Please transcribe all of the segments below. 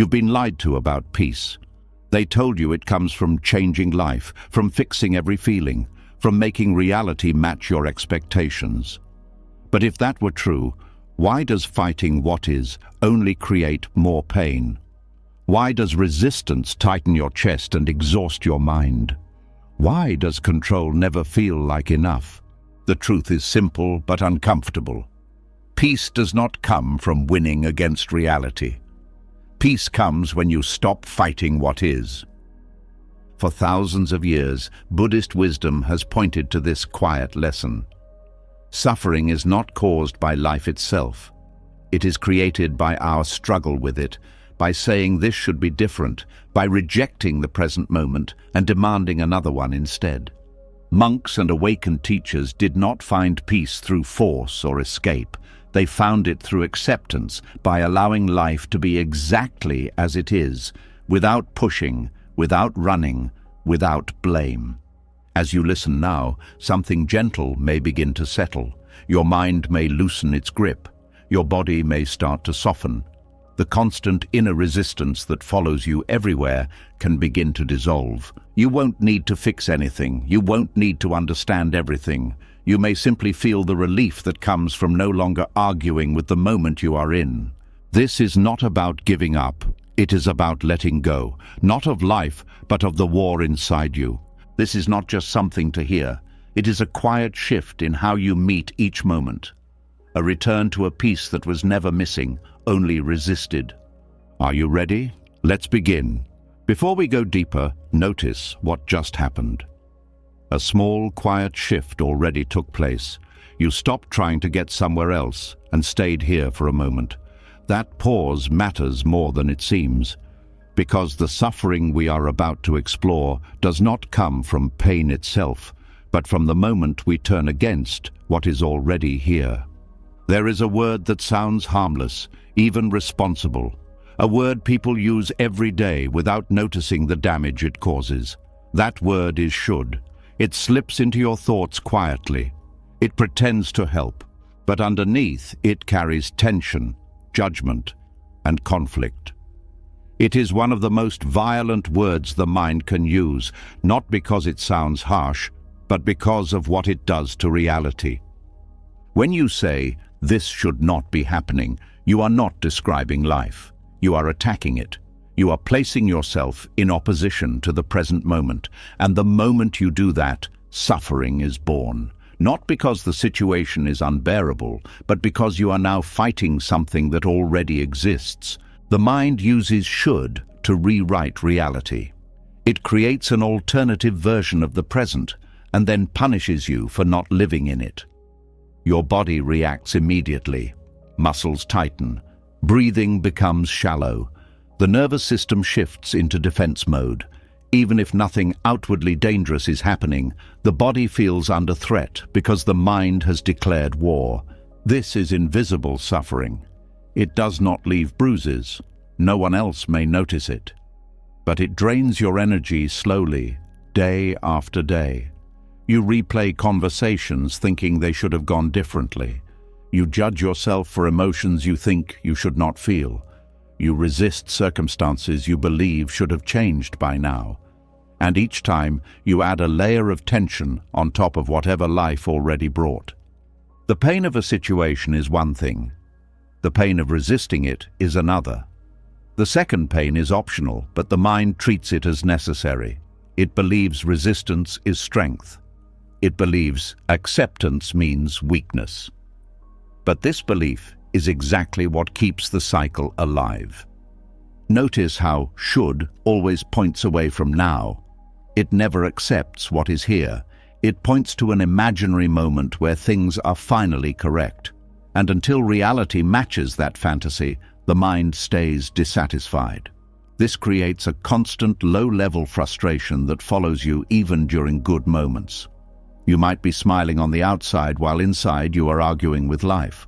You've been lied to about peace. They told you it comes from changing life, from fixing every feeling, from making reality match your expectations. But if that were true, why does fighting what is only create more pain? Why does resistance tighten your chest and exhaust your mind? Why does control never feel like enough? The truth is simple but uncomfortable. Peace does not come from winning against reality. Peace comes when you stop fighting what is. For thousands of years, Buddhist wisdom has pointed to this quiet lesson. Suffering is not caused by life itself. It is created by our struggle with it, by saying this should be different, by rejecting the present moment and demanding another one instead. Monks and awakened teachers did not find peace through force or escape. They found it through acceptance, by allowing life to be exactly as it is, without pushing, without running, without blame. As you listen now, something gentle may begin to settle. Your mind may loosen its grip. Your body may start to soften. The constant inner resistance that follows you everywhere can begin to dissolve. You won't need to fix anything. You won't need to understand everything. You may simply feel the relief that comes from no longer arguing with the moment you are in. This is not about giving up. It is about letting go, not of life, but of the war inside you. This is not just something to hear. It is a quiet shift in how you meet each moment. A return to a peace that was never missing, only resisted. Are you ready? Let's begin. Before we go deeper, notice what just happened. A small, quiet shift already took place. You stopped trying to get somewhere else and stayed here for a moment. That pause matters more than it seems, because the suffering we are about to explore does not come from pain itself, but from the moment we turn against what is already here. There is a word that sounds harmless, even responsible, a word people use every day without noticing the damage it causes. That word is should. It slips into your thoughts quietly. It pretends to help, but underneath it carries tension, judgment, and conflict. It is one of the most violent words the mind can use, not because it sounds harsh, but because of what it does to reality. When you say, "This should not be happening," you are not describing life. You are attacking it. You are placing yourself in opposition to the present moment, and the moment you do that, suffering is born. Not because the situation is unbearable, but because you are now fighting something that already exists. The mind uses should to rewrite reality. It creates an alternative version of the present, and then punishes you for not living in it. Your body reacts immediately. Muscles tighten. Breathing becomes shallow. The nervous system shifts into defense mode. Even if nothing outwardly dangerous is happening, the body feels under threat because the mind has declared war. This is invisible suffering. It does not leave bruises. No one else may notice it. But it drains your energy slowly, day after day. You replay conversations thinking they should have gone differently. You judge yourself for emotions you think you should not feel. You resist circumstances you believe should have changed by now. And each time, you add a layer of tension on top of whatever life already brought. The pain of a situation is one thing. The pain of resisting it is another. The second pain is optional, but the mind treats it as necessary. It believes resistance is strength. It believes acceptance means weakness. But this belief is exactly what keeps the cycle alive. Notice how should always points away from now. It never accepts what is here. It points to an imaginary moment where things are finally correct. And until reality matches that fantasy, the mind stays dissatisfied. This creates a constant low-level frustration that follows you even during good moments. You might be smiling on the outside while inside you are arguing with life.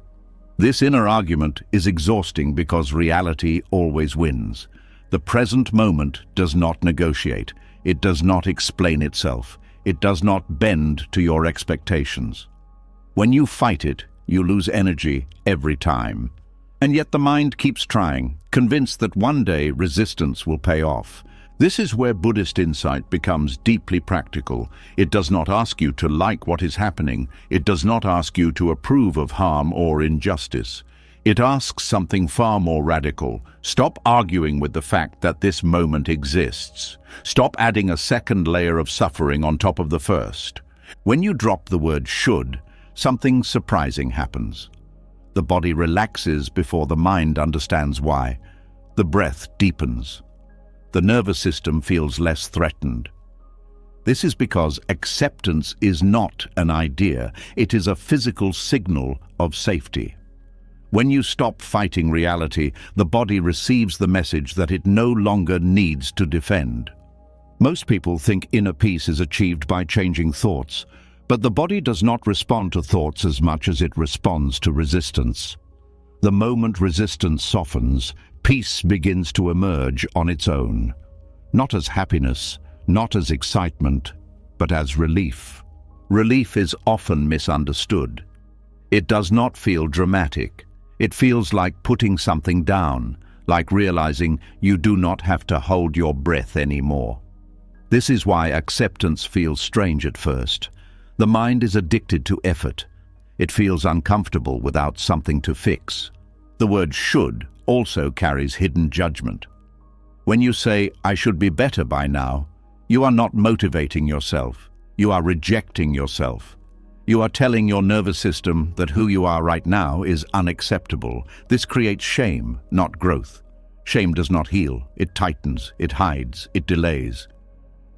This inner argument is exhausting because reality always wins. The present moment does not negotiate. It does not explain itself. It does not bend to your expectations. When you fight it, you lose energy every time. And yet the mind keeps trying, convinced that one day resistance will pay off. This is where Buddhist insight becomes deeply practical. It does not ask you to like what is happening. It does not ask you to approve of harm or injustice. It asks something far more radical. Stop arguing with the fact that this moment exists. Stop adding a second layer of suffering on top of the first. When you drop the word should, something surprising happens. The body relaxes before the mind understands why. The breath deepens. The nervous system feels less threatened. This is because acceptance is not an idea. It is a physical signal of safety. When you stop fighting reality, the body receives the message that it no longer needs to defend. Most people think inner peace is achieved by changing thoughts, but the body does not respond to thoughts as much as it responds to resistance. The moment resistance softens, peace begins to emerge on its own. Not as happiness, not as excitement, but as relief. Relief is often misunderstood. It does not feel dramatic. It feels like putting something down, like realizing you do not have to hold your breath anymore. This is why acceptance feels strange at first. The mind is addicted to effort. It feels uncomfortable without something to fix. The word should also carries hidden judgment. When you say, "I should be better by now," you are not motivating yourself. You are rejecting yourself. You are telling your nervous system that who you are right now is unacceptable. This creates shame, not growth. Shame does not heal. It tightens, it hides, it delays.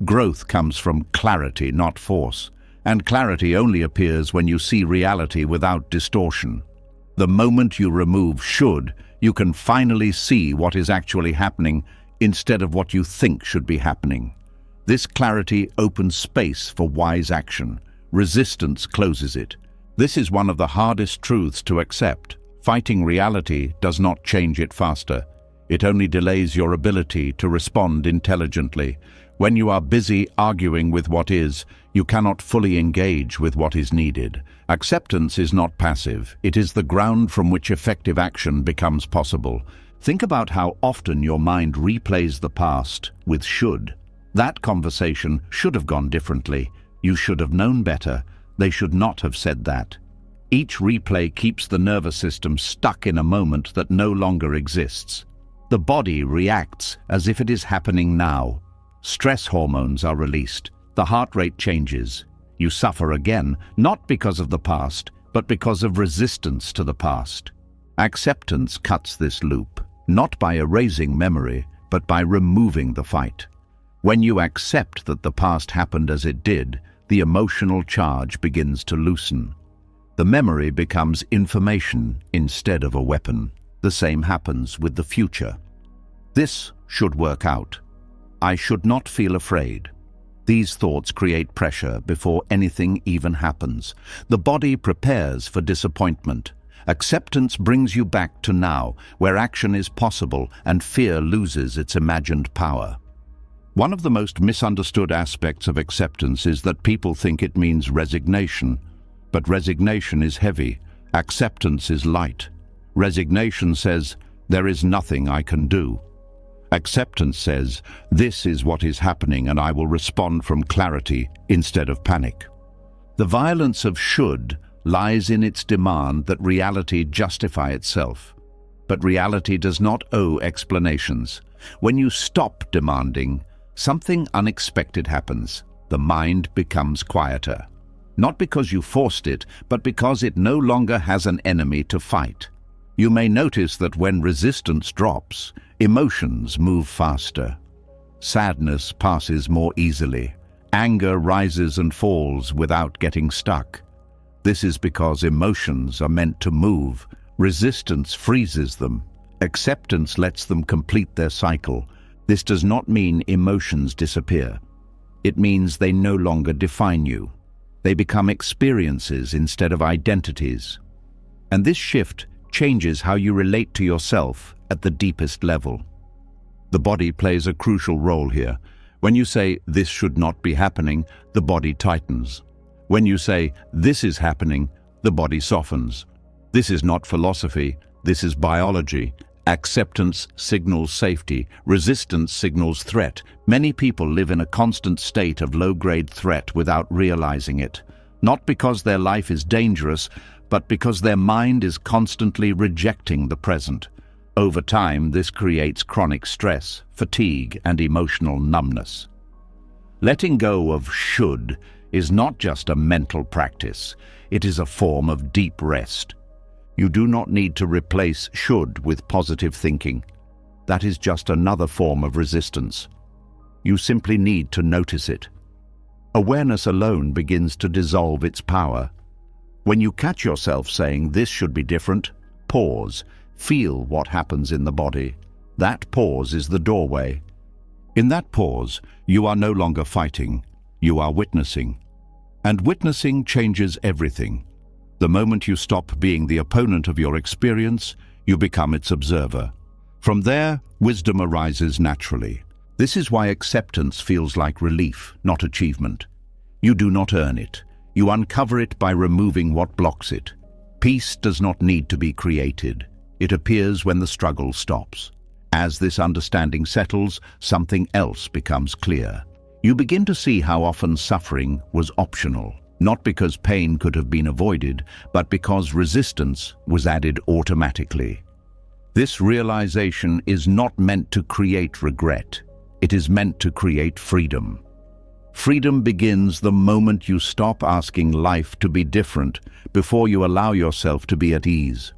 Growth comes from clarity, not force. And clarity only appears when you see reality without distortion. The moment you remove should, you can finally see what is actually happening instead of what you think should be happening. This clarity opens space for wise action. Resistance closes it. This is one of the hardest truths to accept. Fighting reality does not change it faster. It only delays your ability to respond intelligently. When you are busy arguing with what is, you cannot fully engage with what is needed. Acceptance is not passive. It is the ground from which effective action becomes possible. Think about how often your mind replays the past with should. That conversation should have gone differently. You should have known better. They should not have said that. Each replay keeps the nervous system stuck in a moment that no longer exists. The body reacts as if it is happening now. Stress hormones are released. The heart rate changes. You suffer again, not because of the past, but because of resistance to the past. Acceptance cuts this loop, not by erasing memory, but by removing the fight. When you accept that the past happened as it did, the emotional charge begins to loosen. The memory becomes information instead of a weapon. The same happens with the future. This should work out. I should not feel afraid. These thoughts create pressure before anything even happens. The body prepares for disappointment. Acceptance brings you back to now, where action is possible and fear loses its imagined power. One of the most misunderstood aspects of acceptance is that people think it means resignation. But resignation is heavy. Acceptance is light. Resignation says, "There is nothing I can do." Acceptance says, "This is what is happening and I will respond from clarity instead of panic." The violence of should lies in its demand that reality justify itself. But reality does not owe explanations. When you stop demanding, something unexpected happens. The mind becomes quieter. Not because you forced it, but because it no longer has an enemy to fight. You may notice that when resistance drops, emotions move faster. Sadness passes more easily. Anger rises and falls without getting stuck. This is because emotions are meant to move. Resistance freezes them. Acceptance lets them complete their cycle. This does not mean emotions disappear. It means they no longer define you. They become experiences instead of identities. And this shift changes how you relate to yourself at the deepest level. The body plays a crucial role here. When you say, "This should not be happening," the body tightens. When you say, "This is happening," the body softens. This is not philosophy. This is biology. Acceptance signals safety. Resistance signals threat. Many people live in a constant state of low-grade threat without realizing it. Not because their life is dangerous, but because their mind is constantly rejecting the present. Over time, this creates chronic stress, fatigue, and emotional numbness. Letting go of should is not just a mental practice. It is a form of deep rest. You do not need to replace should with positive thinking. That is just another form of resistance. You simply need to notice it. Awareness alone begins to dissolve its power. When you catch yourself saying, "This should be different," pause. Feel what happens in the body. That pause is the doorway. In that pause, you are no longer fighting. You are witnessing. And witnessing changes everything. The moment you stop being the opponent of your experience, you become its observer. From there, wisdom arises naturally. This is why acceptance feels like relief, not achievement. You do not earn it. You uncover it by removing what blocks it. Peace does not need to be created. It appears when the struggle stops. As this understanding settles, something else becomes clear. You begin to see how often suffering was optional. Not because pain could have been avoided, but because resistance was added automatically. This realization is not meant to create regret. It is meant to create freedom. Freedom begins the moment you stop asking life to be different before you allow yourself to be at ease.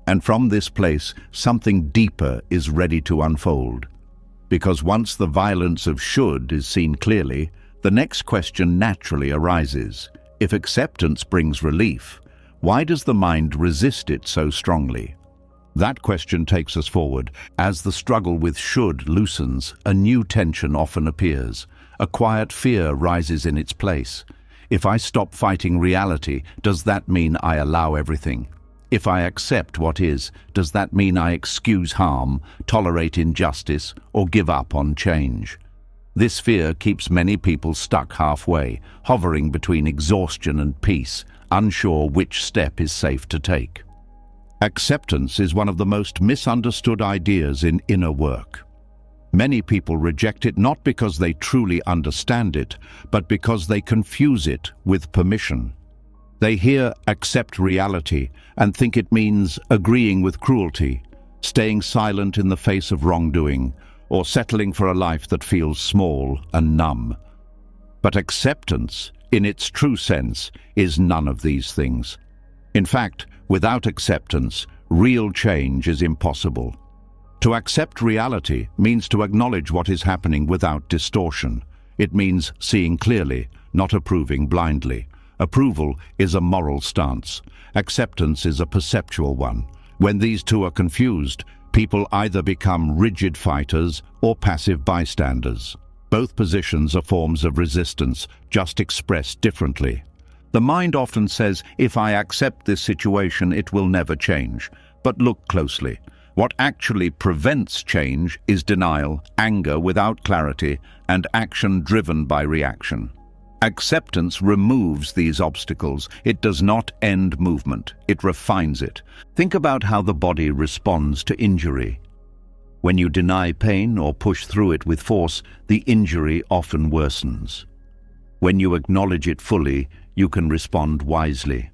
And from this place, something deeper is ready to unfold. Because once the violence of should is seen clearly, the next question naturally arises. If acceptance brings relief, why does the mind resist it so strongly? That question takes us forward. As the struggle with should loosens, a new tension often appears. A quiet fear rises in its place. If I stop fighting reality, does that mean I allow everything? If I accept what is, does that mean I excuse harm, tolerate injustice, or give up on change? This fear keeps many people stuck halfway, hovering between exhaustion and peace, unsure which step is safe to take. Acceptance is one of the most misunderstood ideas in inner work. Many people reject it not because they truly understand it, but because they confuse it with permission. They hear "accept reality" and think it means agreeing with cruelty, staying silent in the face of wrongdoing, or settling for a life that feels small and numb. But acceptance, in its true sense, is none of these things. In fact, without acceptance, real change is impossible. To accept reality means to acknowledge what is happening without distortion. It means seeing clearly, not approving blindly. Approval is a moral stance. Acceptance is a perceptual one. When these two are confused, people either become rigid fighters or passive bystanders. Both positions are forms of resistance, just expressed differently. The mind often says, "If I accept this situation, it will never change." But look closely. What actually prevents change is denial, anger without clarity, and action driven by reaction. Acceptance removes these obstacles. It does not end movement. It refines it. Think about how the body responds to injury. When you deny pain or push through it with force, the injury often worsens. When you acknowledge it fully, you can respond wisely.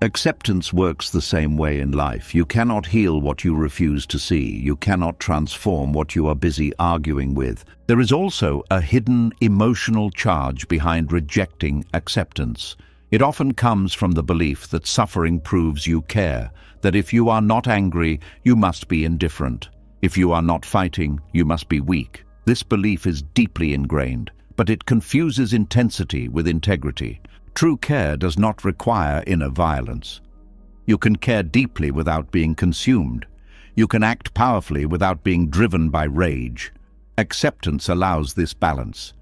Acceptance works the same way in life. You cannot heal what you refuse to see. You cannot transform what you are busy arguing with. There is also a hidden emotional charge behind rejecting acceptance. It often comes from the belief that suffering proves you care, that if you are not angry, you must be indifferent. If you are not fighting, you must be weak. This belief is deeply ingrained, but it confuses intensity with integrity. True care does not require inner violence. You can care deeply without being consumed. You can act powerfully without being driven by rage. Acceptance allows this balance.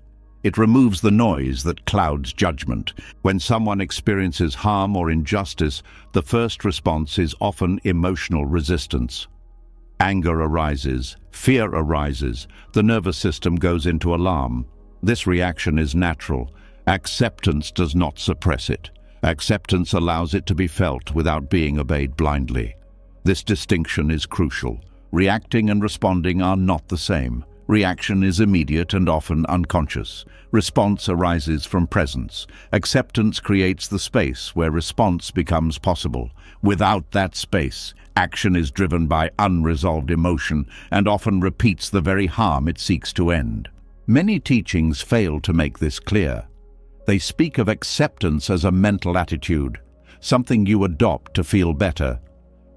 It removes the noise that clouds judgment. When someone experiences harm or injustice, the first response is often emotional resistance. Anger arises, fear arises, the nervous system goes into alarm. This reaction is natural. Acceptance does not suppress it. Acceptance allows it to be felt without being obeyed blindly. This distinction is crucial. Reacting and responding are not the same. Reaction is immediate and often unconscious. Response arises from presence. Acceptance creates the space where response becomes possible. Without that space, action is driven by unresolved emotion and often repeats the very harm it seeks to end. Many teachings fail to make this clear. They speak of acceptance as a mental attitude, something you adopt to feel better.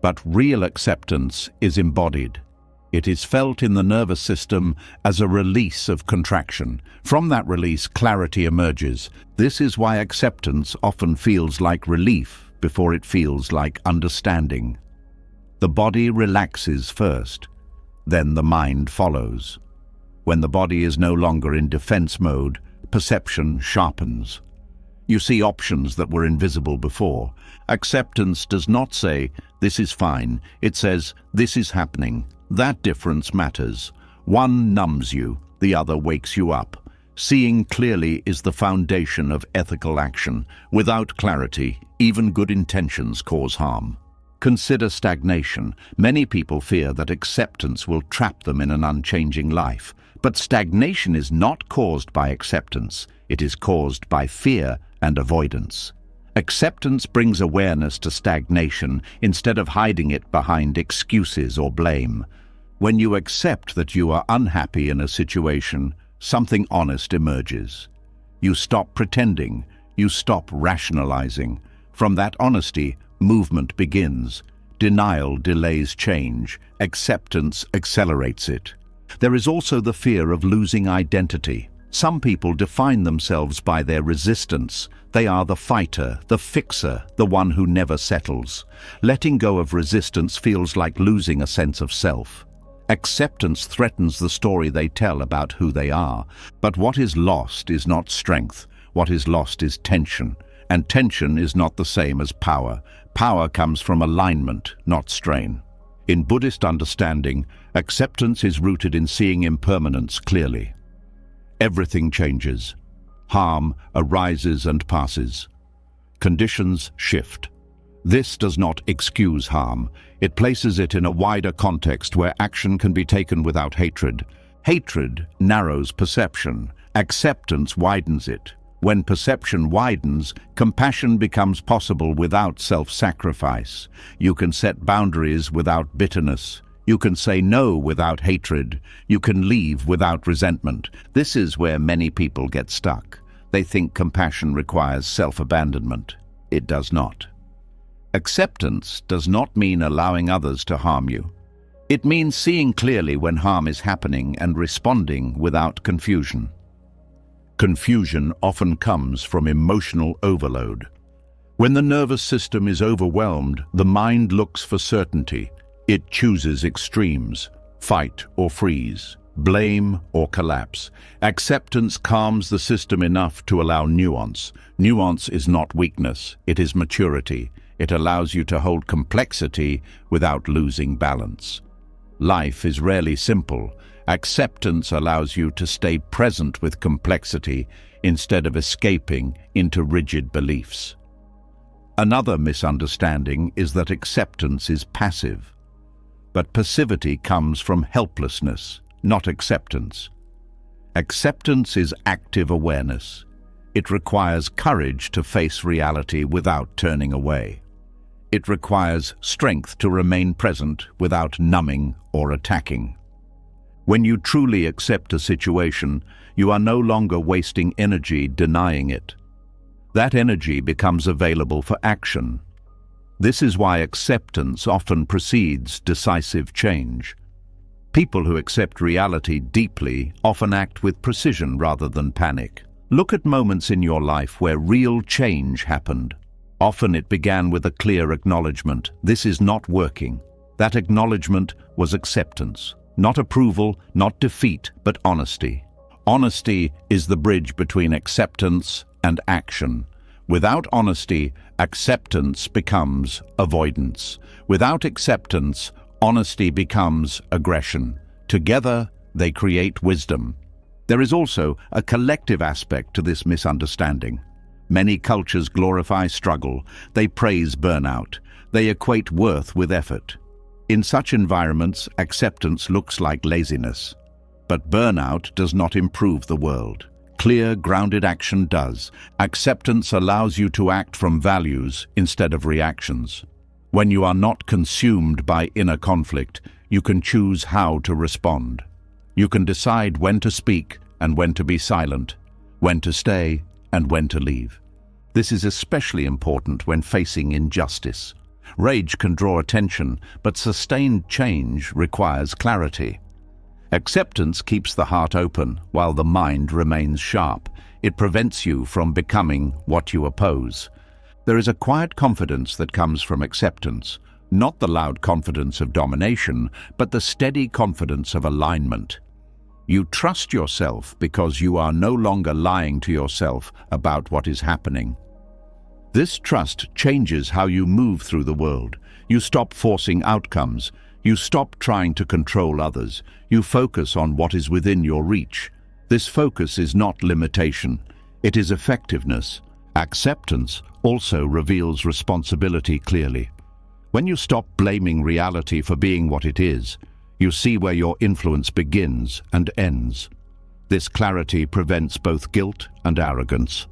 But real acceptance is embodied. It is felt in the nervous system as a release of contraction. From that release, clarity emerges. This is why acceptance often feels like relief before it feels like understanding. The body relaxes first, then the mind follows. When the body is no longer in defense mode, perception sharpens. You see options that were invisible before. Acceptance does not say, "This is fine." It says, "This is happening." That difference matters. One numbs you, the other wakes you up. Seeing clearly is the foundation of ethical action. Without clarity, even good intentions cause harm. Consider stagnation. Many people fear that acceptance will trap them in an unchanging life. But stagnation is not caused by acceptance. It is caused by fear and avoidance. Acceptance brings awareness to stagnation instead of hiding it behind excuses or blame. When you accept that you are unhappy in a situation, something honest emerges. You stop pretending. You stop rationalizing. From that honesty, movement begins. Denial delays change. Acceptance accelerates it. There is also the fear of losing identity. Some people define themselves by their resistance. They are the fighter, the fixer, the one who never settles. Letting go of resistance feels like losing a sense of self. Acceptance threatens the story they tell about who they are. But what is lost is not strength. What is lost is tension. And tension is not the same as power. Power comes from alignment, not strain. In Buddhist understanding, acceptance is rooted in seeing impermanence clearly. Everything changes. Harm arises and passes. Conditions shift. This does not excuse harm. It places it in a wider context where action can be taken without hatred. Hatred narrows perception. Acceptance widens it. When perception widens, compassion becomes possible without self-sacrifice. You can set boundaries without bitterness. You can say no without hatred. You can leave without resentment. This is where many people get stuck. They think compassion requires self-abandonment. It does not. Acceptance does not mean allowing others to harm you. It means seeing clearly when harm is happening and responding without confusion. Confusion often comes from emotional overload. When the nervous system is overwhelmed, the mind looks for certainty. It chooses extremes, fight or freeze, blame or collapse. Acceptance calms the system enough to allow nuance. Nuance is not weakness, it is maturity. It allows you to hold complexity without losing balance. Life is rarely simple. Acceptance allows you to stay present with complexity instead of escaping into rigid beliefs. Another misunderstanding is that acceptance is passive. But passivity comes from helplessness, not acceptance. Acceptance is active awareness. It requires courage to face reality without turning away. It requires strength to remain present without numbing or attacking. When you truly accept a situation, you are no longer wasting energy denying it. That energy becomes available for action. This is why acceptance often precedes decisive change. People who accept reality deeply often act with precision rather than panic. Look at moments in your life where real change happened. Often it began with a clear acknowledgement, this is not working. That acknowledgement was acceptance. Not approval, not defeat, but honesty. Honesty is the bridge between acceptance and action. Without honesty, acceptance becomes avoidance. Without acceptance, honesty becomes aggression. Together, they create wisdom. There is also a collective aspect to this misunderstanding. Many cultures glorify struggle. They praise burnout. They equate worth with effort. In such environments, acceptance looks like laziness. But burnout does not improve the world. Clear, grounded action does. Acceptance allows you to act from values instead of reactions. When you are not consumed by inner conflict, you can choose how to respond. You can decide when to speak and when to be silent, when to stay and when to leave. This is especially important when facing injustice. Rage can draw attention, but sustained change requires clarity. Acceptance keeps the heart open while the mind remains sharp. It prevents you from becoming what you oppose. There is a quiet confidence that comes from acceptance, not the loud confidence of domination, but the steady confidence of alignment. You trust yourself because you are no longer lying to yourself about what is happening. This trust changes how you move through the world. You stop forcing outcomes. You stop trying to control others. You focus on what is within your reach. This focus is not limitation. It is effectiveness. Acceptance also reveals responsibility clearly. When you stop blaming reality for being what it is, you see where your influence begins and ends. This clarity prevents both guilt and arrogance.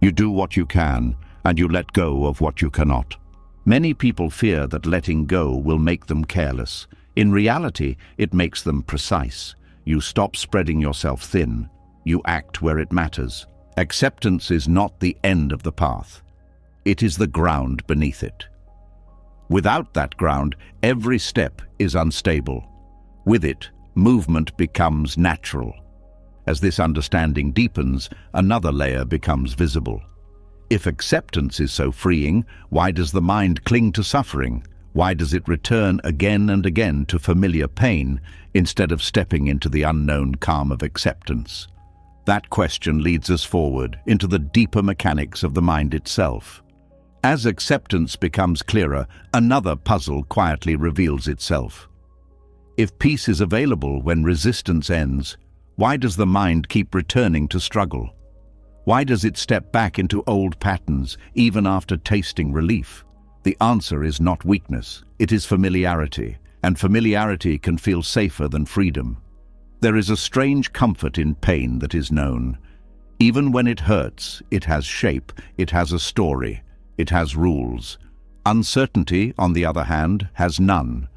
You do what you can, and you let go of what you cannot. Many people fear that letting go will make them careless. In reality, it makes them precise. You stop spreading yourself thin. You act where it matters. Acceptance is not the end of the path. It is the ground beneath it. Without that ground, every step is unstable. With it, movement becomes natural. As this understanding deepens, another layer becomes visible. If acceptance is so freeing, why does the mind cling to suffering? Why does it return again and again to familiar pain instead of stepping into the unknown calm of acceptance? That question leads us forward into the deeper mechanics of the mind itself. As acceptance becomes clearer, another puzzle quietly reveals itself. If peace is available when resistance ends, why does the mind keep returning to struggle? Why does it step back into old patterns even after tasting relief? The answer is not weakness, it is familiarity, and familiarity can feel safer than freedom. There is a strange comfort in pain that is known. Even when it hurts, it has shape, it has a story, it has rules. Uncertainty, on the other hand, has none.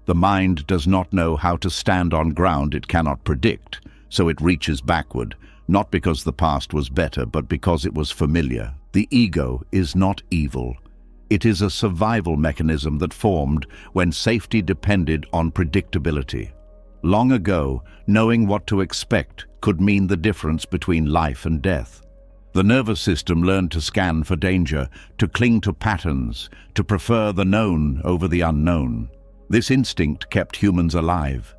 The mind does not know how to stand on ground it cannot predict, so it reaches backward, not because the past was better, but because it was familiar. The ego is not evil. It is a survival mechanism that formed when safety depended on predictability. Long ago, knowing what to expect could mean the difference between life and death. The nervous system learned to scan for danger, to cling to patterns, to prefer the known over the unknown. This instinct kept humans alive.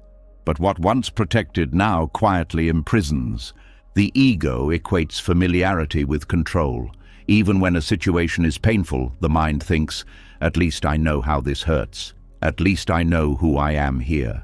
But what once protected now quietly imprisons. The ego equates familiarity with control. Even when a situation is painful, the mind thinks, at least I know how this hurts. At least I know who I am here.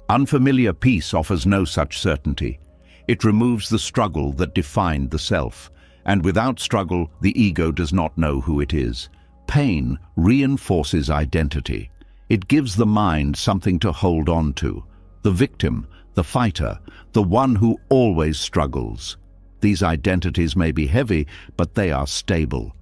Unfamiliar peace offers no such certainty. It removes the struggle that defined the self. And without struggle, the ego does not know who it is. Pain reinforces identity. It gives the mind something to hold on to. The victim, the fighter, the one who always struggles. These identities may be heavy, but they are stable.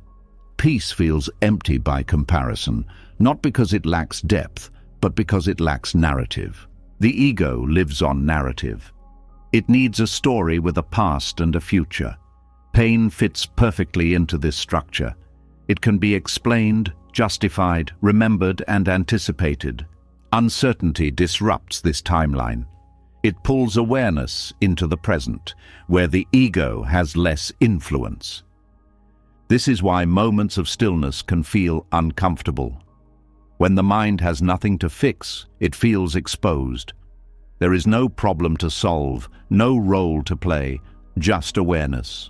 Peace feels empty by comparison, not because it lacks depth, but because it lacks narrative. The ego lives on narrative. It needs a story with a past and a future. Pain fits perfectly into this structure. It can be explained, justified, remembered, and anticipated. Uncertainty disrupts this timeline. It pulls awareness into the present, where the ego has less influence. This is why moments of stillness can feel uncomfortable. When the mind has nothing to fix, it feels exposed. There is no problem to solve, no role to play, just awareness.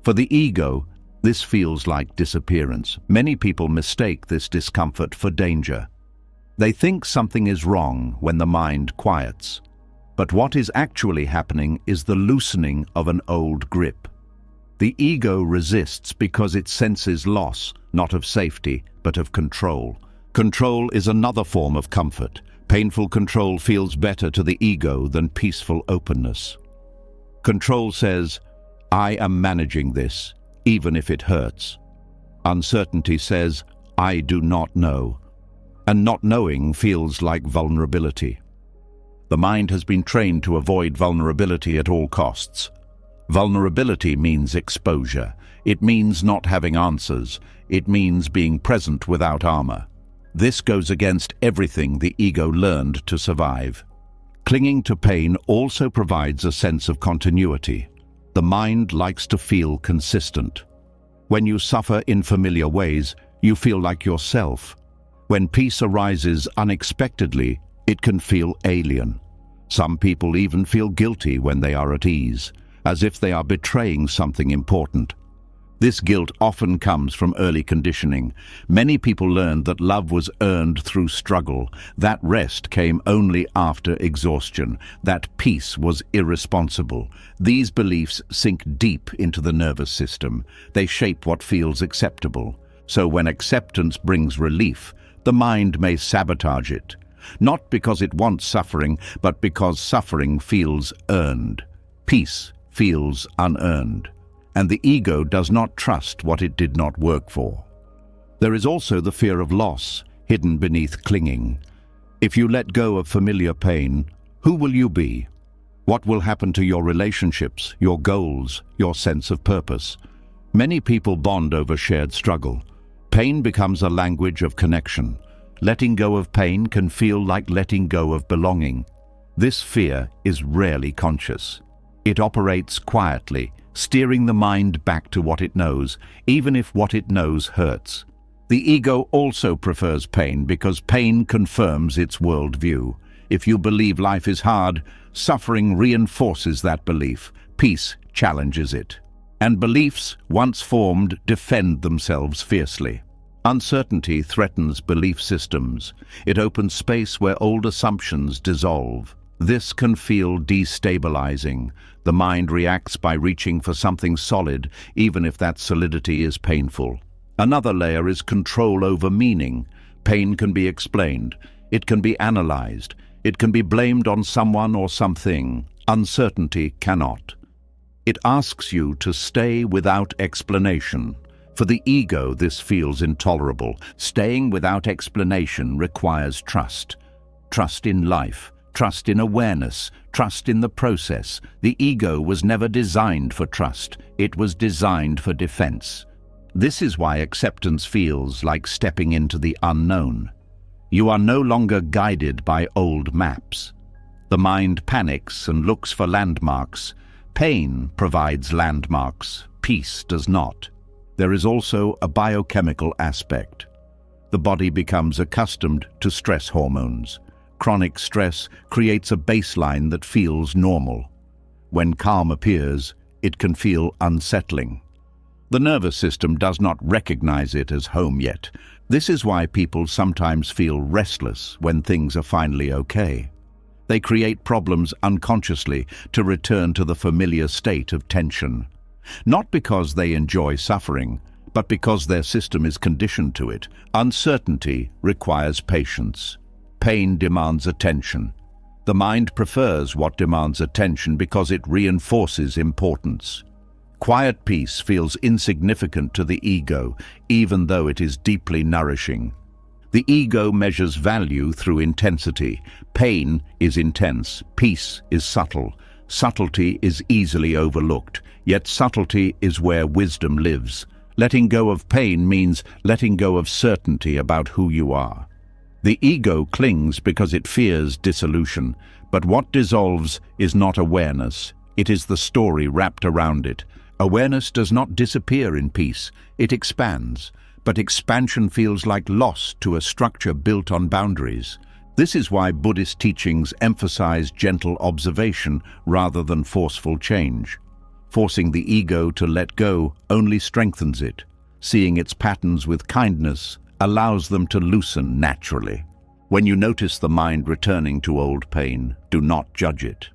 For the ego, this feels like disappearance. Many people mistake this discomfort for danger. They think something is wrong when the mind quiets. But what is actually happening is the loosening of an old grip. The ego resists because it senses loss, not of safety, but of control. Control is another form of comfort. Painful control feels better to the ego than peaceful openness. Control says, I am managing this, even if it hurts. Uncertainty says, I do not know. And not knowing feels like vulnerability. The mind has been trained to avoid vulnerability at all costs. Vulnerability means exposure. It means not having answers. It means being present without armor. This goes against everything the ego learned to survive. Clinging to pain also provides a sense of continuity. The mind likes to feel consistent. When you suffer in familiar ways, you feel like yourself. When peace arises unexpectedly, it can feel alien. Some people even feel guilty when they are at ease, as if they are betraying something important. This guilt often comes from early conditioning. Many people learned that love was earned through struggle, that rest came only after exhaustion, that peace was irresponsible. These beliefs sink deep into the nervous system. They shape what feels acceptable. So when acceptance brings relief, the mind may sabotage it. Not because it wants suffering, but because suffering feels earned. Peace feels unearned. And the ego does not trust what it did not work for. There is also the fear of loss, hidden beneath clinging. If you let go of familiar pain, who will you be? What will happen to your relationships, your goals, your sense of purpose? Many people bond over shared struggle. Pain becomes a language of connection. Letting go of pain can feel like letting go of belonging. This fear is rarely conscious. It operates quietly, steering the mind back to what it knows, even if what it knows hurts. The ego also prefers pain because pain confirms its worldview. If you believe life is hard, suffering reinforces that belief. Peace challenges it. And beliefs, once formed, defend themselves fiercely. Uncertainty threatens belief systems. It opens space where old assumptions dissolve. This can feel destabilizing. The mind reacts by reaching for something solid, even if that solidity is painful. Another layer is control over meaning. Pain can be explained. It can be analyzed. It can be blamed on someone or something. Uncertainty cannot. It asks you to stay without explanation. For the ego, this feels intolerable. Staying without explanation requires trust. Trust in life. Trust in awareness, trust in the process. The ego was never designed for trust. It was designed for defense. This is why acceptance feels like stepping into the unknown. You are no longer guided by old maps. The mind panics and looks for landmarks. Pain provides landmarks. Peace does not. There is also a biochemical aspect. The body becomes accustomed to stress hormones. Chronic stress creates a baseline that feels normal. When calm appears, it can feel unsettling. The nervous system does not recognize it as home yet. This is why people sometimes feel restless when things are finally okay. They create problems unconsciously to return to the familiar state of tension. Not because they enjoy suffering, but because their system is conditioned to it. Uncertainty requires patience. Pain demands attention. The mind prefers what demands attention because it reinforces importance. Quiet peace feels insignificant to the ego, even though it is deeply nourishing. The ego measures value through intensity. Pain is intense. Peace is subtle. Subtlety is easily overlooked, yet subtlety is where wisdom lives. Letting go of pain means letting go of certainty about who you are. The ego clings because it fears dissolution, but what dissolves is not awareness. It is the story wrapped around it. Awareness does not disappear in peace. It expands, but expansion feels like loss to a structure built on boundaries. This is why Buddhist teachings emphasize gentle observation rather than forceful change. Forcing the ego to let go only strengthens it. Seeing its patterns with kindness allows them to loosen naturally. When you notice the mind returning to old pain, do not judge it.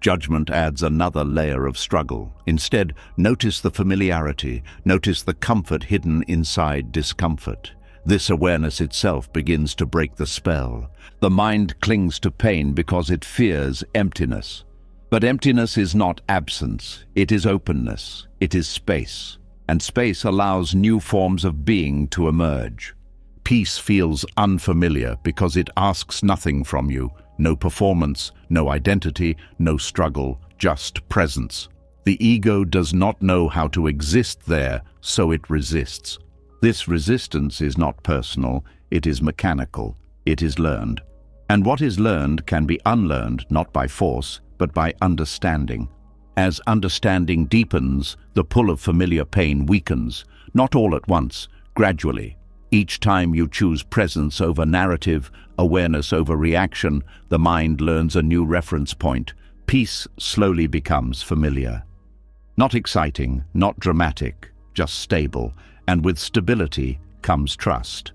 Judgment adds another layer of struggle. Instead, notice the familiarity, notice the comfort hidden inside discomfort. This awareness itself begins to break the spell. The mind clings to pain because it fears emptiness. But emptiness is not absence, it is openness, it is space. And space allows new forms of being to emerge. Peace feels unfamiliar because it asks nothing from you. No performance, no identity, no struggle, just presence. The ego does not know how to exist there, so it resists. This resistance is not personal, it is mechanical, it is learned. And what is learned can be unlearned not by force, but by understanding. As understanding deepens, the pull of familiar pain weakens, not all at once, gradually. Each time you choose presence over narrative, awareness over reaction, the mind learns a new reference point. Peace slowly becomes familiar. Not exciting, not dramatic, just stable, and with stability comes trust.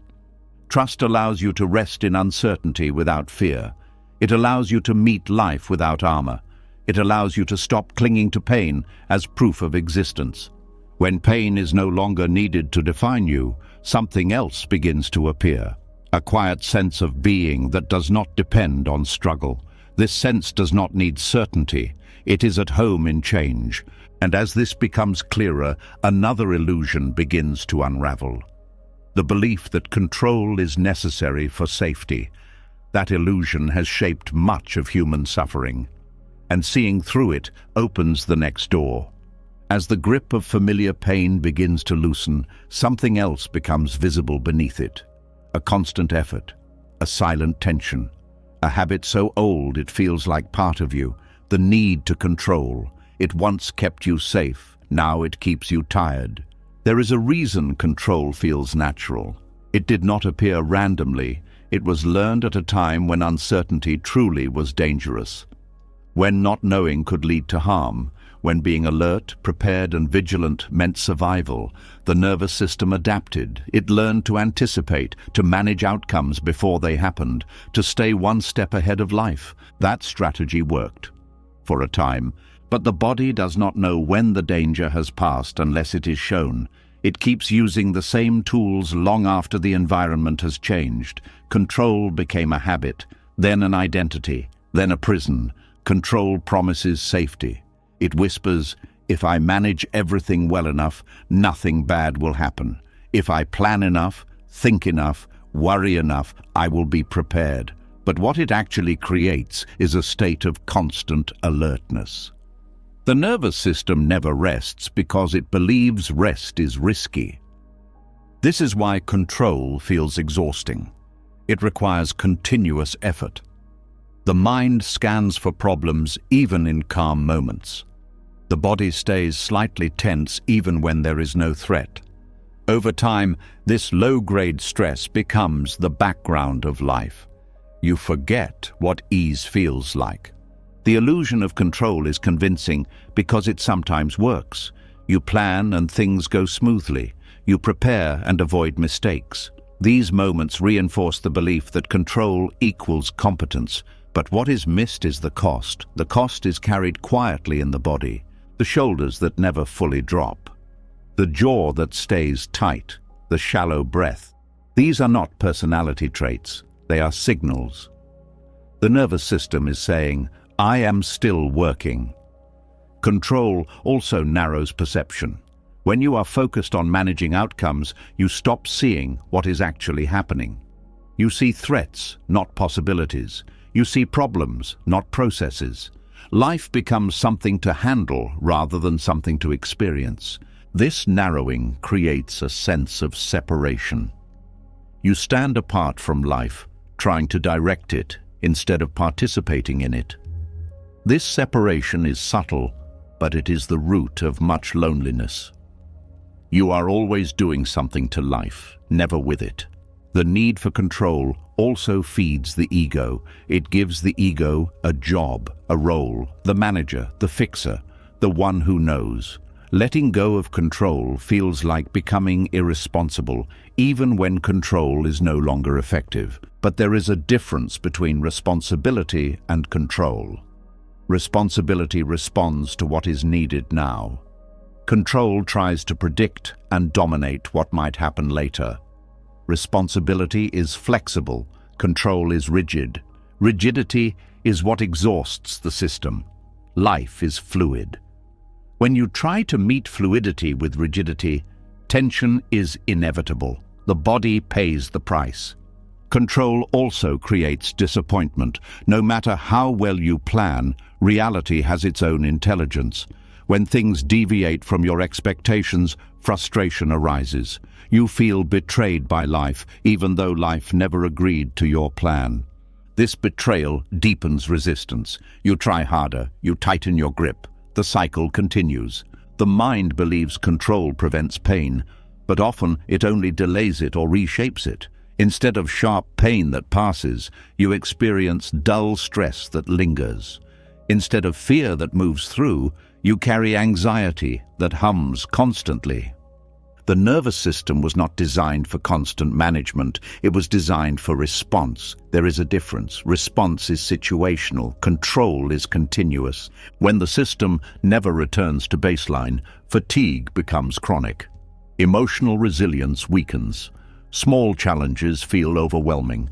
Trust allows you to rest in uncertainty without fear. It allows you to meet life without armor. It allows you to stop clinging to pain as proof of existence. When pain is no longer needed to define you, something else begins to appear. A quiet sense of being that does not depend on struggle. This sense does not need certainty. It is at home in change. And as this becomes clearer, another illusion begins to unravel. The belief that control is necessary for safety. That illusion has shaped much of human suffering. And seeing through it opens the next door. As the grip of familiar pain begins to loosen, something else becomes visible beneath it. A constant effort, a silent tension, a habit so old it feels like part of you, the need to control. It once kept you safe, now it keeps you tired. There is a reason control feels natural. It did not appear randomly. It was learned at a time when uncertainty truly was dangerous. When not knowing could lead to harm, when being alert, prepared and vigilant meant survival, the nervous system adapted. It learned to anticipate, to manage outcomes before they happened, to stay one step ahead of life. That strategy worked for a time, but the body does not know when the danger has passed unless it is shown. It keeps using the same tools long after the environment has changed. Control became a habit, then an identity, then a prison. Control promises safety. It whispers, if I manage everything well enough, nothing bad will happen. If I plan enough, think enough, worry enough, I will be prepared. But what it actually creates is a state of constant alertness. The nervous system never rests because it believes rest is risky. This is why control feels exhausting. It requires continuous effort. The mind scans for problems even in calm moments. The body stays slightly tense even when there is no threat. Over time, this low-grade stress becomes the background of life. You forget what ease feels like. The illusion of control is convincing because it sometimes works. You plan and things go smoothly. You prepare and avoid mistakes. These moments reinforce the belief that control equals competence. But what is missed is the cost. The cost is carried quietly in the body. The shoulders that never fully drop. The jaw that stays tight. The shallow breath. These are not personality traits. They are signals. The nervous system is saying, I am still working. Control also narrows perception. When you are focused on managing outcomes, you stop seeing what is actually happening. You see threats, not possibilities. You see problems, not processes. Life becomes something to handle rather than something to experience. This narrowing creates a sense of separation. You stand apart from life, trying to direct it instead of participating in it. This separation is subtle, but it is the root of much loneliness. You are always doing something to life, never with it. The need for control also feeds the ego. It gives the ego a job, a role, the manager, the fixer, the one who knows. Letting go of control feels like becoming irresponsible, even when control is no longer effective. But there is a difference between responsibility and control. Responsibility responds to what is needed now. Control tries to predict and dominate what might happen later. Responsibility is flexible. Control is rigid. Rigidity is what exhausts the system. Life is fluid. When you try to meet fluidity with rigidity, tension is inevitable. The body pays the price. Control also creates disappointment. No matter how well you plan, reality has its own intelligence. When things deviate from your expectations, frustration arises. You feel betrayed by life, even though life never agreed to your plan. This betrayal deepens resistance. You try harder, you tighten your grip. The cycle continues. The mind believes control prevents pain, but often it only delays it or reshapes it. Instead of sharp pain that passes, you experience dull stress that lingers. Instead of fear that moves through, you carry anxiety that hums constantly. The nervous system was not designed for constant management. It was designed for response. There is a difference. Response is situational. Control is continuous. When the system never returns to baseline, fatigue becomes chronic. Emotional resilience weakens. Small challenges feel overwhelming.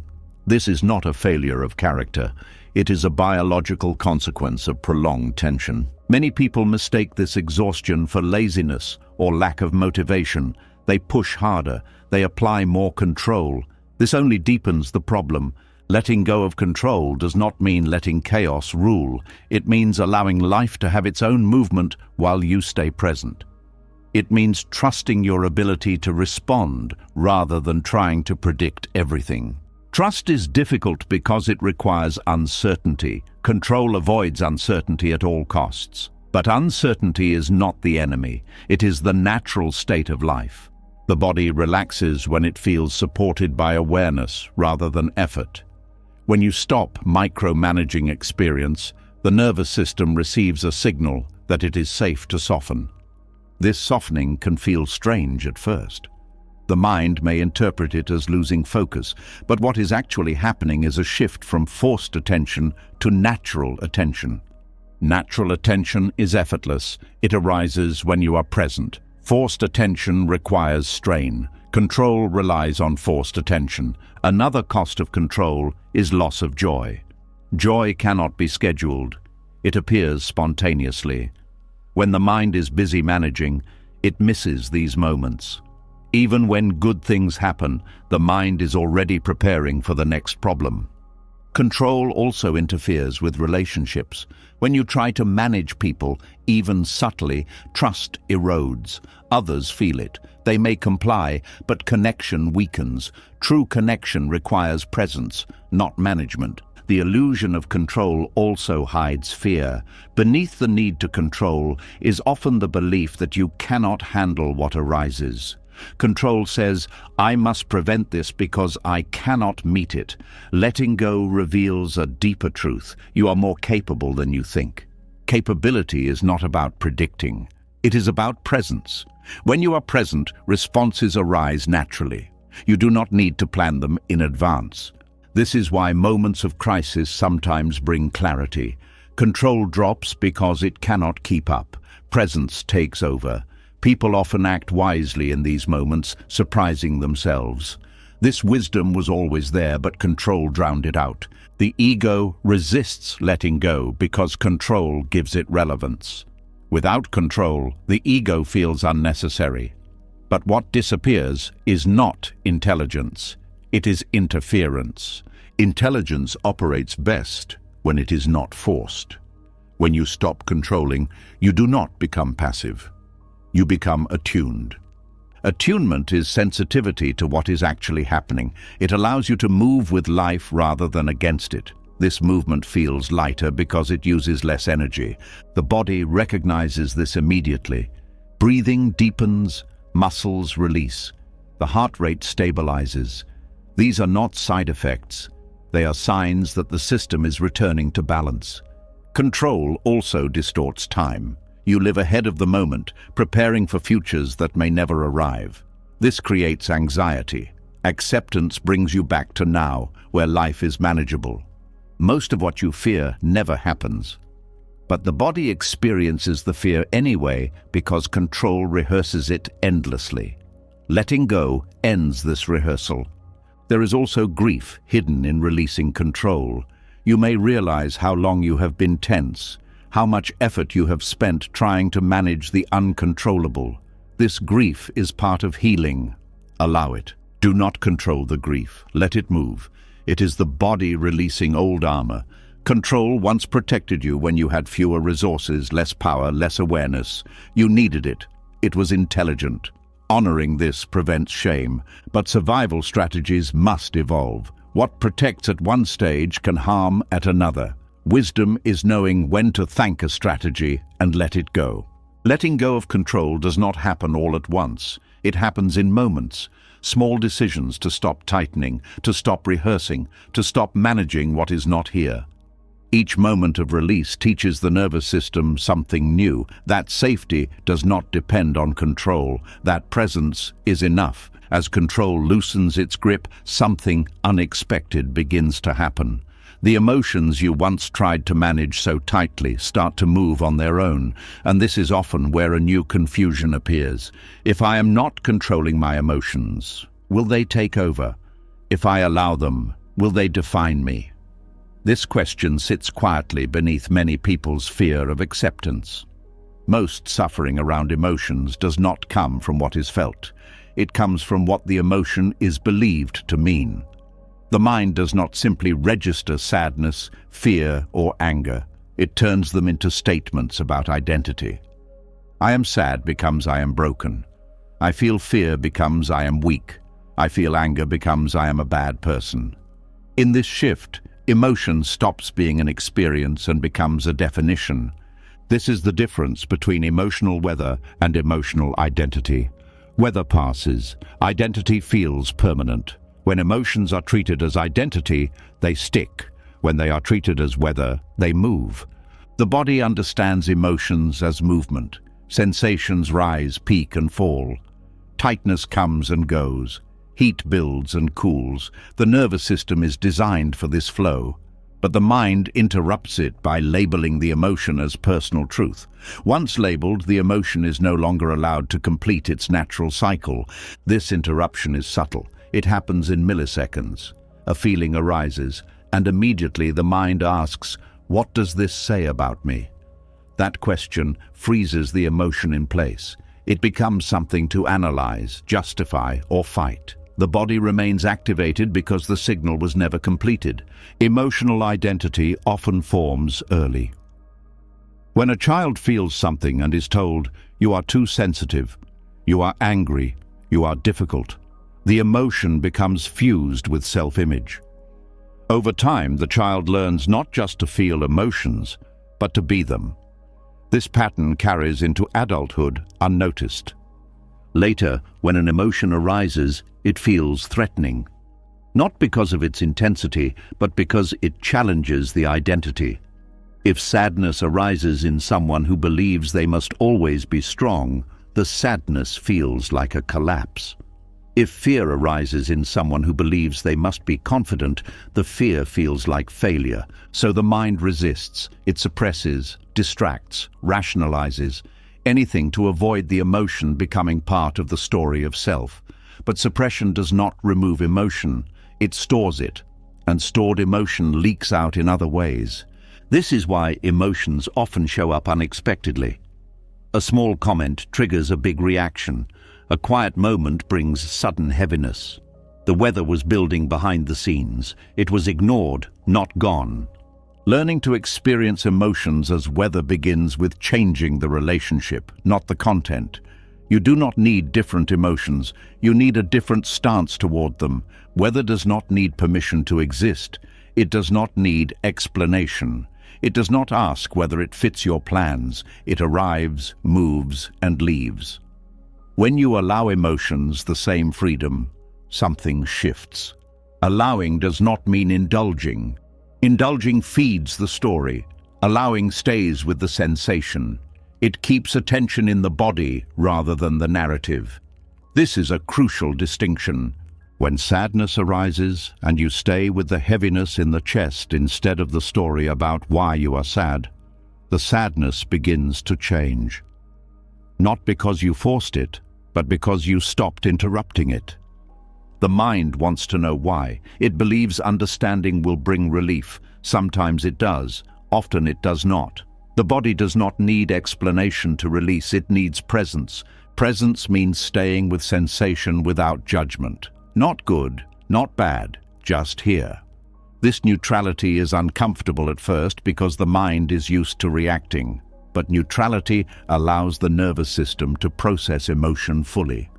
This is not a failure of character. It is a biological consequence of prolonged tension. Many people mistake this exhaustion for laziness or lack of motivation. They push harder. They apply more control. This only deepens the problem. Letting go of control does not mean letting chaos rule. It means allowing life to have its own movement while you stay present. It means trusting your ability to respond rather than trying to predict everything. Trust is difficult because it requires uncertainty. Control avoids uncertainty at all costs. But uncertainty is not the enemy. It is the natural state of life. The body relaxes when it feels supported by awareness rather than effort. When you stop micromanaging experience, the nervous system receives a signal that it is safe to soften. This softening can feel strange at first. The mind may interpret it as losing focus, but what is actually happening is a shift from forced attention to natural attention. Natural attention is effortless. It arises when you are present. Forced attention requires strain. Control relies on forced attention. Another cost of control is loss of joy. Joy cannot be scheduled. It appears spontaneously. When the mind is busy managing, it misses these moments. Even when good things happen, the mind is already preparing for the next problem. Control also interferes with relationships. When you try to manage people, even subtly, trust erodes. Others feel it. They may comply, but connection weakens. True connection requires presence, not management. The illusion of control also hides fear. Beneath the need to control is often the belief that you cannot handle what arises. Control says, I must prevent this because I cannot meet it. Letting go reveals a deeper truth. You are more capable than you think. Capability is not about predicting. It is about presence. When you are present, responses arise naturally. You do not need to plan them in advance. This is why moments of crisis sometimes bring clarity. Control drops because it cannot keep up. Presence takes over. People often act wisely in these moments, surprising themselves. This wisdom was always there, but control drowned it out. The ego resists letting go because control gives it relevance. Without control, the ego feels unnecessary. But what disappears is not intelligence. It is interference. Intelligence operates best when it is not forced. When you stop controlling, you do not become passive. You become attuned. Attunement is sensitivity to what is actually happening. It allows you to move with life rather than against it. This movement feels lighter because it uses less energy. The body recognizes this immediately. Breathing deepens, muscles release. The heart rate stabilizes. These are not side effects. They are signs that the system is returning to balance. Control also distorts time. You live ahead of the moment, preparing for futures that may never arrive. This creates anxiety. Acceptance brings you back to now, where life is manageable. Most of what you fear never happens. But the body experiences the fear anyway because control rehearses it endlessly. Letting go ends this rehearsal. There is also grief hidden in releasing control. You may realize how long you have been tense, how much effort you have spent trying to manage the uncontrollable. This grief is part of healing. Allow it. Do not control the grief. Let it move. It is the body releasing old armor. Control once protected you when you had fewer resources, less power, less awareness. You needed it. It was intelligent. Honoring this prevents shame, but survival strategies must evolve. What protects at one stage can harm at another. Wisdom is knowing when to thank a strategy and let it go. Letting go of control does not happen all at once. It happens in moments. Small decisions to stop tightening, to stop rehearsing, to stop managing what is not here. Each moment of release teaches the nervous system something new. That safety does not depend on control. That presence is enough. As control loosens its grip, something unexpected begins to happen. The emotions you once tried to manage so tightly start to move on their own, and this is often where a new confusion appears. If I am not controlling my emotions, will they take over? If I allow them, will they define me? This question sits quietly beneath many people's fear of acceptance. Most suffering around emotions does not come from what is felt. It comes from what the emotion is believed to mean. The mind does not simply register sadness, fear, or anger. It turns them into statements about identity. I am sad becomes I am broken. I feel fear becomes I am weak. I feel anger becomes I am a bad person. In this shift, emotion stops being an experience and becomes a definition. This is the difference between emotional weather and emotional identity. Weather passes. Identity feels permanent. When emotions are treated as identity, they stick. When they are treated as weather, they move. The body understands emotions as movement. Sensations rise, peak, and fall. Tightness comes and goes. Heat builds and cools. The nervous system is designed for this flow, but the mind interrupts it by labeling the emotion as personal truth. Once labeled, the emotion is no longer allowed to complete its natural cycle. This interruption is subtle. It happens in milliseconds. A feeling arises, and immediately the mind asks, "What does this say about me?" That question freezes the emotion in place. It becomes something to analyze, justify, or fight. The body remains activated because the signal was never completed. Emotional identity often forms early. When a child feels something and is told, "You are too sensitive, you are angry, you are difficult," the emotion becomes fused with self-image. Over time, the child learns not just to feel emotions, but to be them. This pattern carries into adulthood unnoticed. Later, when an emotion arises, it feels threatening. Not because of its intensity, but because it challenges the identity. If sadness arises in someone who believes they must always be strong, the sadness feels like a collapse. If fear arises in someone who believes they must be confident, the fear feels like failure. So the mind resists, it suppresses, distracts, rationalizes, anything to avoid the emotion becoming part of the story of self. But suppression does not remove emotion, it stores it, and stored emotion leaks out in other ways. This is why emotions often show up unexpectedly. A small comment triggers a big reaction. A quiet moment brings sudden heaviness. The weather was building behind the scenes. It was ignored, not gone. Learning to experience emotions as weather begins with changing the relationship, not the content. You do not need different emotions. You need a different stance toward them. Weather does not need permission to exist. It does not need explanation. It does not ask whether it fits your plans. It arrives, moves, and leaves. When you allow emotions the same freedom, something shifts. Allowing does not mean indulging. Indulging feeds the story. Allowing stays with the sensation. It keeps attention in the body rather than the narrative. This is a crucial distinction. When sadness arises and you stay with the heaviness in the chest instead of the story about why you are sad, the sadness begins to change. Not because you forced it, but because you stopped interrupting it. The mind wants to know why. It believes understanding will bring relief. Sometimes it does, often it does not. The body does not need explanation to release, it needs presence. Presence means staying with sensation without judgment. Not good, not bad, just here. This neutrality is uncomfortable at first because the mind is used to reacting, but neutrality allows the nervous system to process emotion fully.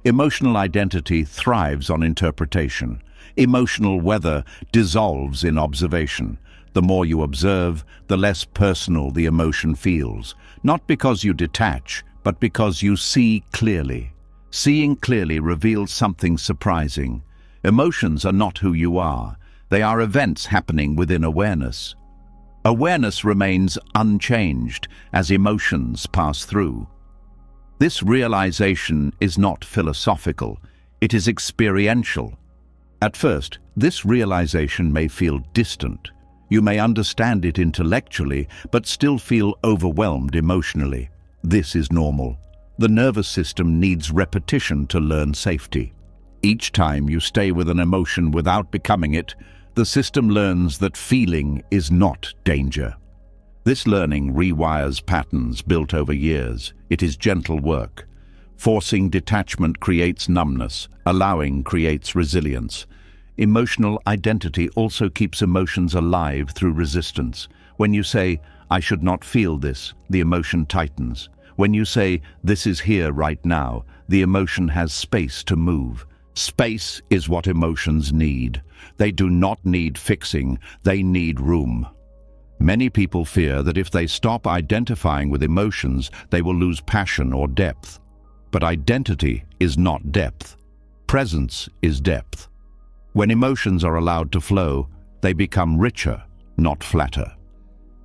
Emotional identity thrives on interpretation. Emotional weather dissolves in observation. The more you observe, the less personal the emotion feels. Not because you detach, but because you see clearly. Seeing clearly reveals something surprising. Emotions are not who you are. They are events happening within awareness. Awareness remains unchanged as emotions pass through. This realization is not philosophical, it is experiential. At first, this realization may feel distant. You may understand it intellectually, but still feel overwhelmed emotionally. This is normal. The nervous system needs repetition to learn safety. Each time you stay with an emotion without becoming it, the system learns that feeling is not danger. This learning rewires patterns built over years. It is gentle work. Forcing detachment creates numbness. Allowing creates resilience. Emotional identity also keeps emotions alive through resistance. When you say, "I should not feel this," the emotion tightens. When you say, "This is here right now," the emotion has space to move. Space is what emotions need. They do not need fixing, they need room. Many people fear that if they stop identifying with emotions, they will lose passion or depth. But identity is not depth. Presence is depth. When emotions are allowed to flow, they become richer, not flatter.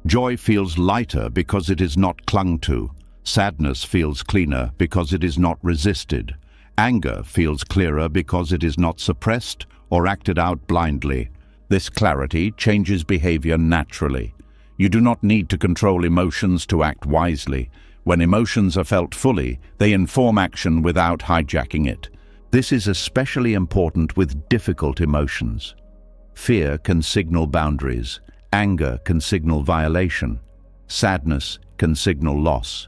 Joy feels lighter because it is not clung to. Sadness feels cleaner because it is not resisted. Anger feels clearer because it is not suppressed or acted out blindly. This clarity changes behavior naturally. You do not need to control emotions to act wisely. When emotions are felt fully, they inform action without hijacking it. This is especially important with difficult emotions. Fear can signal boundaries. Anger can signal violation. Sadness can signal loss.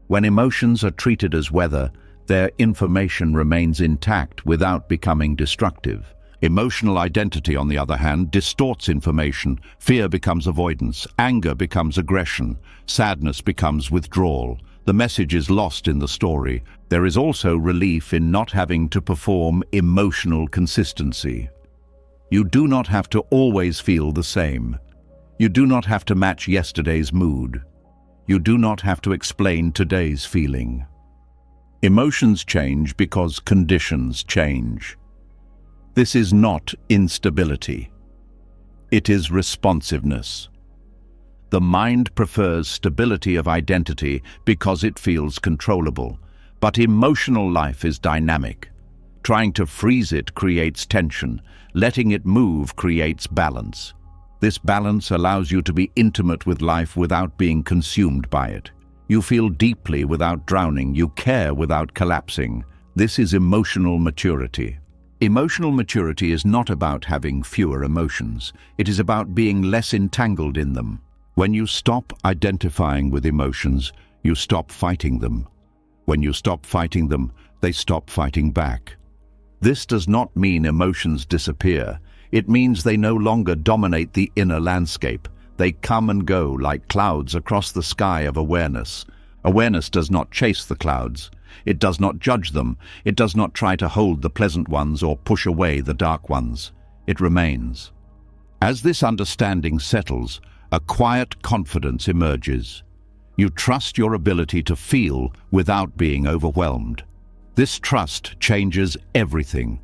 When emotions are treated as weather, their information remains intact without becoming destructive. Emotional identity, on the other hand, distorts information. Fear becomes avoidance, anger becomes aggression, sadness becomes withdrawal. The message is lost in the story. There is also relief in not having to perform emotional consistency. You do not have to always feel the same. You do not have to match yesterday's mood. You do not have to explain today's feeling. Emotions change because conditions change. This is not instability. It is responsiveness. The mind prefers stability of identity because it feels controllable, but emotional life is dynamic. Trying to freeze it creates tension. Letting it move creates balance. This balance allows you to be intimate with life without being consumed by it. You feel deeply without drowning. You care without collapsing. This is emotional maturity. Emotional maturity is not about having fewer emotions. It is about being less entangled in them. When you stop identifying with emotions, you stop fighting them. When you stop fighting them, they stop fighting back. This does not mean emotions disappear. It means they no longer dominate the inner landscape. They come and go like clouds across the sky of awareness. Awareness does not chase the clouds. It does not judge them. It does not try to hold the pleasant ones or push away the dark ones. It remains. As this understanding settles, a quiet confidence emerges. You trust your ability to feel without being overwhelmed. This trust changes everything.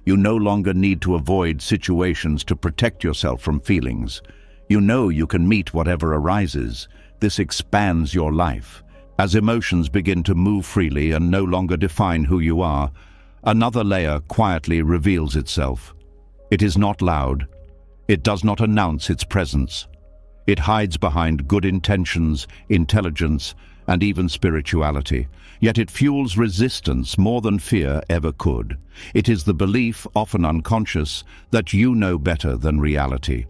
You no longer need to avoid situations to protect yourself from feelings. You know you can meet whatever arises. This expands your life. As emotions begin to move freely and no longer define who you are, another layer quietly reveals itself. It is not loud. It does not announce its presence. It hides behind good intentions, intelligence, and even spirituality, yet it fuels resistance more than fear ever could. It is the belief, often unconscious, that you know better than reality.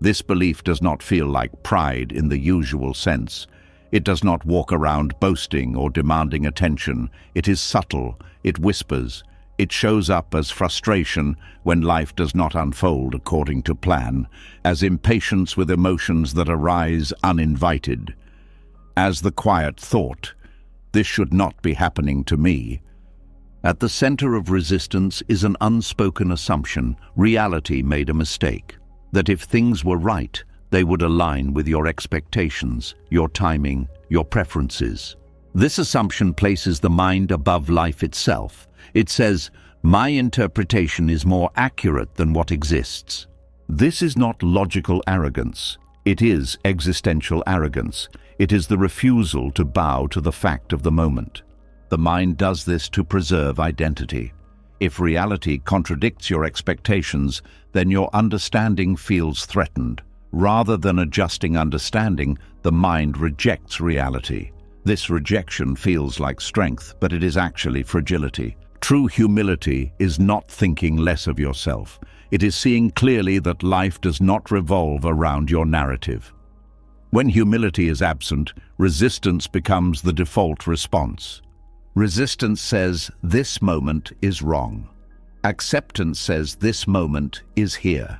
This belief does not feel like pride in the usual sense. It does not walk around boasting or demanding attention. It is subtle, it whispers, it shows up as frustration when life does not unfold according to plan, as impatience with emotions that arise uninvited, as the quiet thought, "This should not be happening to me." At the center of resistance is an unspoken assumption, reality made a mistake, that if things were right, they would align with your expectations, your timing, your preferences. This assumption places the mind above life itself. It says, "My interpretation is more accurate than what exists." This is not logical arrogance. It is existential arrogance. It is the refusal to bow to the fact of the moment. The mind does this to preserve identity. If reality contradicts your expectations, then your understanding feels threatened. Rather than adjusting understanding, the mind rejects reality. This rejection feels like strength, but it is actually fragility. True humility is not thinking less of yourself. It is seeing clearly that life does not revolve around your narrative. When humility is absent, resistance becomes the default response. Resistance says, "This moment is wrong." Acceptance says, "This moment is here."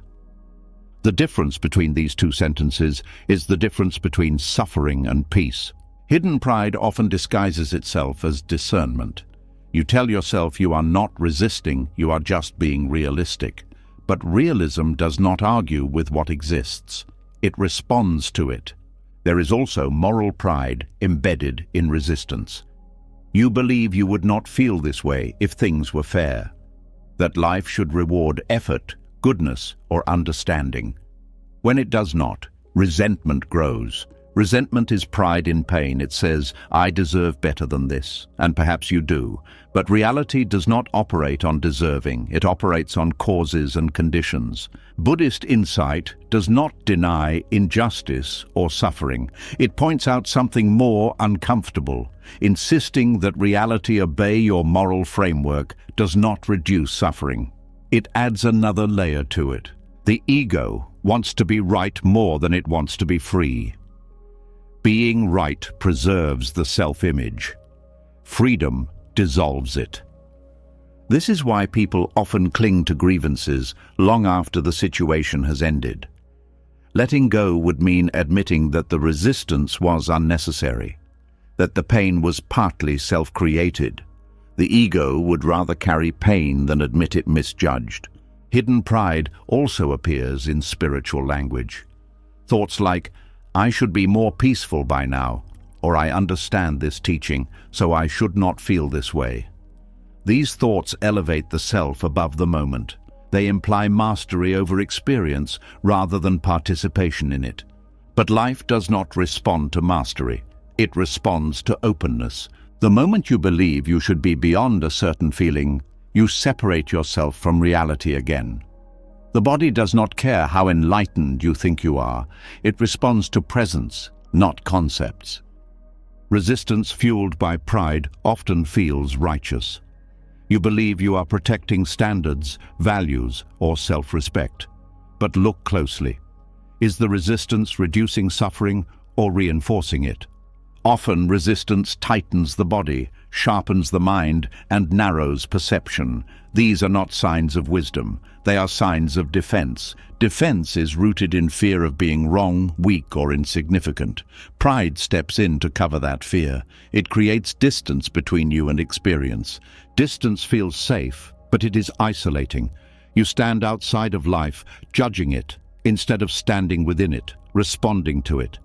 The difference between these two sentences is the difference between suffering and peace. Hidden pride often disguises itself as discernment. You tell yourself you are not resisting, you are just being realistic. But realism does not argue with what exists. It responds to it. There is also moral pride embedded in resistance. You believe you would not feel this way if things were fair, that life should reward effort, goodness, or understanding. When it does not, resentment grows. Resentment is pride in pain. It says, "I deserve better than this," and perhaps you do. But reality does not operate on deserving. It operates on causes and conditions. Buddhist insight does not deny injustice or suffering. It points out something more uncomfortable. Insisting that reality obey your moral framework does not reduce suffering. It adds another layer to it. The ego wants to be right more than it wants to be free. Being right preserves the self-image. Freedom dissolves it. This is why people often cling to grievances long after the situation has ended. Letting go would mean admitting that the resistance was unnecessary, that the pain was partly self-created. The ego would rather carry pain than admit it misjudged. Hidden pride also appears in spiritual language. Thoughts like, "I should be more peaceful by now," or "I understand this teaching, so I should not feel this way." These thoughts elevate the self above the moment. They imply mastery over experience rather than participation in it. But life does not respond to mastery. It responds to openness. The moment you believe you should be beyond a certain feeling, you separate yourself from reality again. The body does not care how enlightened you think you are. It responds to presence, not concepts. Resistance fueled by pride often feels righteous. You believe you are protecting standards, values, or self-respect. But look closely. Is the resistance reducing suffering or reinforcing it? Often resistance tightens the body, sharpens the mind, and narrows perception. These are not signs of wisdom. They are signs of defense. Defense is rooted in fear of being wrong, weak, or insignificant. Pride steps in to cover that fear. It creates distance between you and experience. Distance feels safe, but it is isolating. You stand outside of life, judging it, instead of standing within it, responding to it.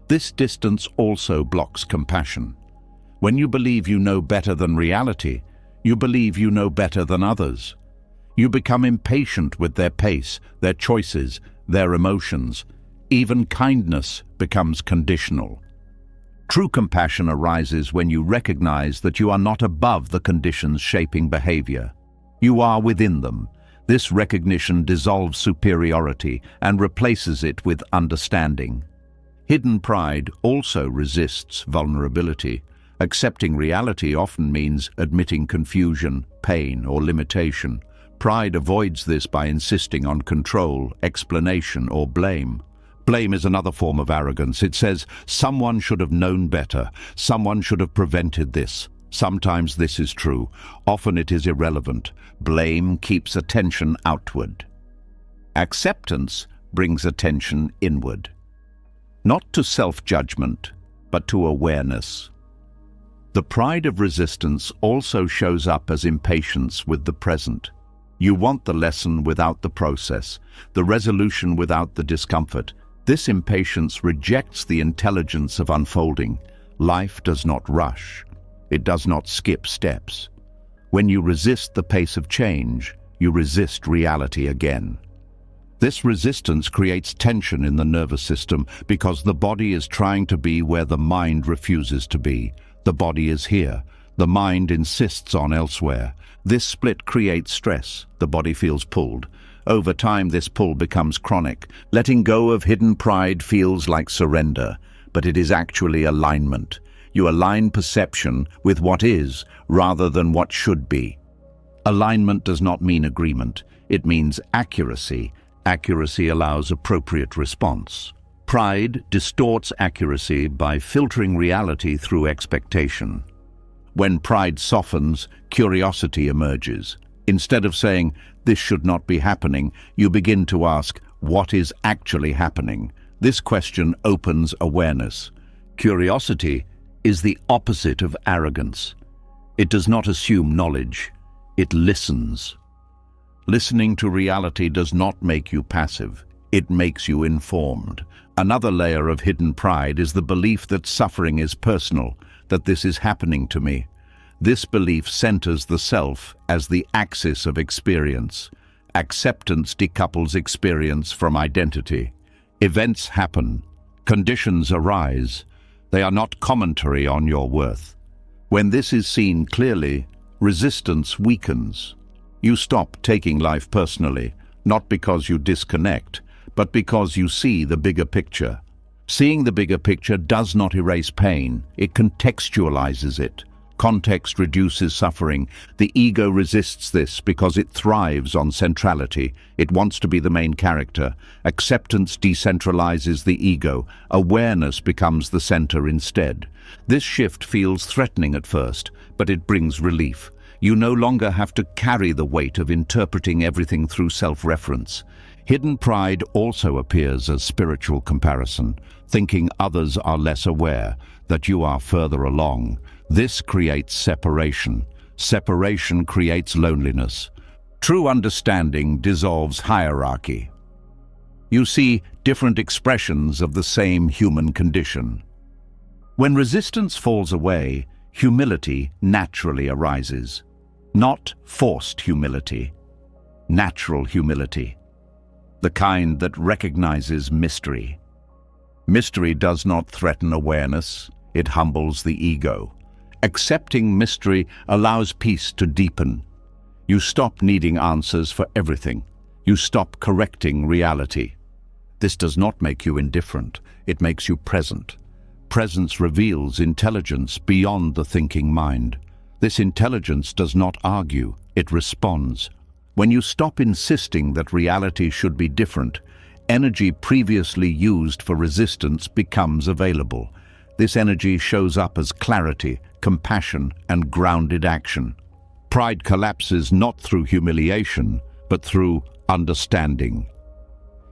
This distance also blocks compassion. When you believe you know better than reality, you believe you know better than others. You become impatient with their pace, their choices, their emotions. Even kindness becomes conditional. True compassion arises when you recognize that you are not above the conditions shaping behavior. You are within them. This recognition dissolves superiority and replaces it with understanding. Hidden pride also resists vulnerability. Accepting reality often means admitting confusion, pain, or limitation. Pride avoids this by insisting on control, explanation, or blame. Blame is another form of arrogance. It says, someone should have known better, someone should have prevented this. Sometimes this is true, often it is irrelevant. Blame keeps attention outward. Acceptance brings attention inward. Not to self-judgment, but to awareness. The pride of resistance also shows up as impatience with the present. You want the lesson without the process, the resolution without the discomfort. This impatience rejects the intelligence of unfolding. Life does not rush. It does not skip steps. When you resist the pace of change, you resist reality again. This resistance creates tension in the nervous system because the body is trying to be where the mind refuses to be. The body is here. The mind insists on elsewhere. This split creates stress. The body feels pulled. Over time, this pull becomes chronic. Letting go of hidden pride feels like surrender, but it is actually alignment. You align perception with what is rather than what should be. Alignment does not mean agreement. It means accuracy. Accuracy allows appropriate response. Pride distorts accuracy by filtering reality through expectation. When pride softens, curiosity emerges. Instead of saying, "This should not be happening," you begin to ask, "What is actually happening?" This question opens awareness. Curiosity is the opposite of arrogance. It does not assume knowledge. It listens. Listening to reality does not make you passive. It makes you informed. Another layer of hidden pride is the belief that suffering is personal, that this is happening to me. This belief centers the self as the axis of experience. Acceptance decouples experience from identity. Events happen. Conditions arise. They are not commentary on your worth. When this is seen clearly, resistance weakens. You stop taking life personally, not because you disconnect, but because you see the bigger picture. Seeing the bigger picture does not erase pain, it contextualizes it. Context reduces suffering. The ego resists this because it thrives on centrality. It wants to be the main character. Acceptance decentralizes the ego. Awareness becomes the center instead. This shift feels threatening at first, but it brings relief. You no longer have to carry the weight of interpreting everything through self-reference. Hidden pride also appears as spiritual comparison, thinking others are less aware, that you are further along. This creates separation. Separation creates loneliness. True understanding dissolves hierarchy. You see different expressions of the same human condition. When resistance falls away, humility naturally arises. Not forced humility, natural humility. The kind that recognizes mystery. Mystery does not threaten awareness, it humbles the ego. Accepting mystery allows peace to deepen. You stop needing answers for everything. You stop correcting reality. This does not make you indifferent, it makes you present. Presence reveals intelligence beyond the thinking mind. This intelligence does not argue, it responds. When you stop insisting that reality should be different, energy previously used for resistance becomes available. This energy shows up as clarity, compassion, and grounded action. Pride collapses not through humiliation, but through understanding.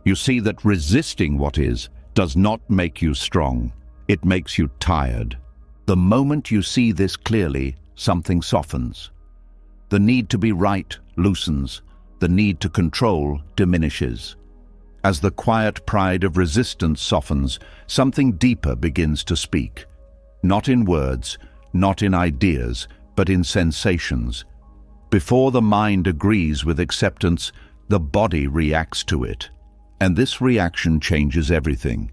You see that resisting what is does not make you strong. It makes you tired. The moment you see this clearly, something softens. The need to be right loosens. The need to control diminishes. As the quiet pride of resistance softens, something deeper begins to speak. Not in words, not in ideas, but in sensations. Before the mind agrees with acceptance, the body reacts to it. And this reaction changes everything.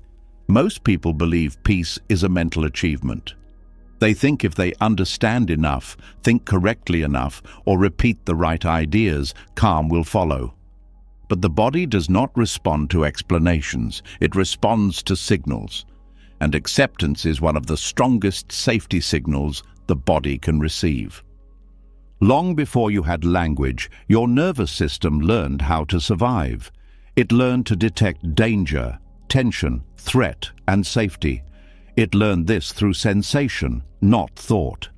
Most people believe peace is a mental achievement. They think if they understand enough, think correctly enough, or repeat the right ideas, calm will follow. But the body does not respond to explanations, it responds to signals. and acceptance is one of the strongest safety signals the body can receive. Long before you had language, your nervous system learned how to survive. It learned to detect danger, tension, threat, and safety. It learned this through sensation, not thought.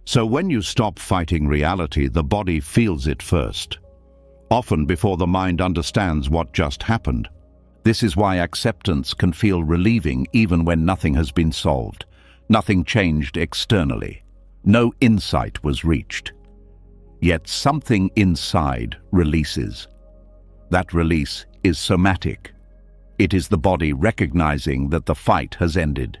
So when you stop fighting reality, the body feels it first, often before the mind understands what just happened. This is why acceptance can feel relieving even when nothing has been solved. Nothing changed externally. No insight was reached. Yet something inside releases. That release is somatic. It is the body recognizing that the fight has ended.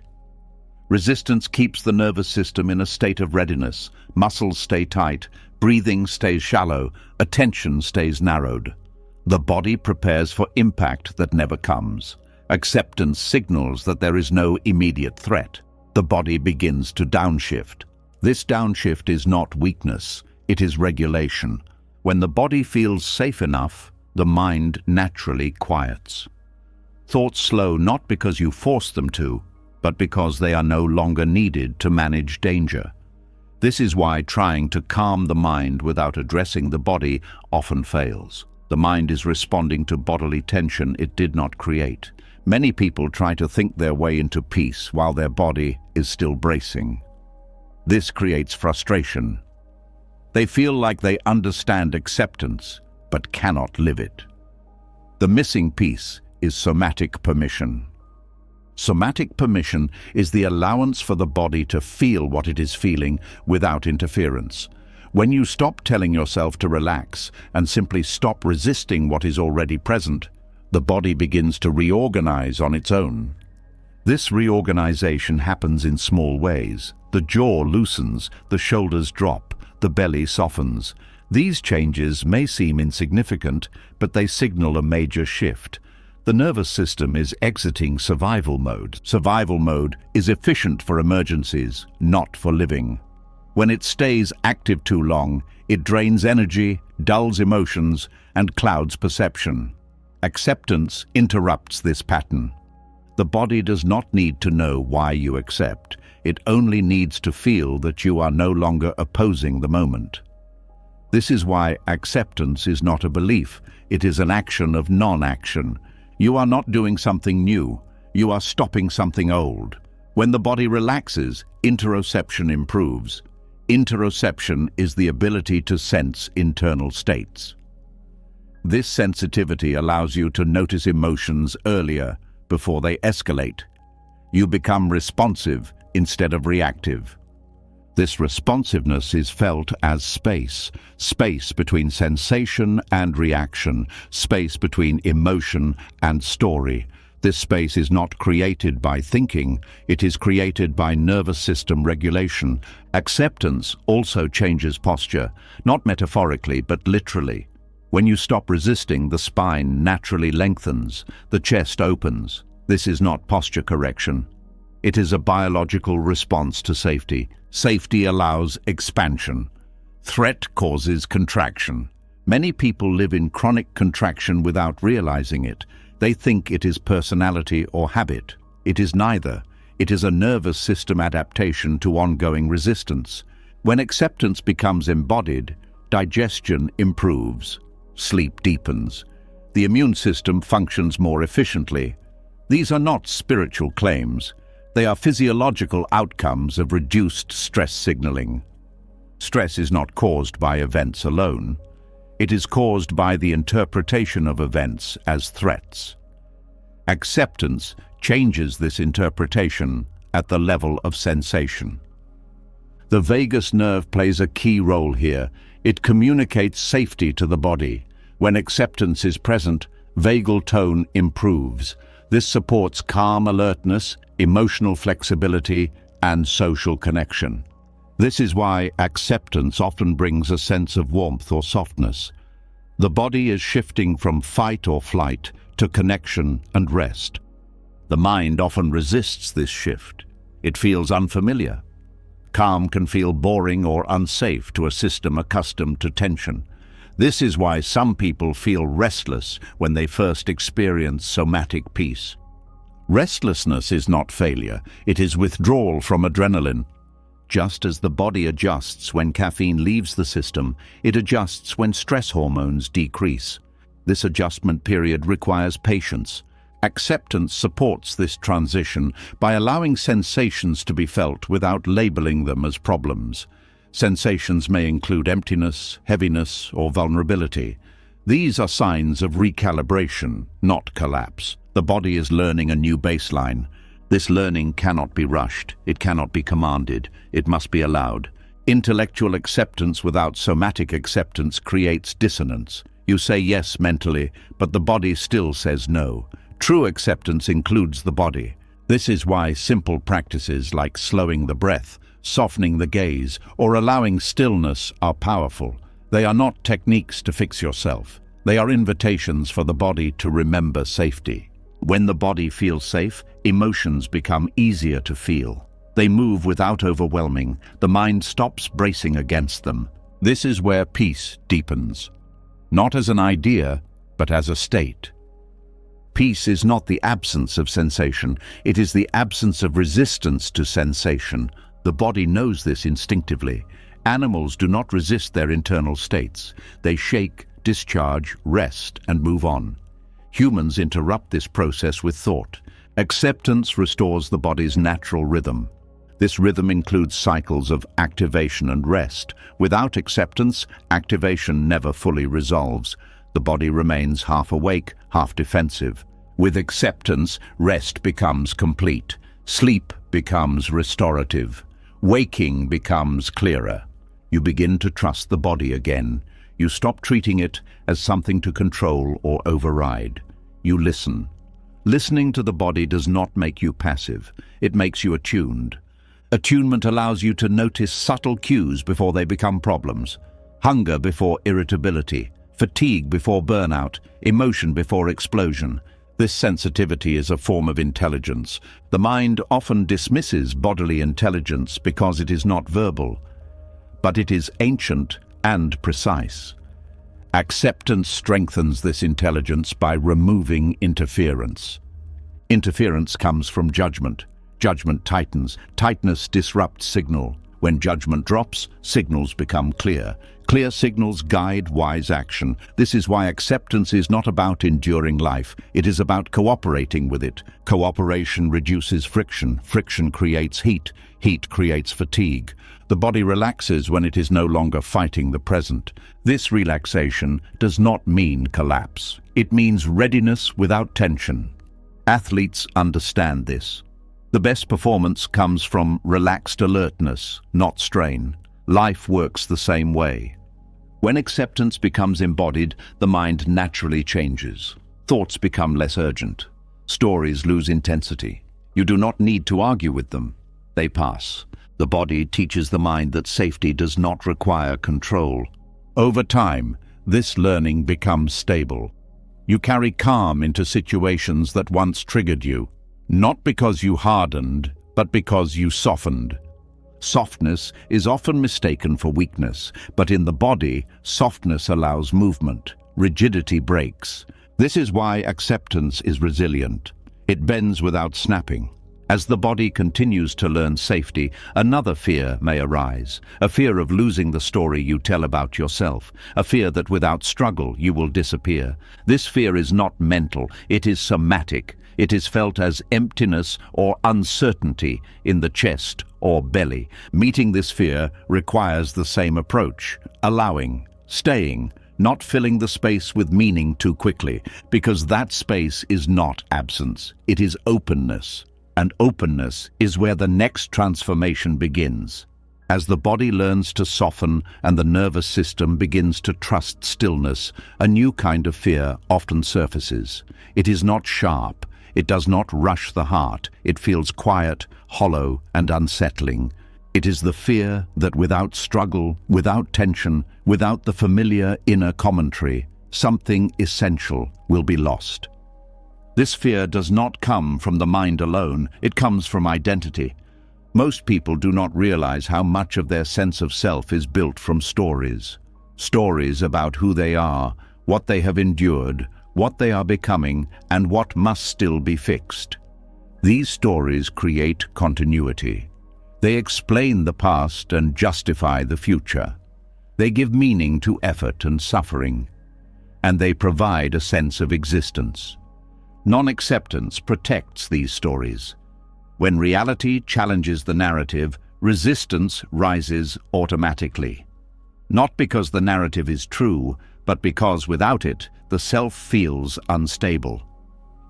Resistance keeps the nervous system in a state of readiness. Muscles stay tight, breathing stays shallow, attention stays narrowed. The body prepares for impact that never comes. Acceptance signals that there is no immediate threat. The body begins to downshift. This downshift is not weakness, it is regulation. When the body feels safe enough, the mind naturally quiets. Thoughts slow not because you force them to, but because they are no longer needed to manage danger. This is why trying to calm the mind without addressing the body often fails. The mind is responding to bodily tension it did not create. Many people try to think their way into peace while their body is still bracing. This creates frustration. They feel like they understand acceptance, but cannot live it. The missing piece is somatic permission. Somatic permission is the allowance for the body to feel what it is feeling without interference. When you stop telling yourself to relax and simply stop resisting what is already present, the body begins to reorganize on its own. This reorganization happens in small ways. The jaw loosens, the shoulders drop, the belly softens. These changes may seem insignificant, but they signal a major shift. The nervous system is exiting survival mode. Survival mode is efficient for emergencies, not for living. When it stays active too long, it drains energy, dulls emotions, and clouds perception. Acceptance interrupts this pattern. The body does not need to know why you accept. It only needs to feel that you are no longer opposing the moment. This is why acceptance is not a belief. It is an action of non-action. You are not doing something new. You are stopping something old. When the body relaxes, interoception improves. Interoception is the ability to sense internal states. This sensitivity allows you to notice emotions earlier, before they escalate. You become responsive instead of reactive. This responsiveness is felt as space between sensation and reaction, space between emotion and story. This space is not created by thinking, it is created by nervous system regulation. Acceptance also changes posture, not metaphorically but literally. When you stop resisting, the spine naturally lengthens, the chest opens. This is not posture correction. It is a biological response to safety. Safety allows expansion. Threat causes contraction. Many people live in chronic contraction without realizing it. They think it is personality or habit. It is neither. It is a nervous system adaptation to ongoing resistance. When acceptance becomes embodied, digestion improves, sleep deepens. The immune system functions more efficiently. These are not spiritual claims. They are physiological outcomes of reduced stress signaling. Stress is not caused by events alone. It is caused by the interpretation of events as threats. Acceptance changes this interpretation at the level of sensation. The vagus nerve plays a key role here. It communicates safety to the body. When acceptance is present, vagal tone improves. This supports calm alertness, emotional flexibility, and social connection. This is why acceptance often brings a sense of warmth or softness. The body is shifting from fight or flight to connection and rest. The mind often resists this shift. It feels unfamiliar. Calm can feel boring or unsafe to a system accustomed to tension. This is why some people feel restless when they first experience somatic peace. Restlessness is not failure, it is withdrawal from adrenaline. Just as the body adjusts when caffeine leaves the system, it adjusts when stress hormones decrease. This adjustment period requires patience. Acceptance supports this transition by allowing sensations to be felt without labeling them as problems. Sensations may include emptiness, heaviness, or vulnerability. These are signs of recalibration, not collapse. The body is learning a new baseline. This learning cannot be rushed, it cannot be commanded, it must be allowed. Intellectual acceptance without somatic acceptance creates dissonance. You say yes mentally, but the body still says no. True acceptance includes the body. This is why simple practices like slowing the breath, softening the gaze, or allowing stillness are powerful. They are not techniques to fix yourself. They are invitations for the body to remember safety. When the body feels safe, emotions become easier to feel. They move without overwhelming. The mind stops bracing against them. This is where peace deepens. Not as an idea, but as a state. Peace is not the absence of sensation, it is the absence of resistance to sensation. The body knows this instinctively. Animals do not resist their internal states. They shake, discharge, rest, and move on. Humans interrupt this process with thought. Acceptance restores the body's natural rhythm. This rhythm includes cycles of activation and rest. Without acceptance, activation never fully resolves. The body remains half awake, half defensive. With acceptance, rest becomes complete. Sleep becomes restorative. Waking becomes clearer. You begin to trust the body again. You stop treating it as something to control or override. You listen. Listening to the body does not make you passive. It makes you attuned. Attunement allows you to notice subtle cues before they become problems. Hunger before irritability, fatigue before burnout, emotion before explosion. This sensitivity is a form of intelligence. The mind often dismisses bodily intelligence because it is not verbal, but it is ancient and precise. Acceptance strengthens this intelligence by removing interference. Interference comes from judgment. Judgment tightens. Tightness disrupts signal. When judgment drops, signals become clear. Clear signals guide wise action. This is why acceptance is not about enduring life. It is about cooperating with it. Cooperation reduces friction. Friction creates heat. Heat creates fatigue. The body relaxes when it is no longer fighting the present. This relaxation does not mean collapse. It means readiness without tension. Athletes understand this. The best performance comes from relaxed alertness, not strain. Life works the same way. When acceptance becomes embodied, the mind naturally changes. Thoughts become less urgent. Stories lose intensity. You do not need to argue with them. They pass. The body teaches the mind that safety does not require control. Over time, this learning becomes stable. You carry calm into situations that once triggered you. Not because you hardened, but because you softened. Softness is often mistaken for weakness, but in the body, softness allows movement. Rigidity breaks. This is why acceptance is resilient. It bends without snapping. As the body continues to learn safety, another fear may arise. A fear of losing the story you tell about yourself. A fear that without struggle you will disappear. This fear is not mental, it is somatic. It is felt as emptiness or uncertainty in the chest or belly. Meeting this fear requires the same approach. Allowing, staying, not filling the space with meaning too quickly, because that space is not absence, it is openness. And openness is where the next transformation begins. As the body learns to soften and the nervous system begins to trust stillness, a new kind of fear often surfaces. It is not sharp. It does not rush the heart. It feels quiet, hollow, and unsettling. It is the fear that without struggle, without tension, without the familiar inner commentary, something essential will be lost. This fear does not come from the mind alone, it comes from identity. Most people do not realize how much of their sense of self is built from stories. Stories about who they are, what they have endured, what they are becoming, and what must still be fixed. These stories create continuity. They explain the past and justify the future. They give meaning to effort and suffering, and they provide a sense of existence. Non-acceptance protects these stories. When reality challenges the narrative, resistance rises automatically. Not because the narrative is true, but because without it, the self feels unstable.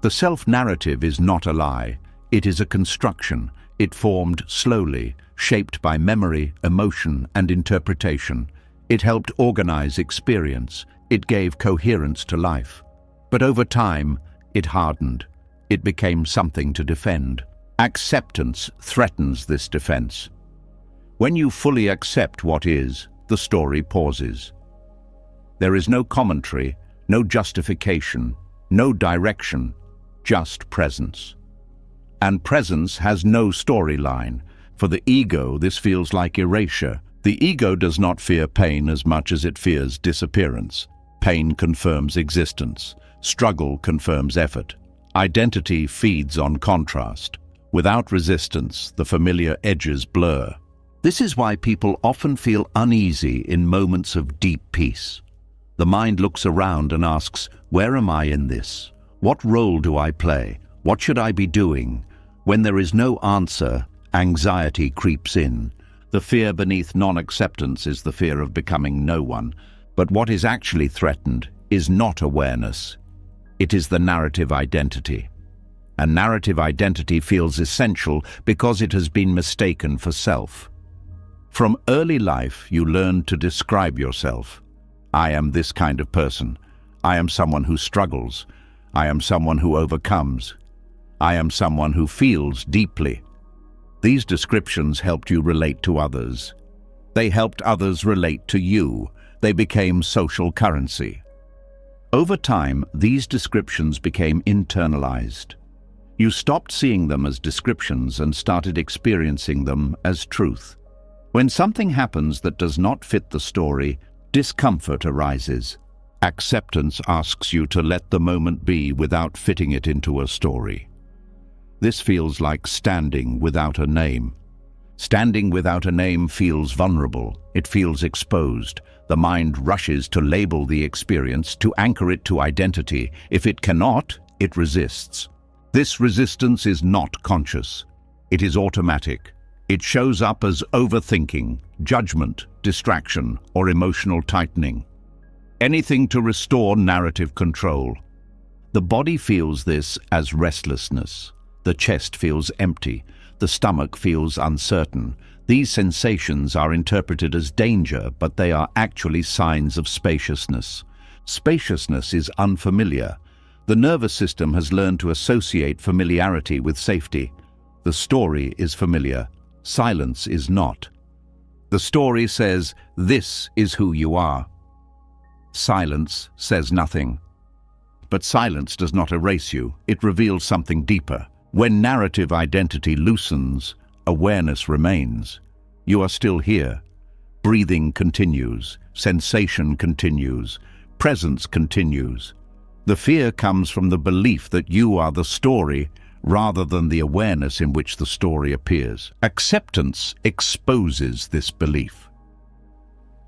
The self-narrative is not a lie. It is a construction. It formed slowly, shaped by memory, emotion, and interpretation. It helped organize experience. It gave coherence to life. But over time, it hardened. It became something to defend. Acceptance threatens this defense. When you fully accept what is, the story pauses. There is no commentary, no justification, no direction, just presence. And presence has no storyline. For the ego, this feels like erasure. The ego does not fear pain as much as it fears disappearance. Pain confirms existence. Struggle confirms effort. Identity feeds on contrast. Without resistance, the familiar edges blur. This is why people often feel uneasy in moments of deep peace. The mind looks around and asks, where am I in this? What role do I play? What should I be doing? When there is no answer, anxiety creeps in. The fear beneath non-acceptance is the fear of becoming no one. But what is actually threatened is not awareness. It is the narrative identity. And narrative identity feels essential because it has been mistaken for self. From early life, you learn to describe yourself. I am this kind of person. I am someone who struggles. I am someone who overcomes. I am someone who feels deeply. These descriptions helped you relate to others. They helped others relate to you. They became social currency. Over time, these descriptions became internalized. You stopped seeing them as descriptions and started experiencing them as truth. When something happens that does not fit the story, discomfort arises. Acceptance asks you to let the moment be without fitting it into a story. This feels like standing without a name. Standing without a name feels vulnerable. It feels exposed. The mind rushes to label the experience, to anchor it to identity. If it cannot, it resists. This resistance is not conscious. It is automatic. It shows up as overthinking, judgment, distraction, or emotional tightening. Anything to restore narrative control. The body feels this as restlessness. The chest feels empty. The stomach feels uncertain. These sensations are interpreted as danger, but they are actually signs of spaciousness. Spaciousness is unfamiliar. The nervous system has learned to associate familiarity with safety. The story is familiar. Silence is not. The story says, this is who you are. Silence says nothing. But silence does not erase you. It reveals something deeper. When narrative identity loosens, awareness remains. You are still here. Breathing continues. Sensation continues. Presence continues. The fear comes from the belief that you are the story rather than the awareness in which the story appears. Acceptance exposes this belief.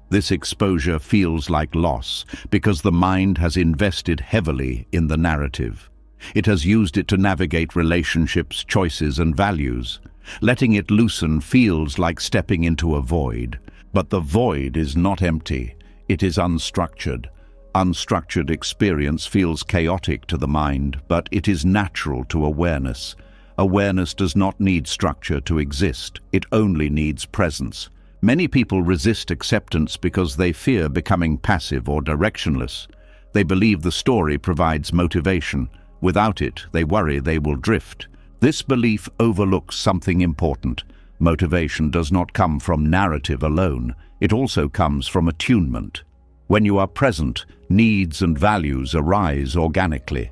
This exposure feels like loss because the mind has invested heavily in the narrative. It has used it to navigate relationships, choices, and values. Letting it loosen feels like stepping into a void. But the void is not empty. It is unstructured. Unstructured experience feels chaotic to the mind, but it is natural to awareness. Awareness does not need structure to exist. It only needs presence. Many people resist acceptance because they fear becoming passive or directionless. They believe the story provides motivation. Without it, they worry they will drift. This belief overlooks something important. Motivation does not come from narrative alone. It also comes from attunement. When you are present, needs and values arise organically.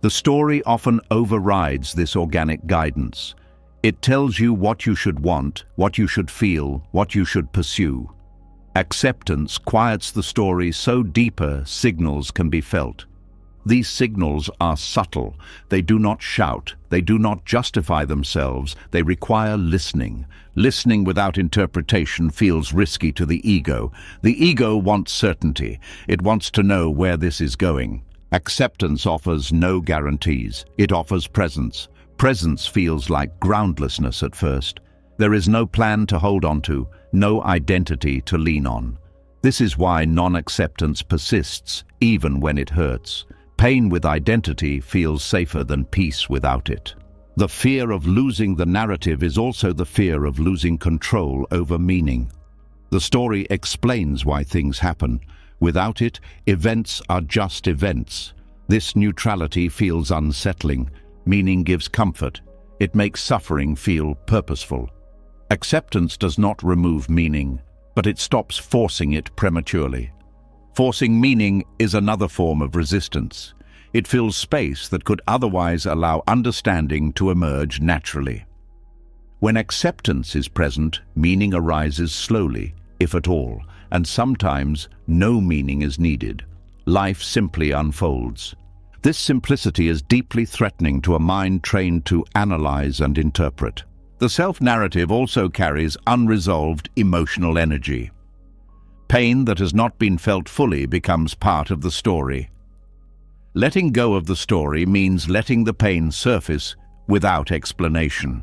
The story often overrides this organic guidance. It tells you what you should want, what you should feel, what you should pursue. Acceptance quiets the story so deeper signals can be felt. These signals are subtle. They do not shout. They do not justify themselves. They require listening. Listening without interpretation feels risky to the ego. The ego wants certainty. It wants to know where this is going. Acceptance offers no guarantees. It offers presence. Presence feels like groundlessness at first. There is no plan to hold on to, no identity to lean on. This is why non-acceptance persists, even when it hurts. Pain with identity feels safer than peace without it. The fear of losing the narrative is also the fear of losing control over meaning. The story explains why things happen. Without it, events are just events. This neutrality feels unsettling. Meaning gives comfort. It makes suffering feel purposeful. Acceptance does not remove meaning, but it stops forcing it prematurely. Forcing meaning is another form of resistance. It fills space that could otherwise allow understanding to emerge naturally. When acceptance is present, meaning arises slowly, if at all, and sometimes no meaning is needed. Life simply unfolds. This simplicity is deeply threatening to a mind trained to analyze and interpret. The self-narrative also carries unresolved emotional energy. Pain that has not been felt fully becomes part of the story. Letting go of the story means letting the pain surface without explanation.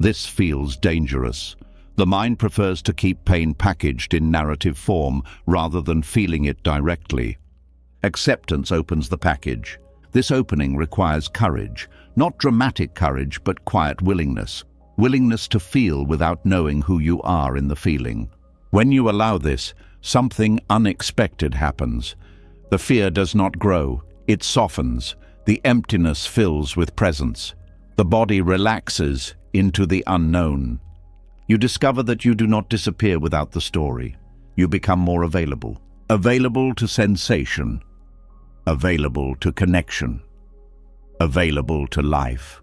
This feels dangerous. The mind prefers to keep pain packaged in narrative form rather than feeling it directly. Acceptance opens the package. This opening requires courage, not dramatic courage, but quiet willingness. Willingness to feel without knowing who you are in the feeling. When you allow this, something unexpected happens. The fear does not grow, it softens. The emptiness fills with presence. The body relaxes into the unknown. You discover that you do not disappear without the story. You become more available. Available to sensation. Available to connection. Available to life.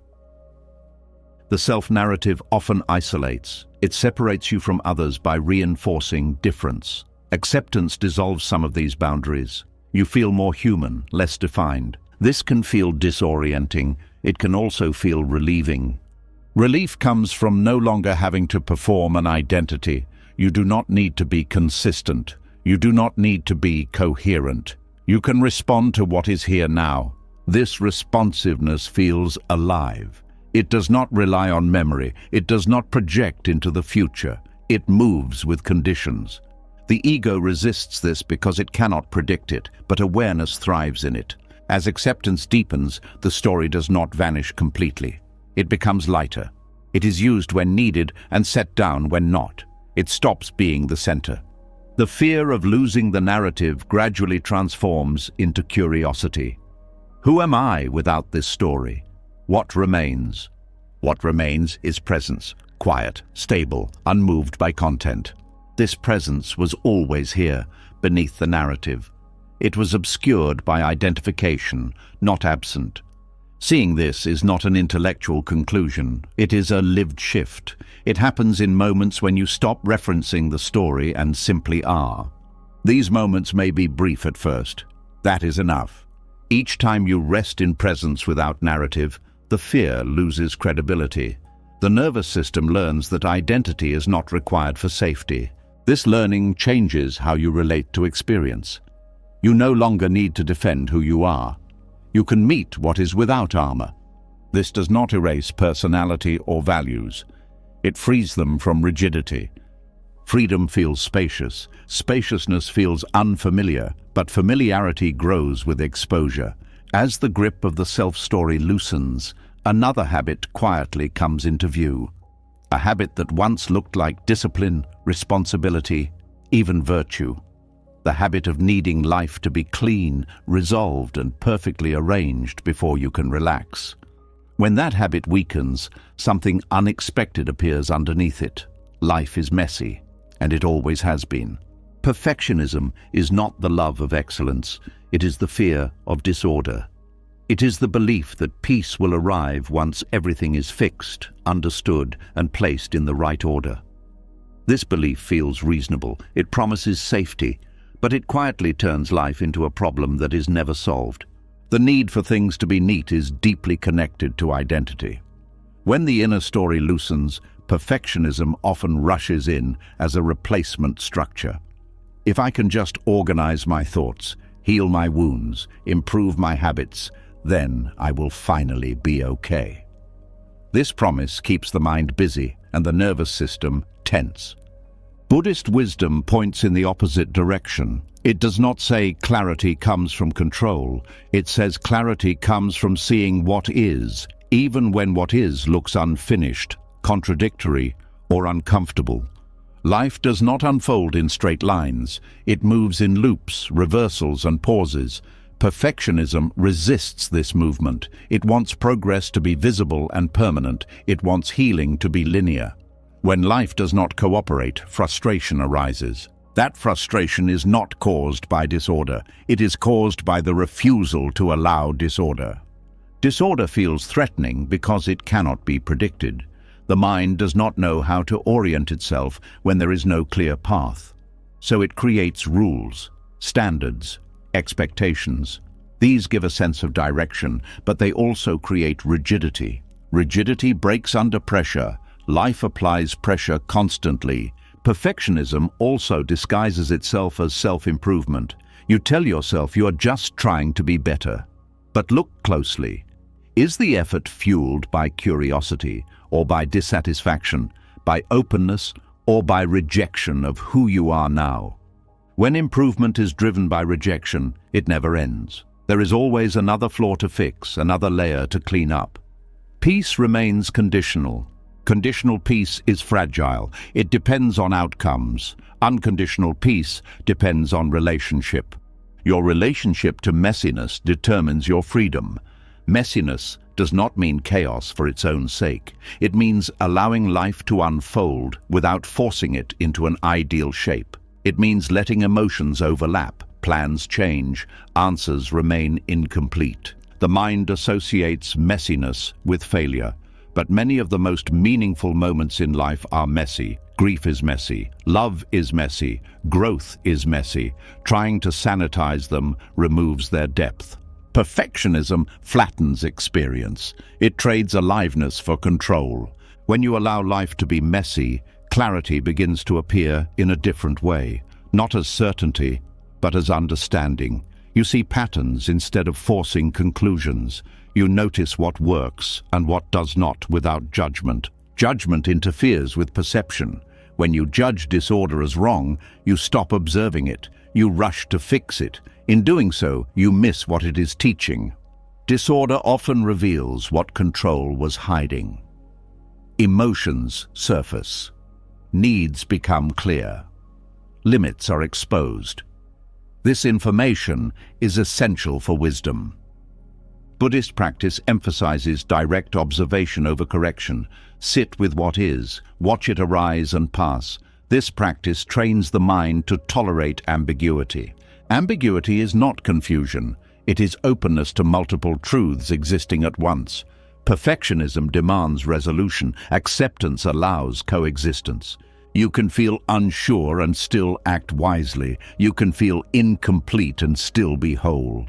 The self-narrative often isolates. It separates you from others by reinforcing difference. Acceptance dissolves some of these boundaries. You feel more human, less defined. This can feel disorienting. It can also feel relieving. Relief comes from no longer having to perform an identity. You do not need to be consistent. You do not need to be coherent. You can respond to what is here now. This responsiveness feels alive. It does not rely on memory. It does not project into the future. It moves with conditions. The ego resists this because it cannot predict it, but awareness thrives in it. As acceptance deepens, the story does not vanish completely. It becomes lighter. It is used when needed and set down when not. It stops being the center. The fear of losing the narrative gradually transforms into curiosity. Who am I without this story? What remains? What remains is presence, quiet, stable, unmoved by content. This presence was always here, beneath the narrative. It was obscured by identification, not absent. Seeing this is not an intellectual conclusion. It is a lived shift. It happens in moments when you stop referencing the story and simply are. These moments may be brief at first. That is enough. Each time you rest in presence without narrative, the fear loses credibility. The nervous system learns that identity is not required for safety. This learning changes how you relate to experience. You no longer need to defend who you are. You can meet what is without armor. This does not erase personality or values. It frees them from rigidity. Freedom feels spacious. Spaciousness feels unfamiliar, but familiarity grows with exposure. As the grip of the self-story loosens, another habit quietly comes into view. A habit that once looked like discipline, responsibility, even virtue. The habit of needing life to be clean, resolved, and perfectly arranged before you can relax. When that habit weakens, something unexpected appears underneath it. Life is messy, and it always has been. Perfectionism is not the love of excellence. It is the fear of disorder. It is the belief that peace will arrive once everything is fixed, understood, and placed in the right order. This belief feels reasonable. It promises safety, but it quietly turns life into a problem that is never solved. The need for things to be neat is deeply connected to identity. When the inner story loosens, perfectionism often rushes in as a replacement structure. If I can just organize my thoughts, heal my wounds, improve my habits, then I will finally be okay. This promise keeps the mind busy and the nervous system tense. Buddhist wisdom points in the opposite direction. It does not say clarity comes from control. It says clarity comes from seeing what is, even when what is looks unfinished, contradictory, or uncomfortable. Life does not unfold in straight lines. It moves in loops, reversals, and pauses. Perfectionism resists this movement. It wants progress to be visible and permanent. It wants healing to be linear. When life does not cooperate, frustration arises. That frustration is not caused by disorder. It is caused by the refusal to allow disorder. Disorder feels threatening because it cannot be predicted. The mind does not know how to orient itself when there is no clear path. So it creates rules, standards, expectations. These give a sense of direction, but they also create rigidity. Rigidity breaks under pressure. Life applies pressure constantly. Perfectionism also disguises itself as self-improvement. You tell yourself you are just trying to be better. But look closely. Is the effort fueled by curiosity or by dissatisfaction, by openness or by rejection of who you are now? When improvement is driven by rejection, it never ends. There is always another flaw to fix, another layer to clean up. Peace remains conditional. Conditional peace is fragile. It depends on outcomes. Unconditional peace depends on relationship. Your relationship to messiness determines your freedom. Messiness does not mean chaos for its own sake. It means allowing life to unfold without forcing it into an ideal shape. It means letting emotions overlap, plans change, answers remain incomplete. The mind associates messiness with failure, but many of the most meaningful moments in life are messy. Grief is messy, love is messy, growth is messy. Trying to sanitize them removes their depth. Perfectionism flattens experience. It trades aliveness for control. When you allow life to be messy, clarity begins to appear in a different way, not as certainty, but as understanding. You see patterns instead of forcing conclusions. You notice what works and what does not without judgment. Judgment interferes with perception. When you judge disorder as wrong, you stop observing it. You rush to fix it. In doing so, you miss what it is teaching. Disorder often reveals what control was hiding. Emotions surface. Needs become clear. Limits are exposed. This information is essential for wisdom. Buddhist practice emphasizes direct observation over correction. Sit with what is, watch it arise and pass. This practice trains the mind to tolerate ambiguity. Ambiguity is not confusion. It is openness to multiple truths existing at once. Perfectionism demands resolution. Acceptance allows coexistence. You can feel unsure and still act wisely. You can feel incomplete and still be whole.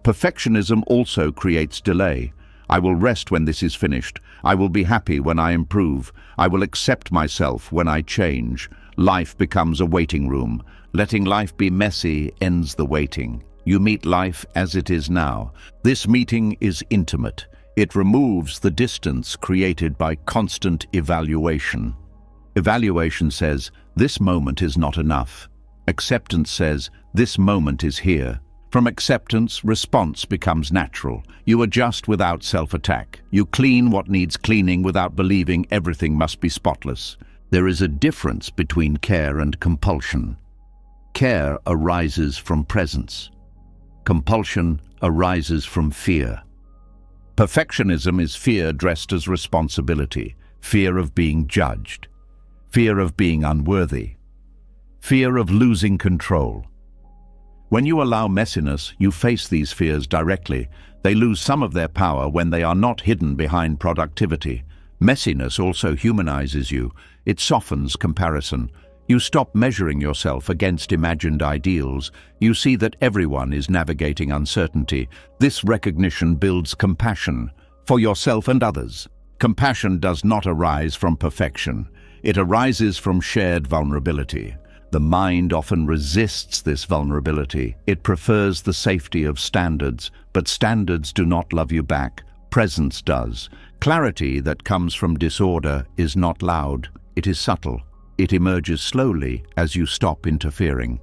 Perfectionism also creates delay. I will rest when this is finished. I will be happy when I improve. I will accept myself when I change. Life becomes a waiting room. Letting life be messy ends the waiting. You meet life as it is now. This meeting is intimate. It removes the distance created by constant evaluation. Evaluation says, this moment is not enough. Acceptance says, this moment is here. From acceptance, response becomes natural. You adjust without self-attack. You clean what needs cleaning without believing everything must be spotless. There is a difference between care and compulsion. Care arises from presence. Compulsion arises from fear. Perfectionism is fear dressed as responsibility, fear of being judged, fear of being unworthy, fear of losing control. When you allow messiness, you face these fears directly. They lose some of their power when they are not hidden behind productivity. Messiness also humanizes you. It softens comparison. You stop measuring yourself against imagined ideals. You see that everyone is navigating uncertainty. This recognition builds compassion for yourself and others. Compassion does not arise from perfection. It arises from shared vulnerability. The mind often resists this vulnerability. It prefers the safety of standards, but standards do not love you back. Presence does. Clarity that comes from disorder is not loud. It is subtle. It emerges slowly as you stop interfering.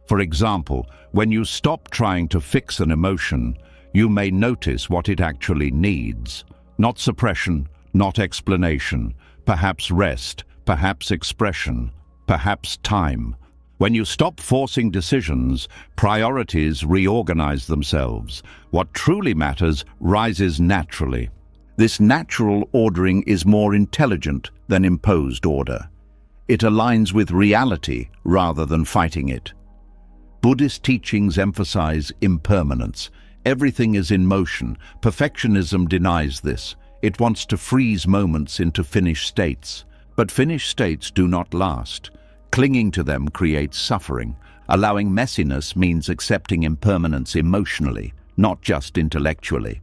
For example, when you stop trying to fix an emotion, you may notice what it actually needs. Not suppression, not explanation, perhaps rest, perhaps expression, perhaps time. When you stop forcing decisions, priorities reorganize themselves. What truly matters rises naturally. This natural ordering is more intelligent than imposed order. It aligns with reality rather than fighting it. Buddhist teachings emphasize impermanence. Everything is in motion. Perfectionism denies this. It wants to freeze moments into finished states. But finished states do not last. Clinging to them creates suffering. Allowing messiness means accepting impermanence emotionally, not just intellectually.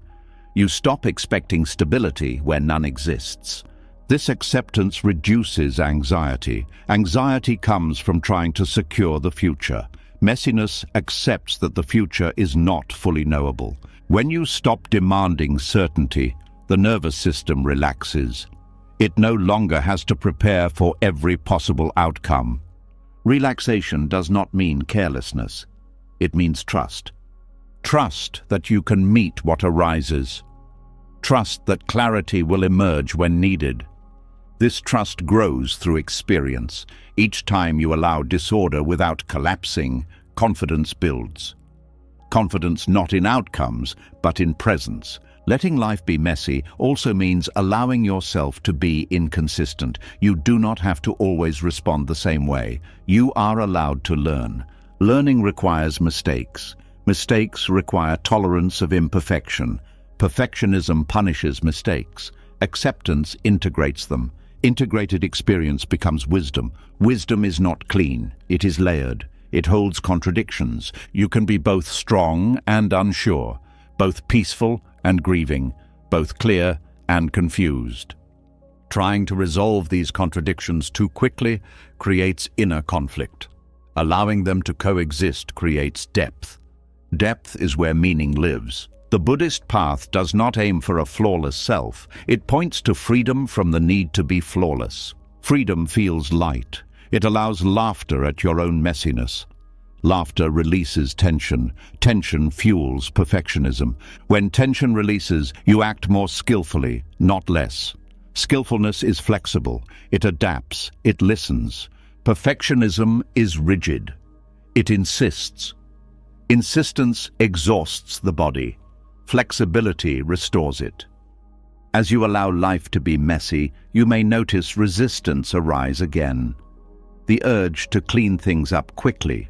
You stop expecting stability where none exists. This acceptance reduces anxiety. Anxiety comes from trying to secure the future. Messiness accepts that the future is not fully knowable. When you stop demanding certainty, the nervous system relaxes. It no longer has to prepare for every possible outcome. Relaxation does not mean carelessness. It means trust. Trust that you can meet what arises. Trust that clarity will emerge when needed. This trust grows through experience. Each time you allow disorder without collapsing, confidence builds. Confidence not in outcomes, but in presence. Letting life be messy also means allowing yourself to be inconsistent. You do not have to always respond the same way. You are allowed to learn. Learning requires mistakes. Mistakes require tolerance of imperfection. Perfectionism punishes mistakes. Acceptance integrates them. Integrated experience becomes wisdom. Wisdom is not clean. It is layered. It holds contradictions. You can be both strong and unsure, both peaceful and grieving, both clear and confused. Trying to resolve these contradictions too quickly creates inner conflict. Allowing them to coexist creates depth. Depth is where meaning lives. The Buddhist path does not aim for a flawless self. It points to freedom from the need to be flawless. Freedom feels light. It allows laughter at your own messiness. Laughter releases tension. Tension fuels perfectionism. When tension releases, you act more skillfully, not less. Skillfulness is flexible. It adapts. It listens. Perfectionism is rigid. It insists. Insistence exhausts the body. Flexibility restores it. As you allow life to be messy, you may notice resistance arise again. The urge to clean things up quickly,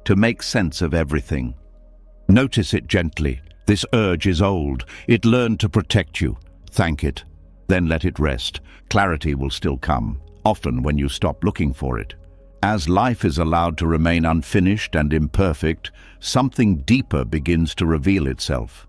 to make sense of everything. Notice it gently. This urge is old. It learned to protect you. Thank it. Then let it rest. Clarity will still come, often when you stop looking for it. As life is allowed to remain unfinished and imperfect, something deeper begins to reveal itself.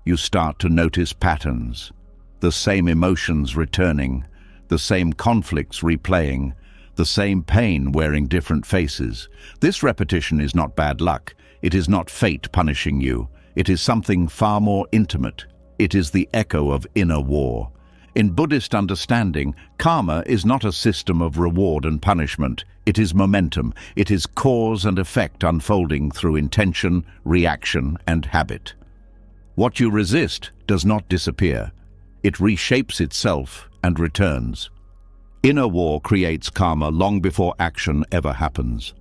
You start to notice patterns, the same emotions returning, the same conflicts replaying, the same pain wearing different faces. This repetition is not bad luck. It is not fate punishing you. It is something far more intimate. It is the echo of inner war. In Buddhist understanding, karma is not a system of reward and punishment. It is momentum. It is cause and effect unfolding through intention, reaction, and habit. What you resist does not disappear. It reshapes itself and returns. Inner war creates karma long before action ever happens.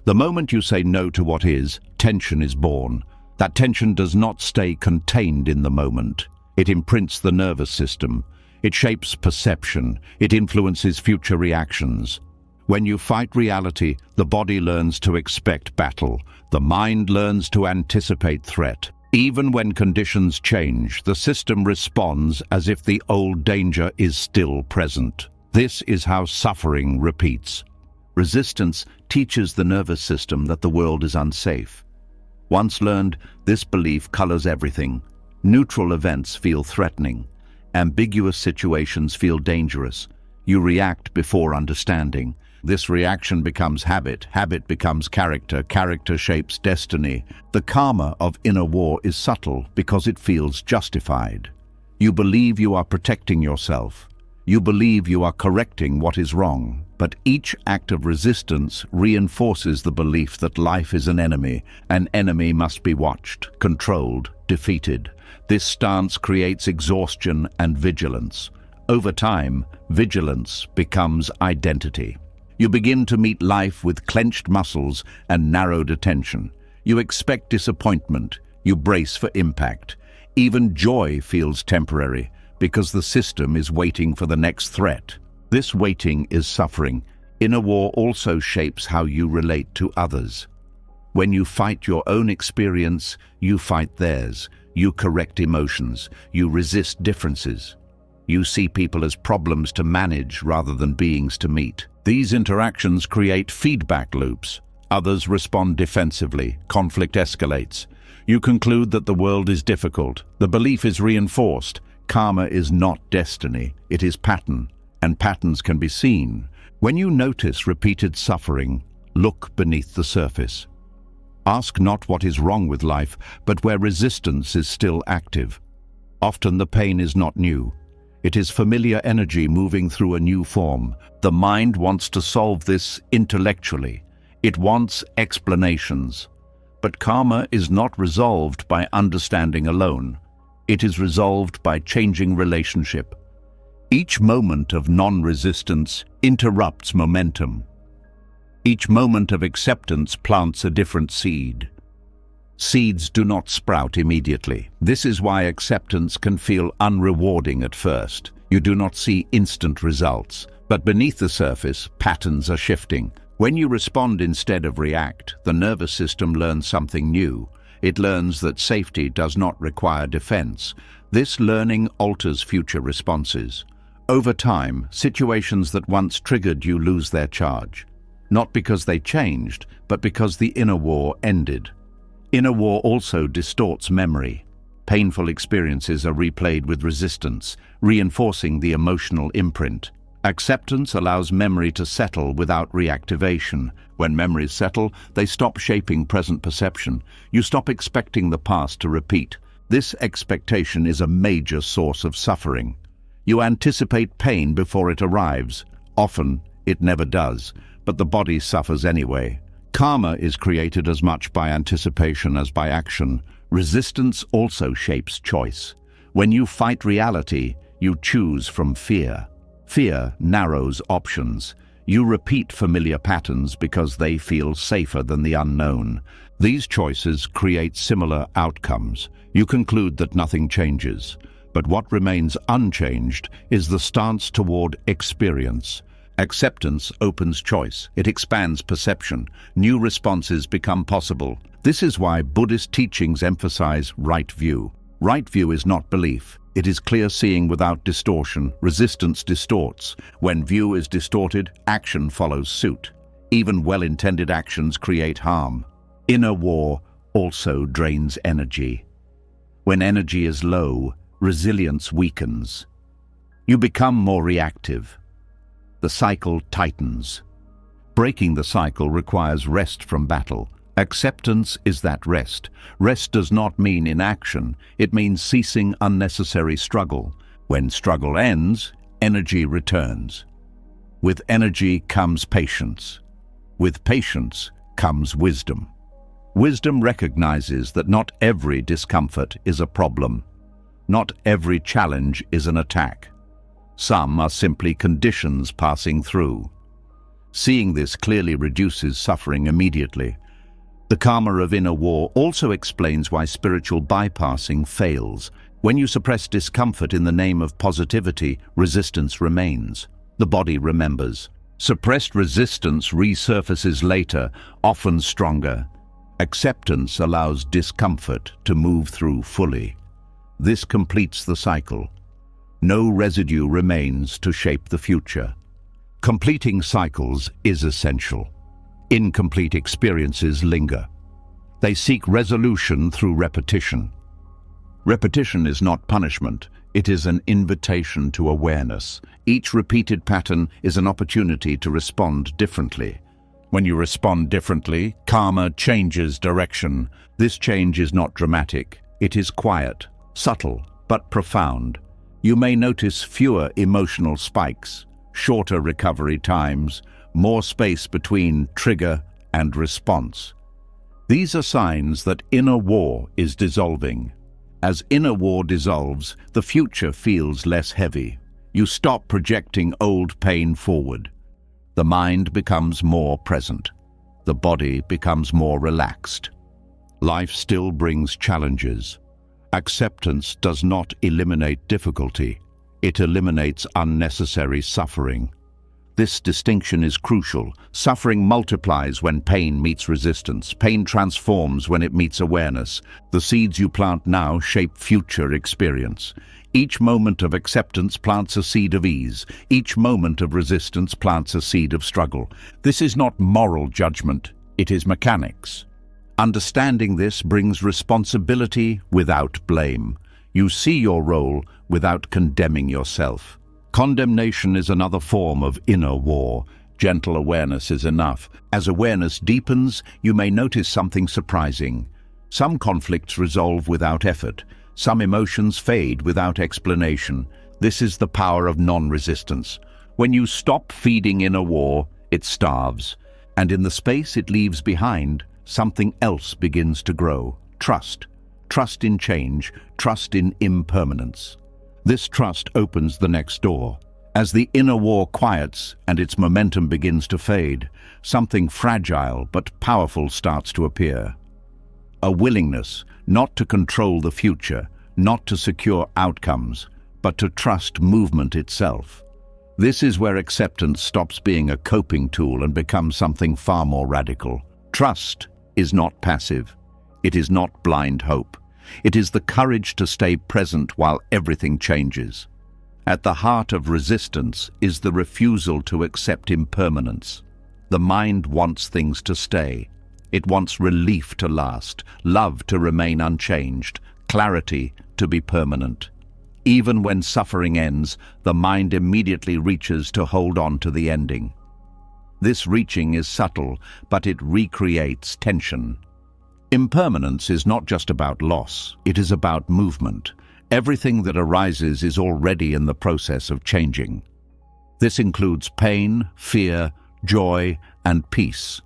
The moment you say no to what is, tension is born. That tension does not stay contained in the moment. It imprints the nervous system. It shapes perception. It influences future reactions. When you fight reality, the body learns to expect battle. The mind learns to anticipate threat. Even when conditions change, the system responds as if the old danger is still present. This is how suffering repeats. Resistance teaches the nervous system that the world is unsafe. Once learned, this belief colors everything. Neutral events feel threatening. Ambiguous situations feel dangerous. You react before understanding. This reaction becomes habit. Habit becomes character. Character shapes destiny. The karma of inner war is subtle because it feels justified. You believe you are protecting yourself. You believe you are correcting what is wrong. But each act of resistance reinforces the belief that life is an enemy. An enemy must be watched, controlled, defeated. This stance creates exhaustion and vigilance. Over time, vigilance becomes identity. You begin to meet life with clenched muscles and narrowed attention. You expect disappointment. You brace for impact. Even joy feels temporary because the system is waiting for the next threat. This waiting is suffering. Inner war also shapes how you relate to others. When you fight your own experience, you fight theirs. You correct emotions. You resist differences. You see people as problems to manage rather than beings to meet. These interactions create feedback loops. Others respond defensively. Conflict escalates. You conclude that the world is difficult. The belief is reinforced. Karma is not destiny. It is pattern, and patterns can be seen. When you notice repeated suffering, look beneath the surface. Ask not what is wrong with life, but where resistance is still active. Often the pain is not new. It is familiar energy moving through a new form. The mind wants to solve this intellectually. It wants explanations. But karma is not resolved by understanding alone. It is resolved by changing relationship. Each moment of non-resistance interrupts momentum. Each moment of acceptance plants a different seed. Seeds do not sprout immediately. This is why acceptance can feel unrewarding at first. You do not see instant results. But beneath the surface, patterns are shifting. When you respond instead of react, the nervous system learns something new. It learns that safety does not require defense. This learning alters future responses. Over time, situations that once triggered you lose their charge. Not because they changed, but because the inner war ended. Inner war also distorts memory. Painful experiences are replayed with resistance, reinforcing the emotional imprint. Acceptance allows memory to settle without reactivation. When memories settle, they stop shaping present perception. You stop expecting the past to repeat. This expectation is a major source of suffering. You anticipate pain before it arrives. Often, it never does, but the body suffers anyway. Karma is created as much by anticipation as by action. Resistance also shapes choice. When you fight reality, you choose from fear. Fear narrows options. You repeat familiar patterns because they feel safer than the unknown. These choices create similar outcomes. You conclude that nothing changes. But what remains unchanged is the stance toward experience. Acceptance opens choice. It expands perception. New responses become possible. This is why Buddhist teachings emphasize right view. Right view is not belief. It is clear seeing without distortion. Resistance distorts. When view is distorted, action follows suit. Even well-intended actions create harm. Inner war also drains energy. When energy is low, resilience weakens. You become more reactive. The cycle tightens. Breaking the cycle requires rest from battle. Acceptance is that rest. Rest does not mean inaction. It means ceasing unnecessary struggle. When struggle ends, energy returns. With energy comes patience. With patience comes wisdom. Wisdom recognizes that not every discomfort is a problem. Not every challenge is an attack. Some are simply conditions passing through. Seeing this clearly reduces suffering immediately. The karma of inner war also explains why spiritual bypassing fails. When you suppress discomfort in the name of positivity, resistance remains. The body remembers. Suppressed resistance resurfaces later, often stronger. Acceptance allows discomfort to move through fully. This completes the cycle. No residue remains to shape the future. Completing cycles is essential. Incomplete experiences linger. They seek resolution through repetition. Repetition is not punishment, it is an invitation to awareness. Each repeated pattern is an opportunity to respond differently. When you respond differently, karma changes direction. This change is not dramatic, it is quiet, subtle, but profound. You may notice fewer emotional spikes, shorter recovery times, more space between trigger and response. These are signs that inner war is dissolving. As inner war dissolves, the future feels less heavy. You stop projecting old pain forward. The mind becomes more present. The body becomes more relaxed. Life still brings challenges. Acceptance does not eliminate difficulty. It eliminates unnecessary suffering. This distinction is crucial. Suffering multiplies when pain meets resistance. Pain transforms when it meets awareness. The seeds you plant now shape future experience. Each moment of acceptance plants a seed of ease. Each moment of resistance plants a seed of struggle. This is not moral judgment, it is mechanics. Understanding this brings responsibility without blame. You see your role without condemning yourself. Condemnation is another form of inner war. Gentle awareness is enough. As awareness deepens, you may notice something surprising. Some conflicts resolve without effort. Some emotions fade without explanation. This is the power of non-resistance. When you stop feeding inner war, it starves. And in the space it leaves behind, something else begins to grow. Trust. Trust in change, trust in impermanence. This trust opens the next door. As the inner war quiets and its momentum begins to fade, something fragile but powerful starts to appear. A willingness not to control the future, not to secure outcomes, but to trust movement itself. This is where acceptance stops being a coping tool and becomes something far more radical. Trust is not passive. It is not blind hope. It is the courage to stay present while everything changes. At the heart of resistance is the refusal to accept impermanence. The mind wants things to stay. It wants relief to last, love to remain unchanged, clarity to be permanent. Even when suffering ends, the mind immediately reaches to hold on to the ending. This reaching is subtle, but it recreates tension. Impermanence is not just about loss, it is about movement. Everything that arises is already in the process of changing. This includes pain, fear, joy, and peace.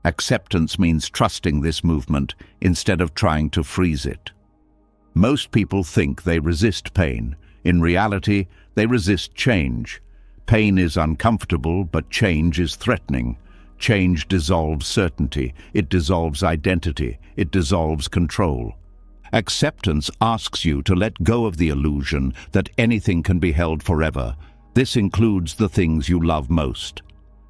Acceptance means trusting this movement instead of trying to freeze it. Most people think they resist pain. In reality, they resist change. Pain is uncomfortable, but change is threatening. Change dissolves certainty, it dissolves identity, it dissolves control. Acceptance asks you to let go of the illusion that anything can be held forever. This includes the things you love most.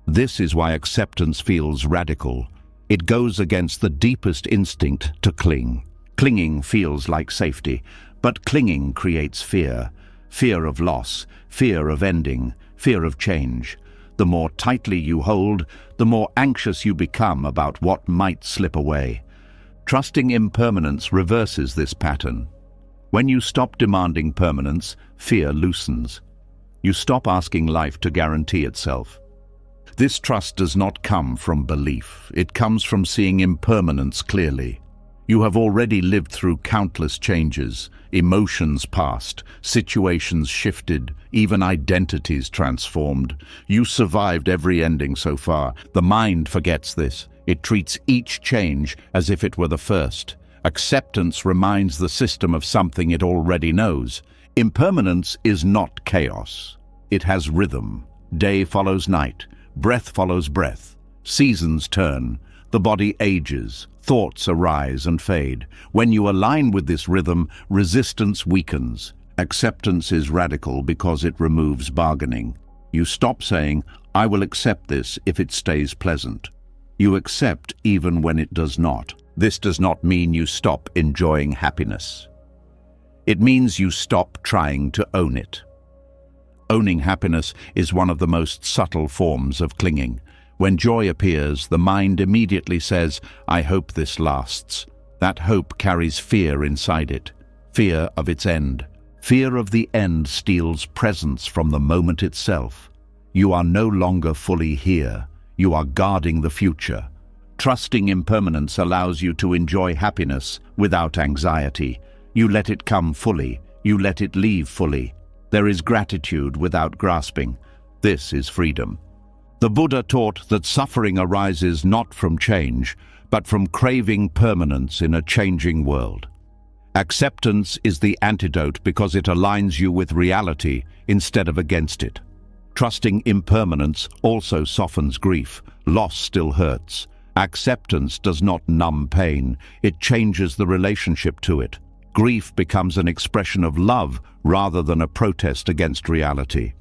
This is why acceptance feels radical. It goes against the deepest instinct to cling. Clinging feels like safety, but clinging creates fear. Fear of loss, fear of ending, fear of change. The more tightly you hold, the more anxious you become about what might slip away. Trusting impermanence reverses this pattern. When you stop demanding permanence, fear loosens. You stop asking life to guarantee itself. This trust does not come from belief. It comes from seeing impermanence clearly. You have already lived through countless changes, emotions passed, situations shifted, even identities transformed. You survived every ending so far. The mind forgets this. It treats each change as if it were the first. Acceptance reminds the system of something it already knows. Impermanence is not chaos. It has rhythm. Day follows night. Breath follows breath. Seasons turn. The body ages. Thoughts arise and fade. When you align with this rhythm, resistance weakens. Acceptance is radical because it removes bargaining. You stop saying, "I will accept this if it stays pleasant." You accept even when it does not. This does not mean you stop enjoying happiness. It means you stop trying to own it. Owning happiness is one of the most subtle forms of clinging. When joy appears, the mind immediately says, "I hope this lasts." That hope carries fear inside it, fear of its end. Fear of the end steals presence from the moment itself. You are no longer fully here. You are guarding the future. Trusting impermanence allows you to enjoy happiness without anxiety. You let it come fully. You let it leave fully. There is gratitude without grasping. This is freedom. The Buddha taught that suffering arises not from change, but from craving permanence in a changing world. Acceptance is the antidote because it aligns you with reality instead of against it. Trusting impermanence also softens grief. Loss still hurts. Acceptance does not numb pain. It changes the relationship to it. Grief becomes an expression of love rather than a protest against reality.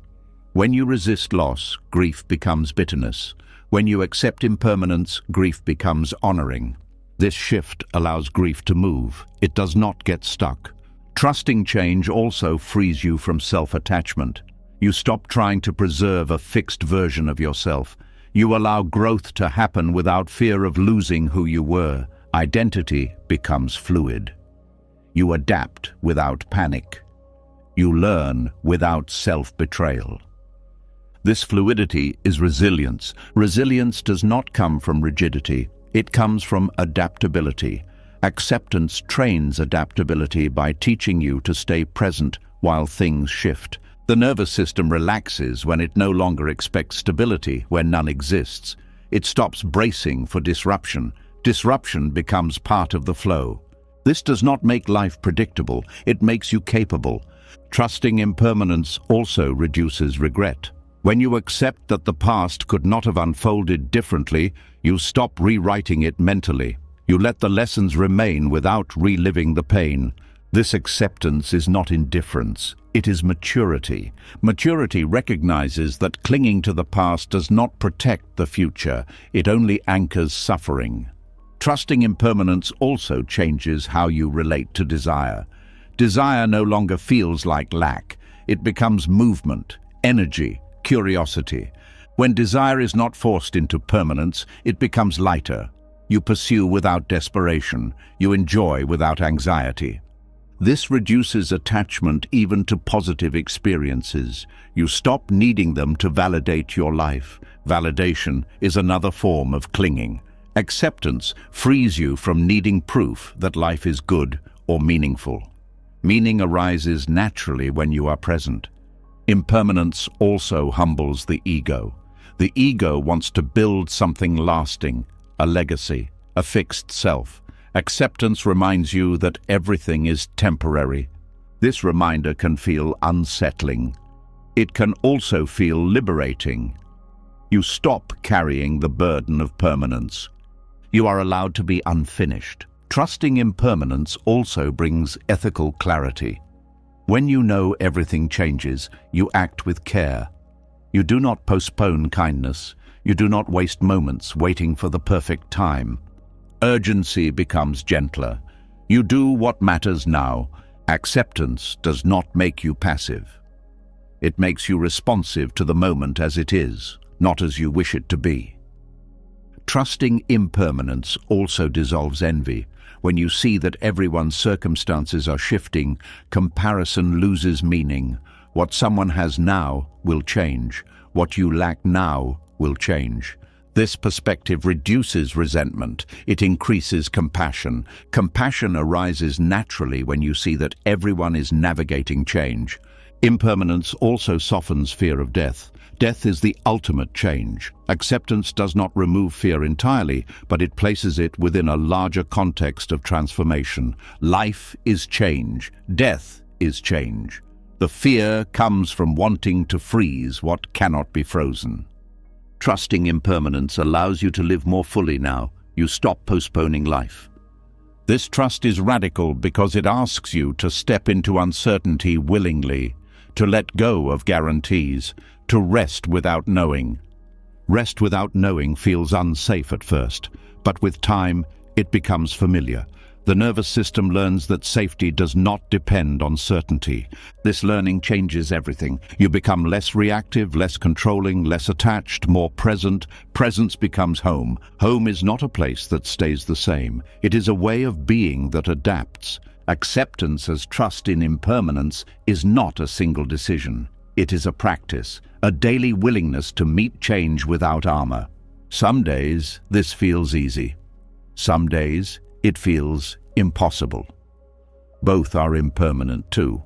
When you resist loss, grief becomes bitterness. When you accept impermanence, grief becomes honoring. This shift allows grief to move. It does not get stuck. Trusting change also frees you from self-attachment. You stop trying to preserve a fixed version of yourself. You allow growth to happen without fear of losing who you were. Identity becomes fluid. You adapt without panic. You learn without self-betrayal. This fluidity is resilience. Resilience does not come from rigidity. It comes from adaptability. Acceptance trains adaptability by teaching you to stay present while things shift. The nervous system relaxes when it no longer expects stability when none exists. It stops bracing for disruption. Disruption becomes part of the flow. This does not make life predictable. It makes you capable. Trusting impermanence also reduces regret. When you accept that the past could not have unfolded differently, you stop rewriting it mentally. You let the lessons remain without reliving the pain. This acceptance is not indifference. It is maturity. Maturity recognizes that clinging to the past does not protect the future. It only anchors suffering. Trusting impermanence also changes how you relate to desire. Desire no longer feels like lack. It becomes movement, energy, curiosity. When desire is not forced into permanence, it becomes lighter. You pursue without desperation. You enjoy without anxiety. This reduces attachment even to positive experiences. You stop needing them to validate your life. Validation is another form of clinging. Acceptance frees you from needing proof that life is good or meaningful. Meaning arises naturally when you are present. Impermanence also humbles the ego. The ego wants to build something lasting, a legacy, a fixed self. Acceptance reminds you that everything is temporary. This reminder can feel unsettling. It can also feel liberating. You stop carrying the burden of permanence. You are allowed to be unfinished. Trusting impermanence also brings ethical clarity. When you know everything changes, you act with care. You do not postpone kindness. You do not waste moments waiting for the perfect time. Urgency becomes gentler. You do what matters now. Acceptance does not make you passive. It makes you responsive to the moment as it is, not as you wish it to be. Trusting impermanence also dissolves envy. When you see that everyone's circumstances are shifting, comparison loses meaning. What someone has now will change. What you lack now will change. This perspective reduces resentment. It increases compassion. Compassion arises naturally when you see that everyone is navigating change. Impermanence also softens fear of death. Death is the ultimate change. Acceptance does not remove fear entirely, but it places it within a larger context of transformation. Life is change. Death is change. The fear comes from wanting to freeze what cannot be frozen. Trusting impermanence allows you to live more fully now. You stop postponing life. This trust is radical because it asks you to step into uncertainty willingly, to let go of guarantees, to rest without knowing. Rest without knowing feels unsafe at first, but with time, it becomes familiar. The nervous system learns that safety does not depend on certainty. This learning changes everything. You become less reactive, less controlling, less attached, more present. Presence becomes home. Home is not a place that stays the same. It is a way of being that adapts. Acceptance as trust in impermanence is not a single decision. It is a practice, a daily willingness to meet change without armor. Some days this feels easy. Some days it feels impossible. Both are impermanent too.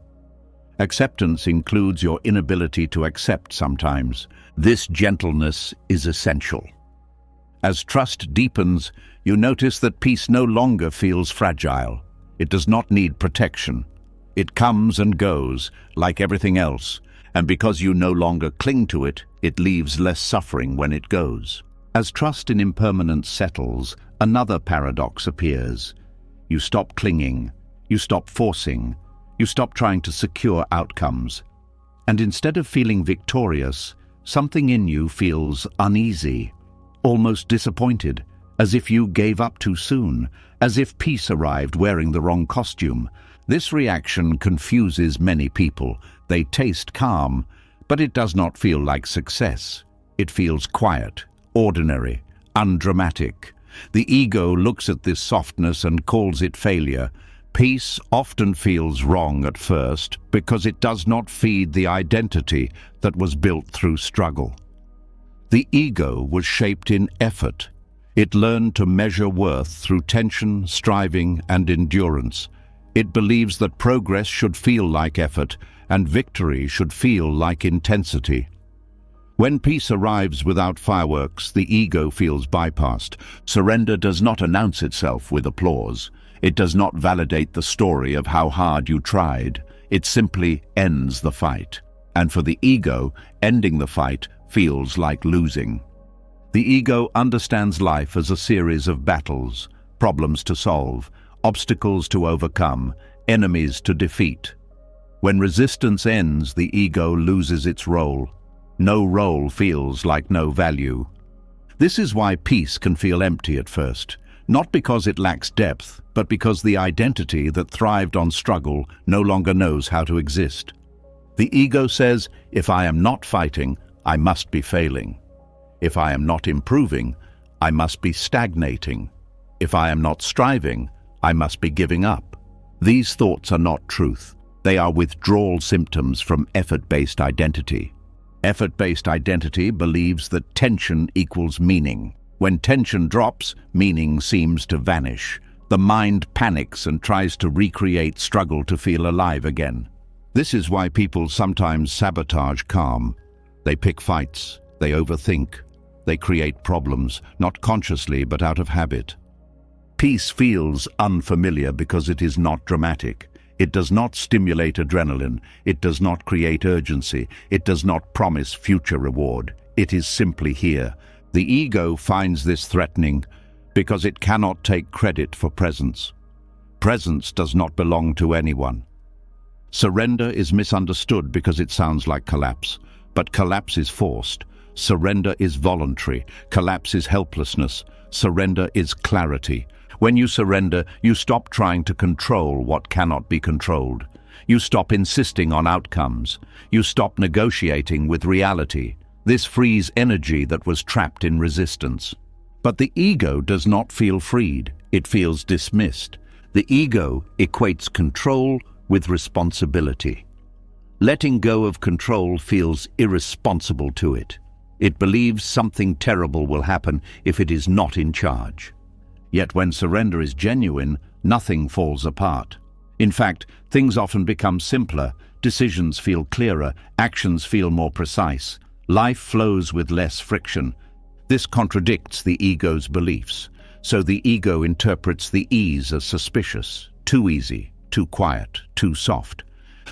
Acceptance includes your inability to accept sometimes. This gentleness is essential. As trust deepens, you notice that peace no longer feels fragile. It does not need protection. It comes and goes, like everything else, and because you no longer cling to it, it leaves less suffering when it goes. As trust in impermanence settles, another paradox appears. You stop clinging, you stop forcing, you stop trying to secure outcomes. And instead of feeling victorious, something in you feels uneasy, almost disappointed, as if you gave up too soon, as if peace arrived wearing the wrong costume. This reaction confuses many people. They taste calm, but it does not feel like success. It feels quiet, ordinary, undramatic. The ego looks at this softness and calls it failure. Peace often feels wrong at first because it does not feed the identity that was built through struggle. The ego was shaped in effort. It learned to measure worth through tension, striving, and endurance. It believes that progress should feel like effort and victory should feel like intensity. When peace arrives without fireworks, the ego feels bypassed. Surrender does not announce itself with applause. It does not validate the story of how hard you tried. It simply ends the fight. And for the ego, ending the fight feels like losing. The ego understands life as a series of battles, problems to solve, obstacles to overcome, enemies to defeat. When resistance ends, the ego loses its role. No role feels like no value. This is why peace can feel empty at first, not because it lacks depth, but because the identity that thrived on struggle no longer knows how to exist. The ego says, if I am not fighting, I must be failing. If I am not improving, I must be stagnating. If I am not striving, I must be giving up. These thoughts are not truth. They are withdrawal symptoms from effort-based identity. Effort-based identity believes that tension equals meaning. When tension drops, meaning seems to vanish. The mind panics and tries to recreate struggle to feel alive again. This is why people sometimes sabotage calm. They pick fights, they overthink, they create problems, not consciously but out of habit. Peace feels unfamiliar because it is not dramatic. It does not stimulate adrenaline. It does not create urgency. It does not promise future reward. It is simply here. The ego finds this threatening because it cannot take credit for presence. Presence does not belong to anyone. Surrender is misunderstood because it sounds like collapse, but collapse is forced. Surrender is voluntary. Collapse is helplessness. Surrender is clarity. When you surrender, you stop trying to control what cannot be controlled. You stop insisting on outcomes. You stop negotiating with reality. This frees energy that was trapped in resistance. But the ego does not feel freed. It feels dismissed. The ego equates control with responsibility. Letting go of control feels irresponsible to it. It believes something terrible will happen if it is not in charge. Yet when surrender is genuine, nothing falls apart. In fact, things often become simpler, decisions feel clearer, actions feel more precise. Life flows with less friction. This contradicts the ego's beliefs. So the ego interprets the ease as suspicious, too easy, too quiet, too soft.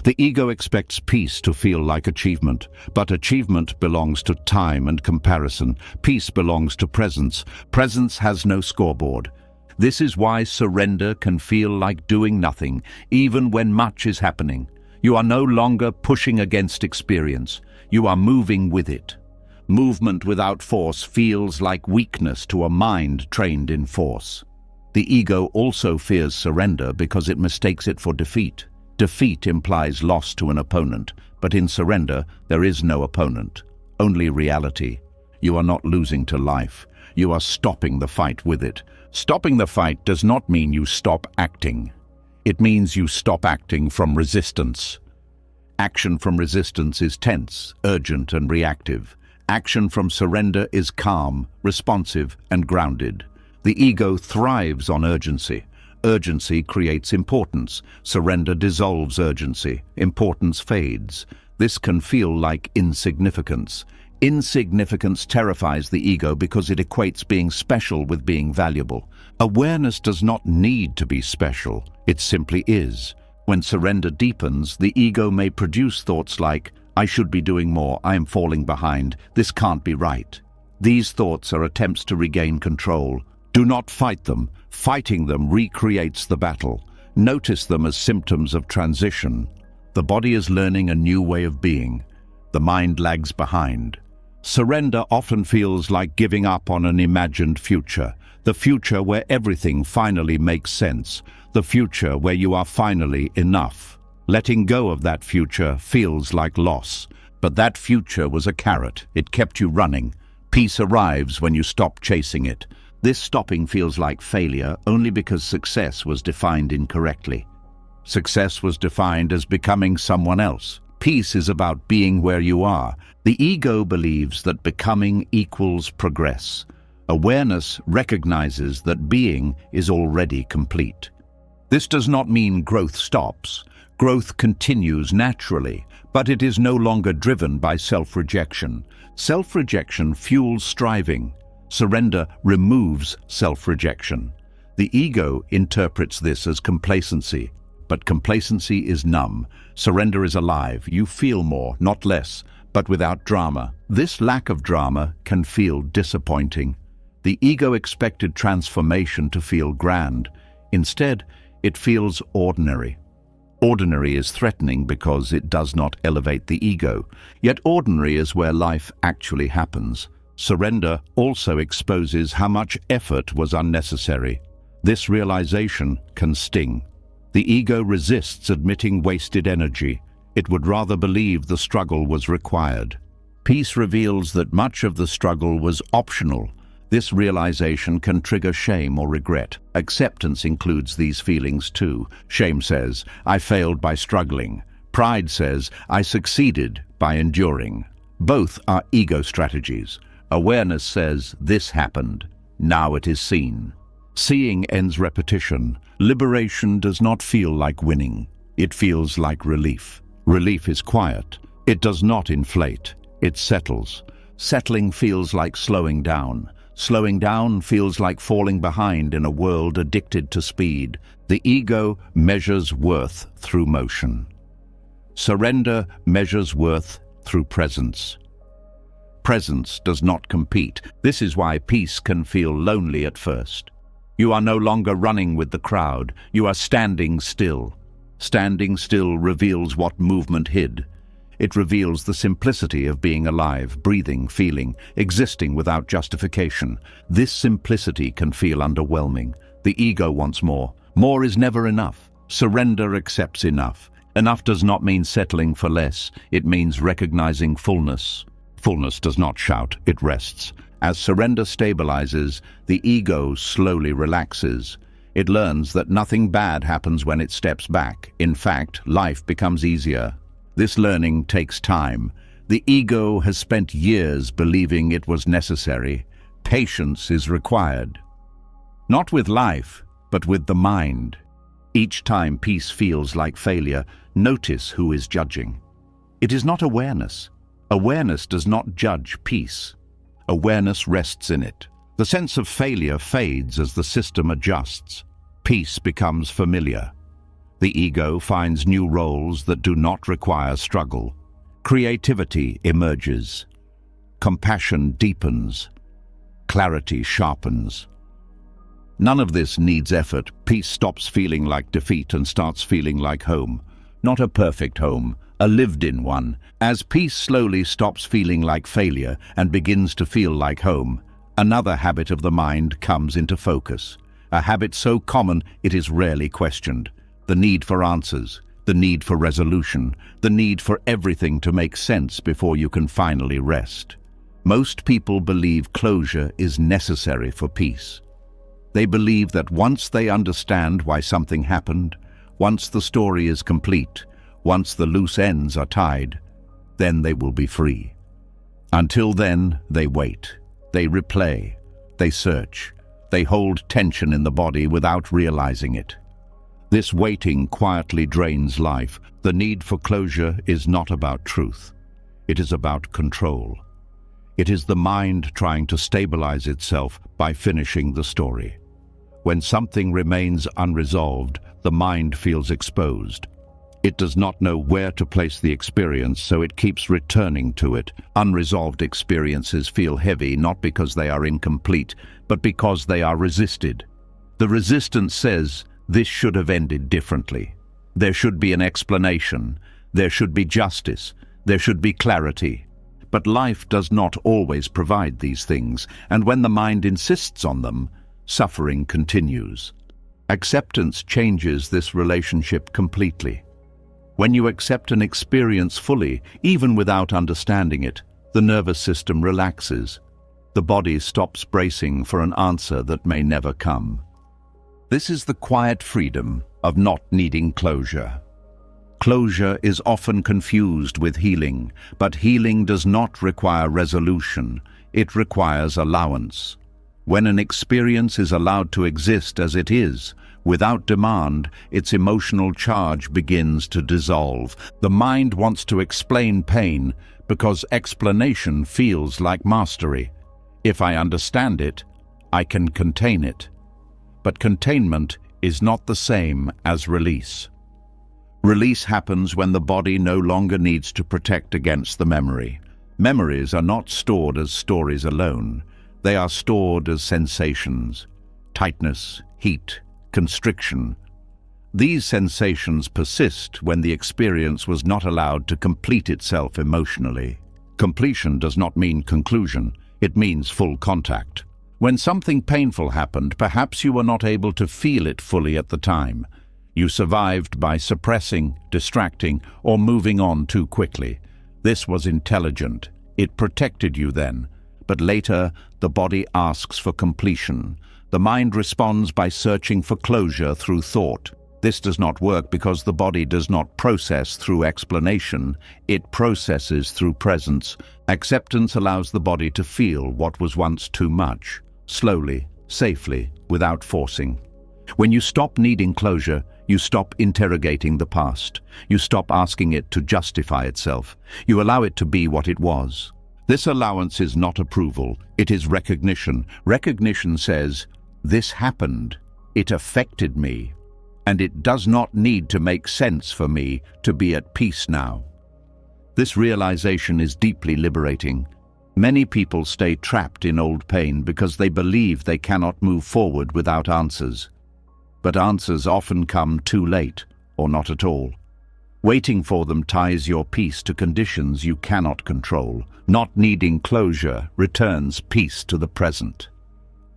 The ego expects peace to feel like achievement, but achievement belongs to time and comparison. Peace belongs to presence. Presence has no scoreboard. This is why surrender can feel like doing nothing, even when much is happening. You are no longer pushing against experience. You are moving with it. Movement without force feels like weakness to a mind trained in force. The ego also fears surrender because it mistakes it for defeat. Defeat implies loss to an opponent, but in surrender, there is no opponent, only reality. You are not losing to life. You are stopping the fight with it. Stopping the fight does not mean you stop acting. It means you stop acting from resistance. Action from resistance is tense, urgent, and reactive. Action from surrender is calm, responsive, and grounded. The ego thrives on urgency. Urgency creates importance. Surrender dissolves urgency. Importance fades. This can feel like insignificance. Insignificance terrifies the ego because it equates being special with being valuable. Awareness does not need to be special. It simply is. When surrender deepens, the ego may produce thoughts like, I should be doing more, I am falling behind, this can't be right. These thoughts are attempts to regain control. Do not fight them. Fighting them recreates the battle. Notice them as symptoms of transition. The body is learning a new way of being. The mind lags behind. Surrender often feels like giving up on an imagined future. The future where everything finally makes sense. The future where you are finally enough. Letting go of that future feels like loss. But that future was a carrot. It kept you running. Peace arrives when you stop chasing it. This stopping feels like failure only because success was defined incorrectly. Success was defined as becoming someone else. Peace is about being where you are. The ego believes that becoming equals progress. Awareness recognizes that being is already complete. This does not mean growth stops. Growth continues naturally, but it is no longer driven by self-rejection. Self-rejection fuels striving. Surrender removes self-rejection. The ego interprets this as complacency, but complacency is numb. Surrender is alive. You feel more, not less, but without drama. This lack of drama can feel disappointing. The ego expected transformation to feel grand. Instead, it feels ordinary. Ordinary is threatening because it does not elevate the ego. Yet ordinary is where life actually happens. Surrender also exposes how much effort was unnecessary. This realization can sting. The ego resists admitting wasted energy. It would rather believe the struggle was required. Peace reveals that much of the struggle was optional. This realization can trigger shame or regret. Acceptance includes these feelings too. Shame says, I failed by struggling. Pride says, I succeeded by enduring. Both are ego strategies. Awareness says, this happened. Now it is seen. Seeing ends repetition. Liberation does not feel like winning. It feels like relief. Relief is quiet. It does not inflate. It settles. Settling feels like slowing down. Slowing down feels like falling behind in a world addicted to speed. The ego measures worth through motion. Surrender measures worth through presence. Presence does not compete. This is why peace can feel lonely at first. You are no longer running with the crowd. You are standing still. Standing still reveals what movement hid. It reveals the simplicity of being alive, breathing, feeling, existing without justification. This simplicity can feel underwhelming. The ego wants more. More is never enough. Surrender accepts enough. Enough does not mean settling for less. It means recognizing fullness. Fullness does not shout, it rests. As surrender stabilizes, the ego slowly relaxes. It learns that nothing bad happens when it steps back. In fact, life becomes easier. This learning takes time. The ego has spent years believing it was necessary. Patience is required. Not with life, but with the mind. Each time peace feels like failure, notice who is judging. It is not awareness. Awareness does not judge peace. Awareness rests in it. The sense of failure fades as the system adjusts. Peace becomes familiar. The ego finds new roles that do not require struggle. Creativity emerges. Compassion deepens. Clarity sharpens. None of this needs effort. Peace stops feeling like defeat and starts feeling like home. Not a perfect home, a lived-in one. As peace slowly stops feeling like failure and begins to feel like home, another habit of the mind comes into focus. a habit so common it is rarely questioned. The need for answers, the need for resolution, the need for everything to make sense before you can finally rest. Most people believe closure is necessary for peace. They believe that once they understand why something happened, once the story is complete, once the loose ends are tied, then they will be free. Until then, they wait, they replay, they search, they hold tension in the body without realizing it. This waiting quietly drains life. The need for closure is not about truth. It is about control. It is the mind trying to stabilize itself by finishing the story. When something remains unresolved, the mind feels exposed. It does not know where to place the experience, so it keeps returning to it. Unresolved experiences feel heavy, not because they are incomplete, but because they are resisted. The resistance says, this should have ended differently. There should be an explanation. There should be justice. There should be clarity. But life does not always provide these things, and when the mind insists on them, suffering continues. Acceptance changes this relationship completely. When you accept an experience fully, even without understanding it, the nervous system relaxes. The body stops bracing for an answer that may never come. This is the quiet freedom of not needing closure. Closure is often confused with healing, but healing does not require resolution. It requires allowance. When an experience is allowed to exist as it is, without demand, its emotional charge begins to dissolve. The mind wants to explain pain because explanation feels like mastery. If I understand it, I can contain it. But containment is not the same as release. Release happens when the body no longer needs to protect against the memory. Memories are not stored as stories alone. They are stored as sensations: tightness, heat, constriction. These sensations persist when the experience was not allowed to complete itself emotionally. Completion does not mean conclusion. It means full contact. When something painful happened, perhaps you were not able to feel it fully at the time. You survived by suppressing, distracting, or moving on too quickly. This was intelligent. It protected you then. But later, the body asks for completion. The mind responds by searching for closure through thought. This does not work because the body does not process through explanation. It processes through presence. Acceptance allows the body to feel what was once too much, slowly, safely, without forcing. When you stop needing closure, you stop interrogating the past. You stop asking it to justify itself. You allow it to be what it was. This allowance is not approval, it is recognition. Recognition says, this happened, it affected me, and it does not need to make sense for me to be at peace now. This realization is deeply liberating. Many people stay trapped in old pain because they believe they cannot move forward without answers. But answers often come too late, or not at all. Waiting for them ties your peace to conditions you cannot control. Not needing closure returns peace to the present.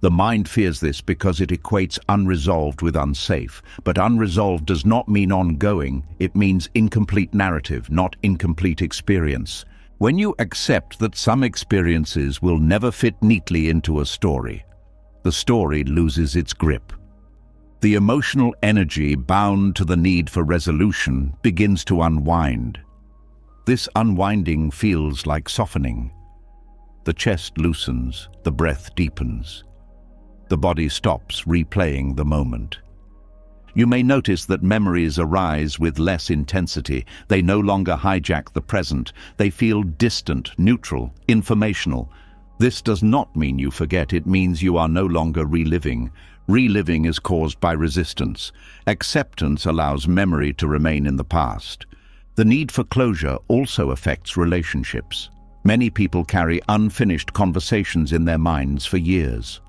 The mind fears this because it equates unresolved with unsafe. But unresolved does not mean ongoing. It means incomplete narrative, not incomplete experience. When you accept that some experiences will never fit neatly into a story, the story loses its grip. The emotional energy bound to the need for resolution begins to unwind. This unwinding feels like softening. The chest loosens, the breath deepens. The body stops replaying the moment. You may notice that memories arise with less intensity. They no longer hijack the present. They feel distant, neutral, informational. This does not mean you forget. It means you are no longer reliving. Reliving is caused by resistance. Acceptance allows memory to remain in the past. The need for closure also affects relationships. Many people carry unfinished conversations in their minds for years.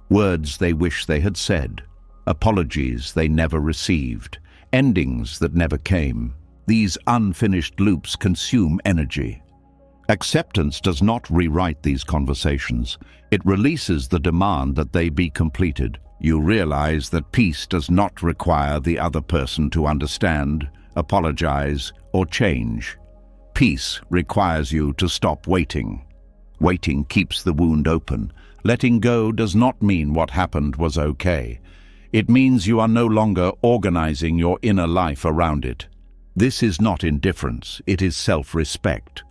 Words they wish they had said. Apologies they never received. Endings that never came. These unfinished loops consume energy. Acceptance does not rewrite these conversations. It releases the demand that they be completed. You realize that peace does not require the other person to understand, apologize, or change. Peace requires you to stop waiting. Waiting keeps the wound open. Letting go does not mean what happened was okay. It means you are no longer organizing your inner life around it. This is not indifference, it is self-respect.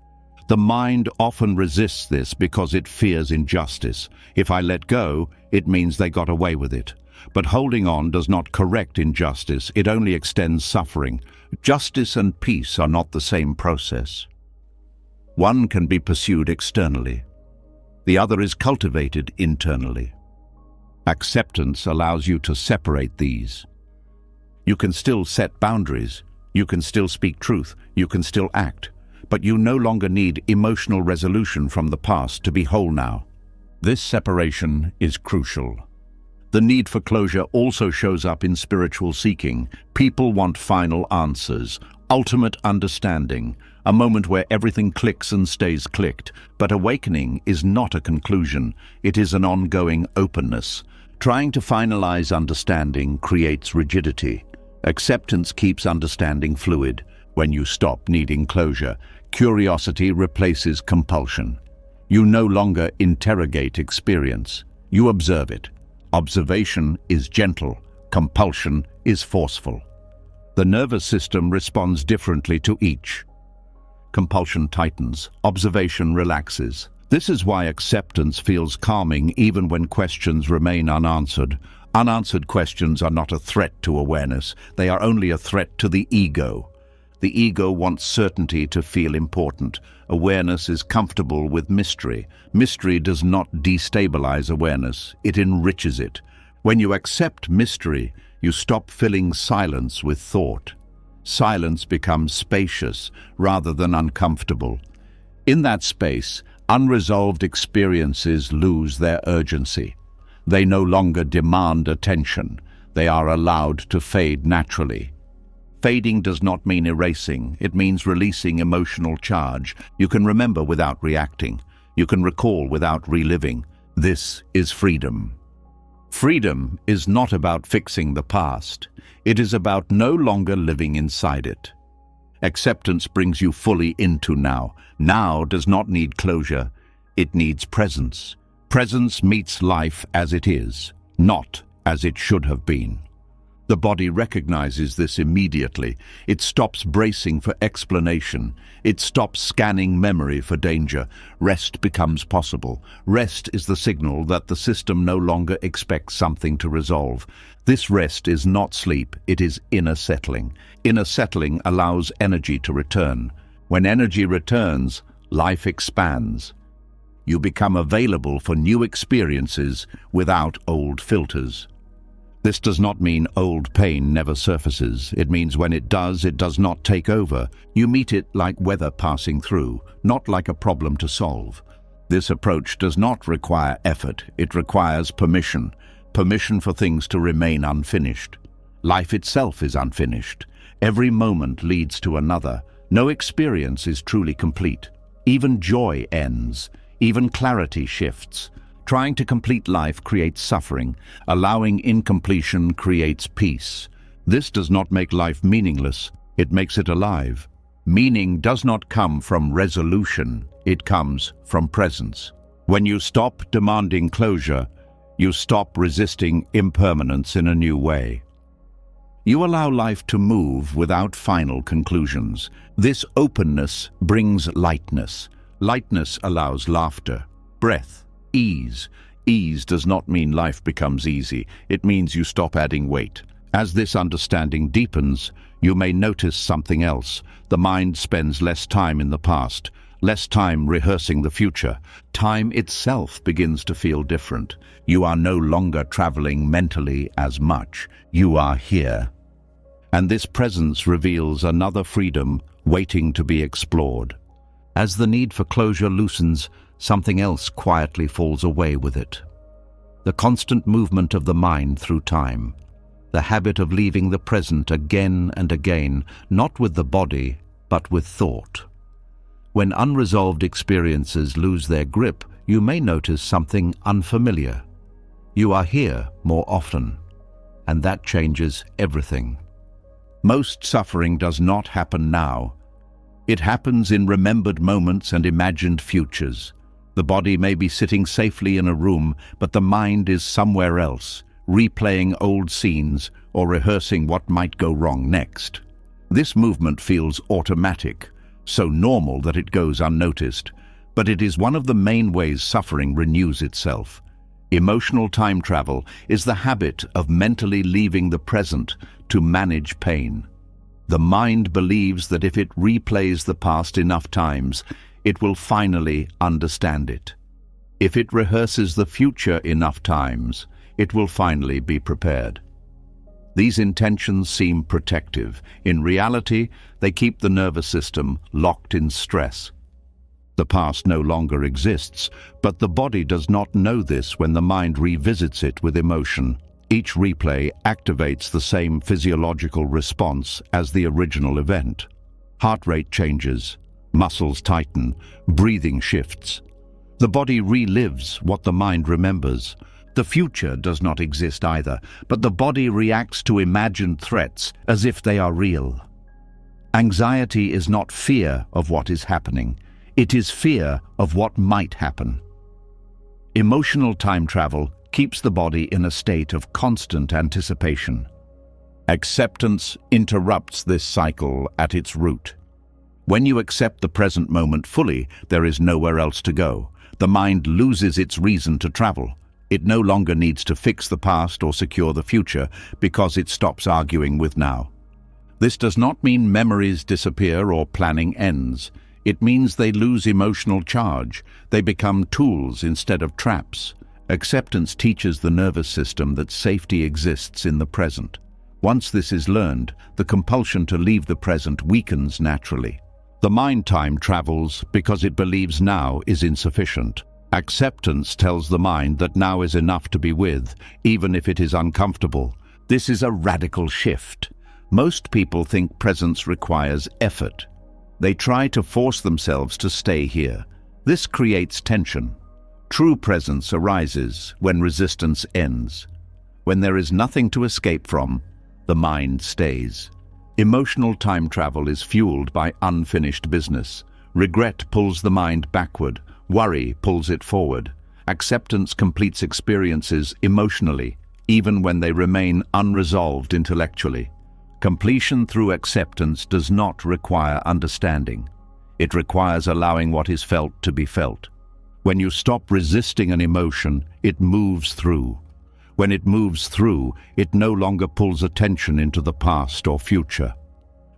The mind often resists this because it fears injustice. If I let go, it means they got away with it. But holding on does not correct injustice, it only extends suffering. Justice and peace are not the same process. One can be pursued externally. The other is cultivated internally. Acceptance allows you to separate these. You can still set boundaries, you can still speak truth, you can still act, but you no longer need emotional resolution from the past to be whole now. This separation is crucial. The need for closure also shows up in spiritual seeking. People want final answers, ultimate understanding, a moment where everything clicks and stays clicked. But awakening is not a conclusion, it is an ongoing openness. Trying to finalize understanding creates rigidity. Acceptance keeps understanding fluid. When you stop needing closure, curiosity replaces compulsion. You no longer interrogate experience, you observe it. Observation is gentle, compulsion is forceful. The nervous system responds differently to each. Compulsion tightens, observation relaxes. This is why acceptance feels calming even when questions remain unanswered. Unanswered questions are not a threat to awareness, they are only a threat to the ego. The ego wants certainty to feel important. Awareness is comfortable with mystery. Mystery does not destabilize awareness, it enriches it. When you accept mystery, you stop filling silence with thought. Silence becomes spacious rather than uncomfortable. In that space, unresolved experiences lose their urgency. They no longer demand attention. They are allowed to fade naturally. Fading does not mean erasing, it means releasing emotional charge. You can remember without reacting. You can recall without reliving. This is freedom. Freedom is not about fixing the past. It is about no longer living inside it. Acceptance brings you fully into now. Now does not need closure. It needs presence. Presence meets life as it is, not as it should have been. The body recognizes this immediately. It stops bracing for explanation. It stops scanning memory for danger. Rest becomes possible. Rest is the signal that the system no longer expects something to resolve. This rest is not sleep, it is inner settling. Inner settling allows energy to return. When energy returns, life expands. You become available for new experiences without old filters. This does not mean old pain never surfaces. It means when it does not take over. You meet it like weather passing through, not like a problem to solve. This approach does not require effort. It requires permission. Permission for things to remain unfinished. Life itself is unfinished. Every moment leads to another. No experience is truly complete. Even joy ends. Even clarity shifts. Trying to complete life creates suffering. Allowing incompletion creates peace. This does not make life meaningless, it makes it alive. Meaning does not come from resolution, it comes from presence. When you stop demanding closure, you stop resisting impermanence in a new way. You allow life to move without final conclusions. This openness brings lightness. Lightness allows laughter, breath, ease. Ease does not mean life becomes easy. It means you stop adding weight. As this understanding deepens, you may notice something else. The mind spends less time in the past, less time rehearsing the future. Time itself begins to feel different. You are no longer traveling mentally as much. You are here. And this presence reveals another freedom waiting to be explored. As the need for closure loosens, something else quietly falls away with it. The constant movement of the mind through time. The habit of leaving the present again and again, not with the body, but with thought. When unresolved experiences lose their grip, you may notice something unfamiliar. You are here more often, and that changes everything. Most suffering does not happen now. It happens in remembered moments and imagined futures. The body may be sitting safely in a room, but the mind is somewhere else, replaying old scenes or rehearsing what might go wrong next. This movement feels automatic, so normal that it goes unnoticed, but it is one of the main ways suffering renews itself. Emotional time travel is the habit of mentally leaving the present to manage pain. The mind believes that if it replays the past enough times, it will finally understand it. If it rehearses the future enough times, it will finally be prepared. These intentions seem protective. In reality, they keep the nervous system locked in stress. The past no longer exists, but the body does not know this when the mind revisits it with emotion. Each replay activates the same physiological response as the original event. Heart rate changes, muscles tighten, breathing shifts. The body relives what the mind remembers. The future does not exist either, but the body reacts to imagined threats as if they are real. Anxiety is not fear of what is happening. It is fear of what might happen. Emotional time travel keeps the body in a state of constant anticipation. Acceptance interrupts this cycle at its root. When you accept the present moment fully, there is nowhere else to go. The mind loses its reason to travel. It no longer needs to fix the past or secure the future because it stops arguing with now. This does not mean memories disappear or planning ends. It means they lose emotional charge. They become tools instead of traps. Acceptance teaches the nervous system that safety exists in the present. Once this is learned, the compulsion to leave the present weakens naturally. The mind time travels because it believes now is insufficient. Acceptance tells the mind that now is enough to be with, even if it is uncomfortable. This is a radical shift. Most people think presence requires effort. They try to force themselves to stay here. This creates tension. True presence arises when resistance ends. When there is nothing to escape from, the mind stays. Emotional time travel is fueled by unfinished business. Regret pulls the mind backward. Worry pulls it forward. Acceptance completes experiences emotionally, even when they remain unresolved intellectually. Completion through acceptance does not require understanding. It requires allowing what is felt to be felt. When you stop resisting an emotion, it moves through. When it moves through, it no longer pulls attention into the past or future.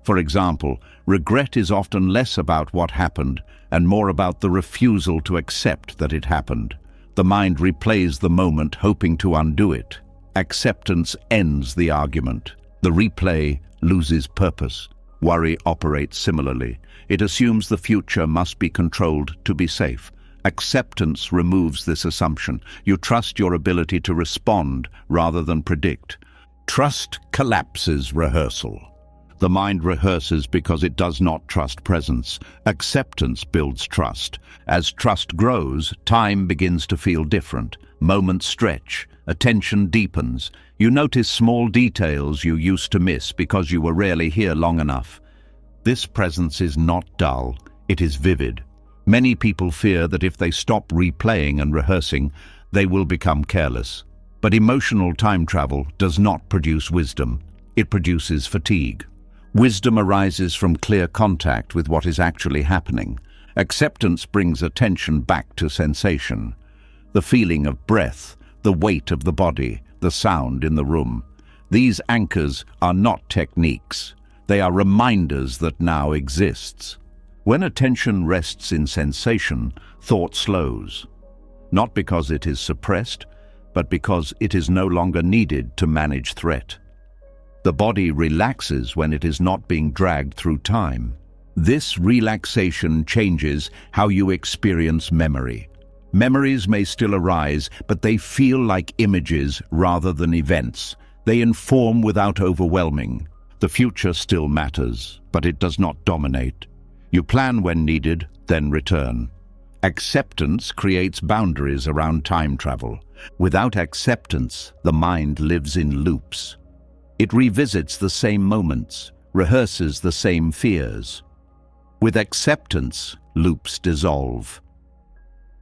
For example, regret is often less about what happened and more about the refusal to accept that it happened. The mind replays the moment, hoping to undo it. Acceptance ends the argument. The replay loses purpose. Worry operates similarly. It assumes the future must be controlled to be safe. Acceptance removes this assumption. You trust your ability to respond rather than predict. Trust collapses rehearsal. The mind rehearses because it does not trust presence. Acceptance builds trust. As trust grows, time begins to feel different. Moments stretch. Attention deepens. You notice small details you used to miss because you were rarely here long enough. This presence is not dull. It is vivid. Many people fear that if they stop replaying and rehearsing, they will become careless. But emotional time travel does not produce wisdom. It produces fatigue. Wisdom arises from clear contact with what is actually happening. Acceptance brings attention back to sensation. The feeling of breath, the weight of the body, the sound in the room. These anchors are not techniques. They are reminders that now exists. When attention rests in sensation, thought slows. Not because it is suppressed, but because it is no longer needed to manage threat. The body relaxes when it is not being dragged through time. This relaxation changes how you experience memory. Memories may still arise, but they feel like images rather than events. They inform without overwhelming. The future still matters, but it does not dominate. You plan when needed, then return. Acceptance creates boundaries around time travel. Without acceptance, the mind lives in loops. It revisits the same moments, rehearses the same fears. With acceptance, loops dissolve.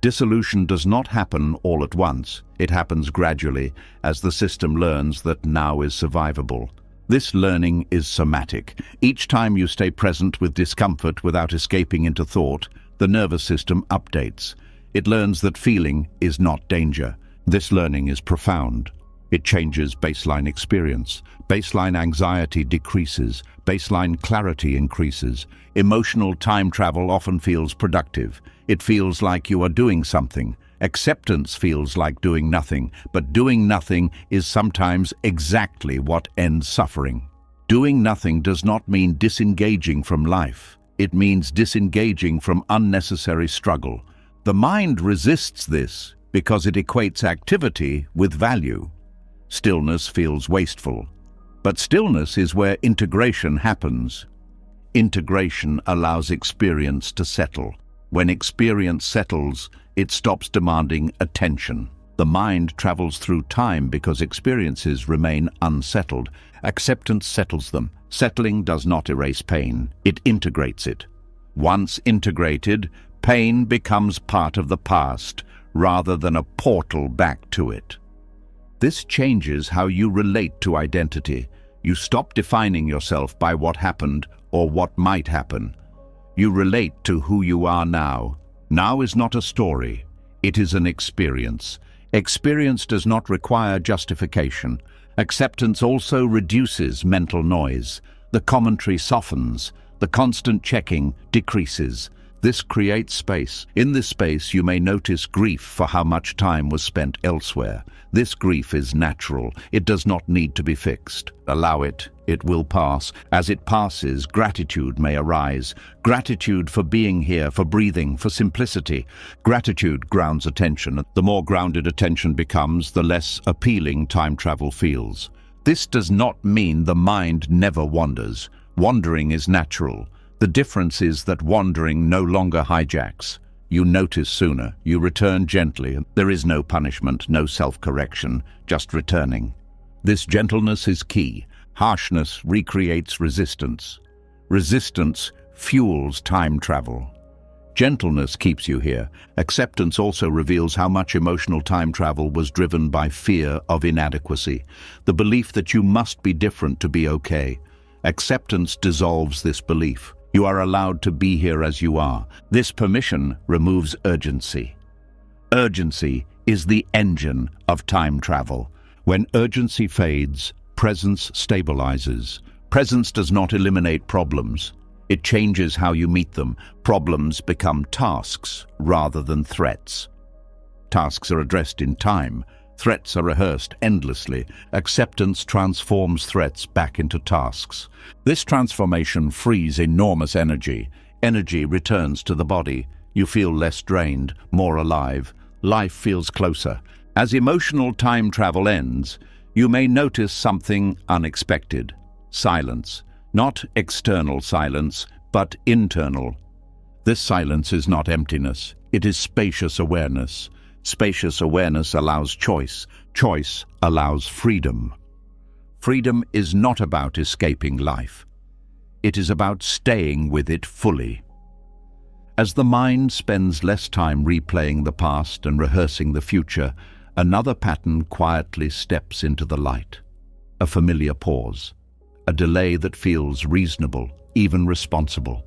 Dissolution does not happen all at once. It happens gradually as the system learns that now is survivable. This learning is somatic. Each time you stay present with discomfort without escaping into thought, the nervous system updates. It learns that feeling is not danger. This learning is profound. It changes baseline experience. Baseline anxiety decreases. Baseline clarity increases. Emotional time travel often feels productive. It feels like you are doing something. Acceptance feels like doing nothing, but doing nothing is sometimes exactly what ends suffering. Doing nothing does not mean disengaging from life. It means disengaging from unnecessary struggle. The mind resists this because it equates activity with value. Stillness feels wasteful, but stillness is where integration happens. Integration allows experience to settle. When experience settles, it stops demanding attention. The mind travels through time because experiences remain unsettled. Acceptance settles them. Settling does not erase pain, it integrates it. Once integrated, pain becomes part of the past rather than a portal back to it. This changes how you relate to identity. You stop defining yourself by what happened or what might happen. You relate to who you are now. Now is not a story. It is an experience. Experience does not require justification. Acceptance also reduces mental noise. The commentary softens. The constant checking decreases. This creates space. In this space, you may notice grief for how much time was spent elsewhere. This grief is natural. It does not need to be fixed. Allow it. It will pass. As it passes, gratitude may arise. Gratitude for being here, for breathing, for simplicity. Gratitude grounds attention. The more grounded attention becomes, the less appealing time travel feels. This does not mean the mind never wanders. Wandering is natural. The difference is that wandering no longer hijacks. You notice sooner, you return gently. There is no punishment, no self-correction, just returning. This gentleness is key. Harshness recreates resistance. Resistance fuels time travel. Gentleness keeps you here. Acceptance also reveals how much emotional time travel was driven by fear of inadequacy, the belief that you must be different to be okay. Acceptance dissolves this belief. You are allowed to be here as you are. This permission removes urgency. Urgency is the engine of time travel. When urgency fades, presence stabilizes. Presence does not eliminate problems. It changes how you meet them. Problems become tasks rather than threats. Tasks are addressed in time. Threats are rehearsed endlessly. Acceptance transforms threats back into tasks. This transformation frees enormous energy. Energy returns to the body. You feel less drained, more alive. Life feels closer. As emotional time travel ends, you may notice something unexpected. Silence. Not external silence, but internal. This silence is not emptiness. It is spacious awareness. Spacious awareness allows choice. Choice allows freedom. Freedom is not about escaping life. It is about staying with it fully. As the mind spends less time replaying the past and rehearsing the future, another pattern quietly steps into the light. A familiar pause. A delay that feels reasonable, even responsible.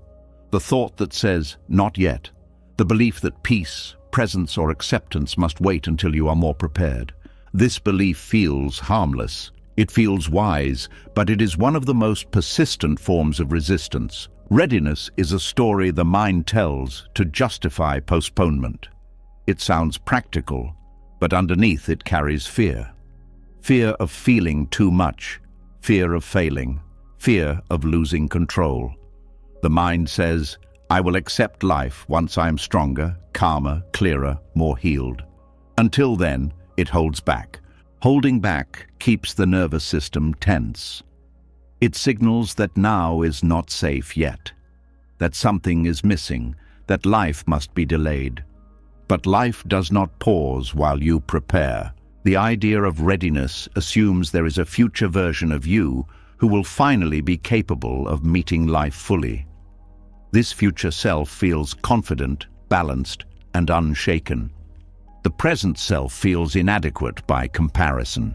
The thought that says, "not yet." The belief that peace, presence, or acceptance must wait until you are more prepared. This belief feels harmless. It feels wise, but it is one of the most persistent forms of resistance. Readiness is a story the mind tells to justify postponement. It sounds practical, but underneath it carries fear. Fear of feeling too much, fear of failing, fear of losing control. The mind says, "I will accept life once I am stronger, calmer, clearer, more healed." Until then, it holds back. Holding back keeps the nervous system tense. It signals that now is not safe yet, that something is missing, that life must be delayed. But life does not pause while you prepare. The idea of readiness assumes there is a future version of you who will finally be capable of meeting life fully. This future self feels confident, balanced, and unshaken. The present self feels inadequate by comparison.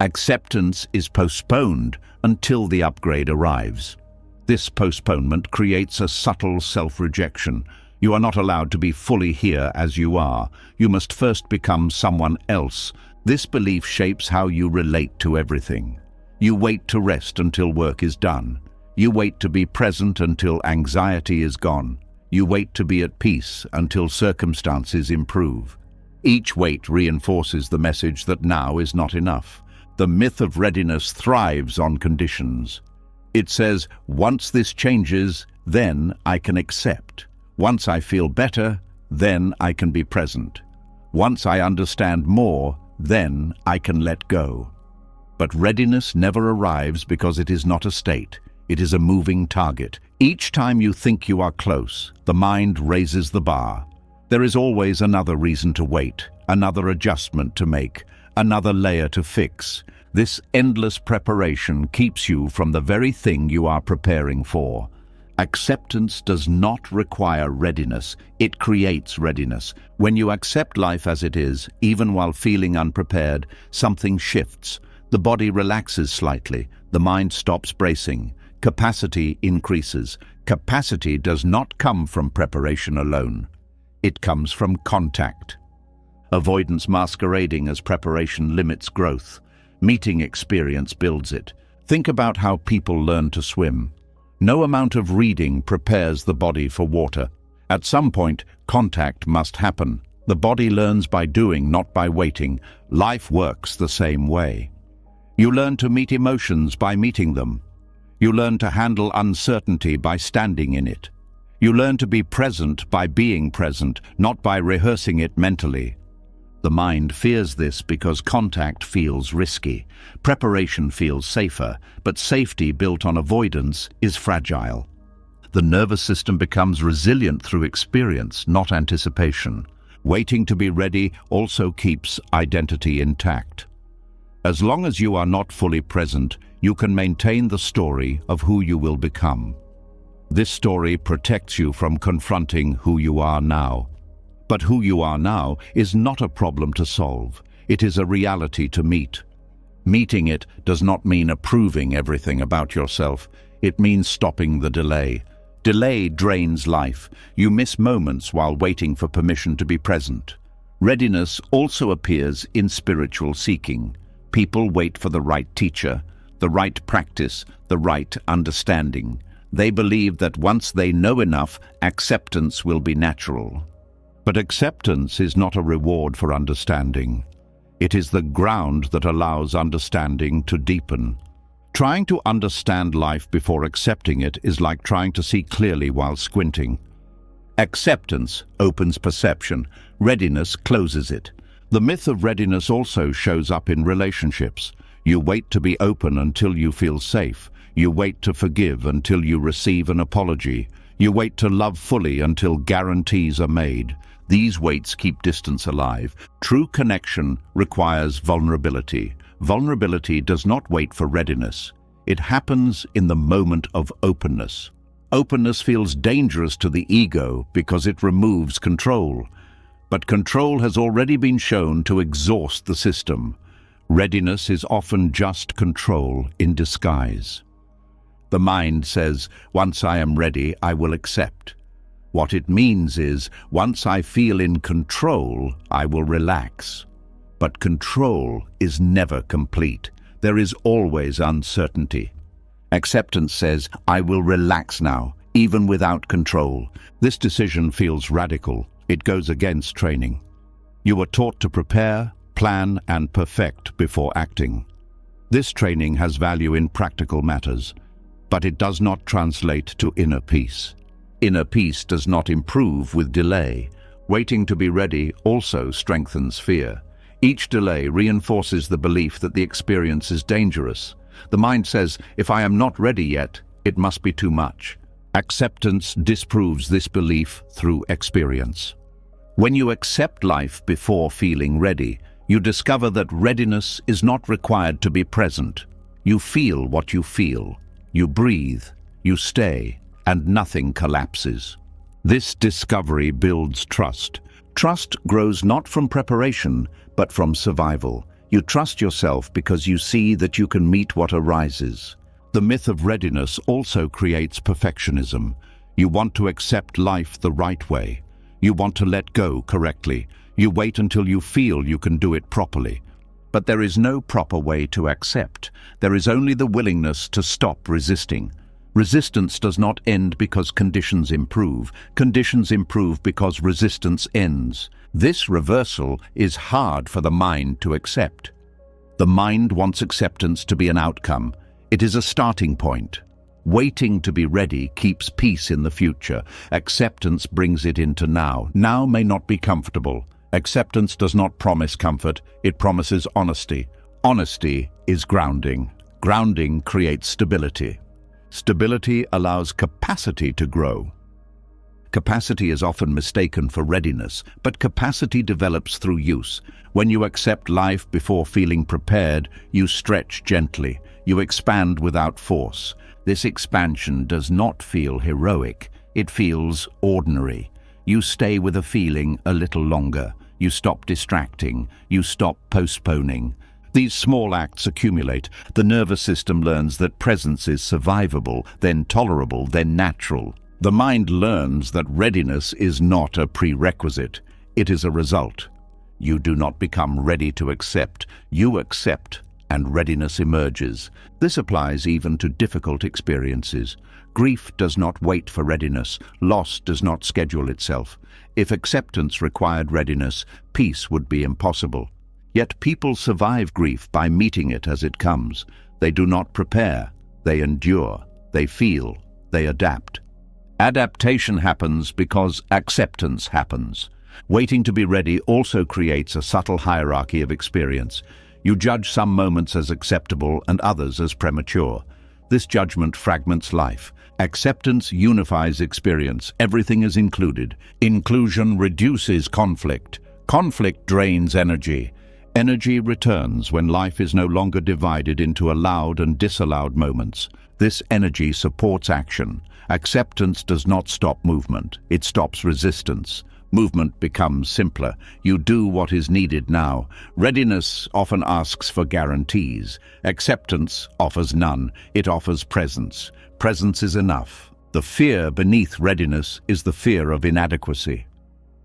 Acceptance is postponed until the upgrade arrives. This postponement creates a subtle self-rejection. You are not allowed to be fully here as you are. You must first become someone else. This belief shapes how you relate to everything. You wait to rest until work is done. You wait to be present until anxiety is gone. You wait to be at peace until circumstances improve. Each wait reinforces the message that now is not enough. The myth of readiness thrives on conditions. It says, once this changes, then I can accept. Once I feel better, then I can be present. Once I understand more, then I can let go. But readiness never arrives because it is not a state. It is a moving target. Each time you think you are close, the mind raises the bar. There is always another reason to wait, another adjustment to make, another layer to fix. This endless preparation keeps you from the very thing you are preparing for. Acceptance does not require readiness, it creates readiness. When you accept life as it is, even while feeling unprepared, something shifts. The body relaxes slightly, the mind stops bracing, capacity increases. Capacity does not come from preparation alone. It comes from contact. Avoidance masquerading as preparation limits growth. Meeting experience builds it. Think about how people learn to swim. No amount of reading prepares the body for water. At some point, contact must happen. The body learns by doing, not by waiting. Life works the same way. You learn to meet emotions by meeting them. You learn to handle uncertainty by standing in it. You learn to be present by being present, not by rehearsing it mentally. The mind fears this because contact feels risky. Preparation feels safer, but safety built on avoidance is fragile. The nervous system becomes resilient through experience, not anticipation. Waiting to be ready also keeps identity intact. As long as you are not fully present, you can maintain the story of who you will become. This story protects you from confronting who you are now. But who you are now is not a problem to solve. It is a reality to meet. Meeting it does not mean approving everything about yourself. It means stopping the delay. Delay drains life. You miss moments while waiting for permission to be present. Readiness also appears in spiritual seeking. People wait for the right teacher, the right practice, the right understanding. They believe that once they know enough, acceptance will be natural. But acceptance is not a reward for understanding. It is the ground that allows understanding to deepen. Trying to understand life before accepting it is like trying to see clearly while squinting. Acceptance opens perception. Readiness closes it. The myth of readiness also shows up in relationships. You wait to be open until you feel safe. You wait to forgive until you receive an apology. You wait to love fully until guarantees are made. These waits keep distance alive. True connection requires vulnerability. Vulnerability does not wait for readiness. It happens in the moment of openness. Openness feels dangerous to the ego because it removes control. But control has already been shown to exhaust the system. Readiness is often just control in disguise. The mind says, once I am ready, I will accept. What it means is, once I feel in control, I will relax. But control is never complete. There is always uncertainty. Acceptance says, I will relax now, even without control. This decision feels radical. It goes against training. You are taught to prepare, plan, and perfect before acting. This training has value in practical matters, but it does not translate to inner peace. Inner peace does not improve with delay. Waiting to be ready also strengthens fear. Each delay reinforces the belief that the experience is dangerous. The mind says, if I am not ready yet, it must be too much. Acceptance disproves this belief through experience. When you accept life before feeling ready, you discover that readiness is not required to be present. You feel what you feel. You breathe, you stay, and nothing collapses. This discovery builds trust. Trust grows not from preparation, but from survival. You trust yourself because you see that you can meet what arises. The myth of readiness also creates perfectionism. You want to accept life the right way. You want to let go correctly. You wait until you feel you can do it properly. But there is no proper way to accept. There is only the willingness to stop resisting. Resistance does not end because conditions improve. Conditions improve because resistance ends. This reversal is hard for the mind to accept. The mind wants acceptance to be an outcome. It is a starting point. Waiting to be ready keeps peace in the future. Acceptance brings it into now. Now may not be comfortable. Acceptance does not promise comfort. It promises honesty. Honesty is grounding. Grounding creates stability. Stability allows capacity to grow. Capacity is often mistaken for readiness, but capacity develops through use. When you accept life before feeling prepared, you stretch gently. You expand without force. This expansion does not feel heroic. It feels ordinary. You stay with a feeling a little longer. You stop distracting. You stop postponing. These small acts accumulate. The nervous system learns that presence is survivable, then tolerable, then natural. The mind learns that readiness is not a prerequisite. It is a result. You do not become ready to accept. You accept, and readiness emerges. This applies even to difficult experiences. Grief does not wait for readiness. Loss does not schedule itself. If acceptance required readiness, peace would be impossible. Yet people survive grief by meeting it as it comes. They do not prepare. They endure. They feel. They adapt. Adaptation happens because acceptance happens. Waiting to be ready also creates a subtle hierarchy of experience. You judge some moments as acceptable and others as premature. This judgment fragments life. Acceptance unifies experience. Everything is included. Inclusion reduces conflict. Conflict drains energy. Energy returns when life is no longer divided into allowed and disallowed moments. This energy supports action. Acceptance does not stop movement. It stops resistance. Movement becomes simpler. You do what is needed now. Readiness often asks for guarantees. Acceptance offers none. It offers presence. Presence is enough. The fear beneath readiness is the fear of inadequacy.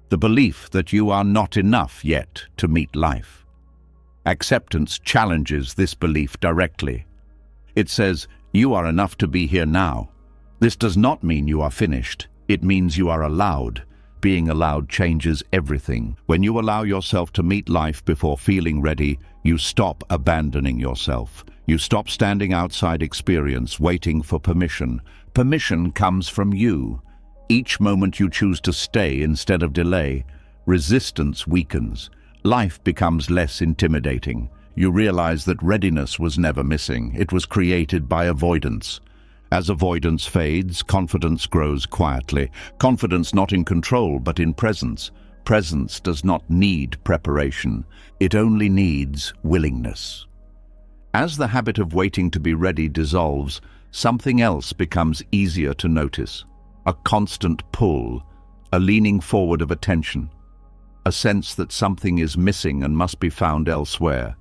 The belief that you are not enough yet to meet life. Acceptance challenges this belief directly. It says, you are enough to be here now. This does not mean you are finished. It means you are allowed. Being allowed changes everything. When you allow yourself to meet life before feeling ready, you stop abandoning yourself. You stop standing outside experience, waiting for permission. Permission comes from you. Each moment you choose to stay instead of delay, resistance weakens. Life becomes less intimidating. You realize that readiness was never missing. It was created by avoidance. As avoidance fades, confidence grows quietly. Confidence not in control, but in presence. Presence does not need preparation. It only needs willingness. As the habit of waiting to be ready dissolves, something else becomes easier to notice. A constant pull, a leaning forward of attention, a sense that something is missing and must be found elsewhere.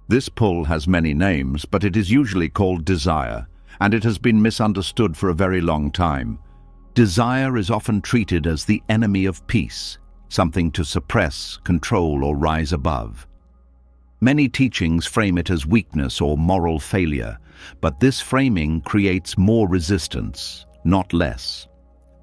This pull has many names, but it is usually called desire, and it has been misunderstood for a very long time. Desire is often treated as the enemy of peace, something to suppress, control, or rise above. Many teachings frame it as weakness or moral failure, but this framing creates more resistance, not less.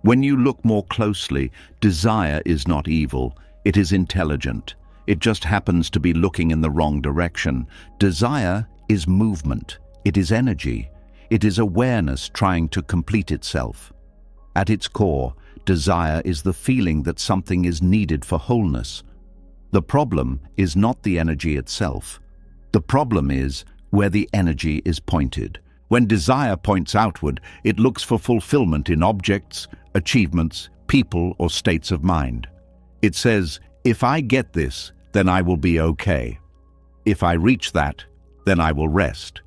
When you look more closely, desire is not evil, it is intelligent. It just happens to be looking in the wrong direction. Desire is movement, it is energy. It is awareness trying to complete itself. At its core, desire is the feeling that something is needed for wholeness. The problem is not the energy itself. The problem is where the energy is pointed. When desire points outward, it looks for fulfillment in objects, achievements, people, or states of mind. It says, if I get this, then I will be okay. If I reach that, then I will rest.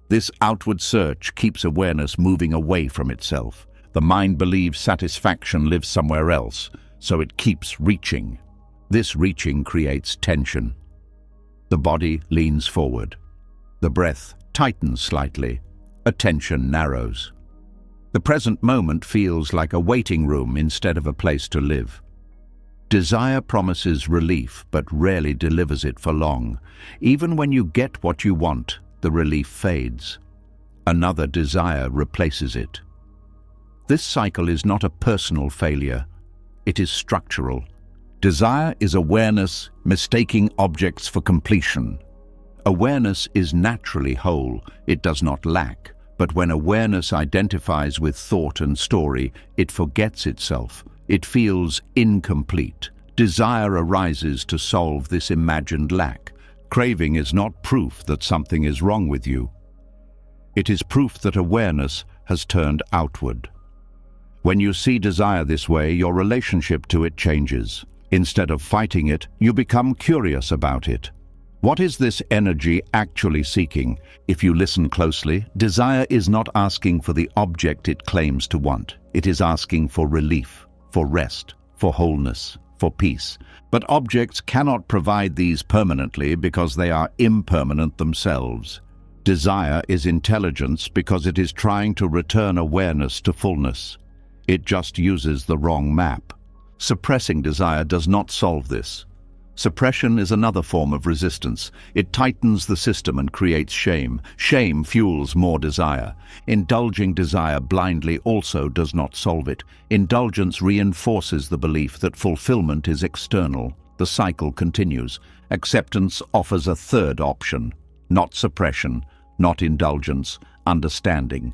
This outward search keeps awareness moving away from itself. The mind believes satisfaction lives somewhere else, so it keeps reaching. This reaching creates tension. The body leans forward. The breath tightens slightly. Attention narrows. The present moment feels like a waiting room instead of a place to live. Desire promises relief but rarely delivers it for long. Even when you get what you want, the relief fades. Another desire replaces it. This cycle is not a personal failure. It is structural. Desire is awareness mistaking objects for completion. Awareness is naturally whole. It does not lack. But when awareness identifies with thought and story, it forgets itself. It feels incomplete. Desire arises to solve this imagined lack. Craving is not proof that something is wrong with you. It is proof that awareness has turned outward. When you see desire this way, your relationship to it changes. Instead of fighting it, you become curious about it. What is this energy actually seeking? If you listen closely, desire is not asking for the object it claims to want. It is asking for relief, for rest, for wholeness, for peace. But objects cannot provide these permanently because they are impermanent themselves. Desire is intelligence because it is trying to return awareness to fullness. It just uses the wrong map. Suppressing desire does not solve this. Suppression is another form of resistance. It tightens the system and creates shame. Shame fuels more desire. Indulging desire blindly also does not solve it. Indulgence reinforces the belief that fulfillment is external. The cycle continues. Acceptance offers a third option. Not suppression, not indulgence, understanding.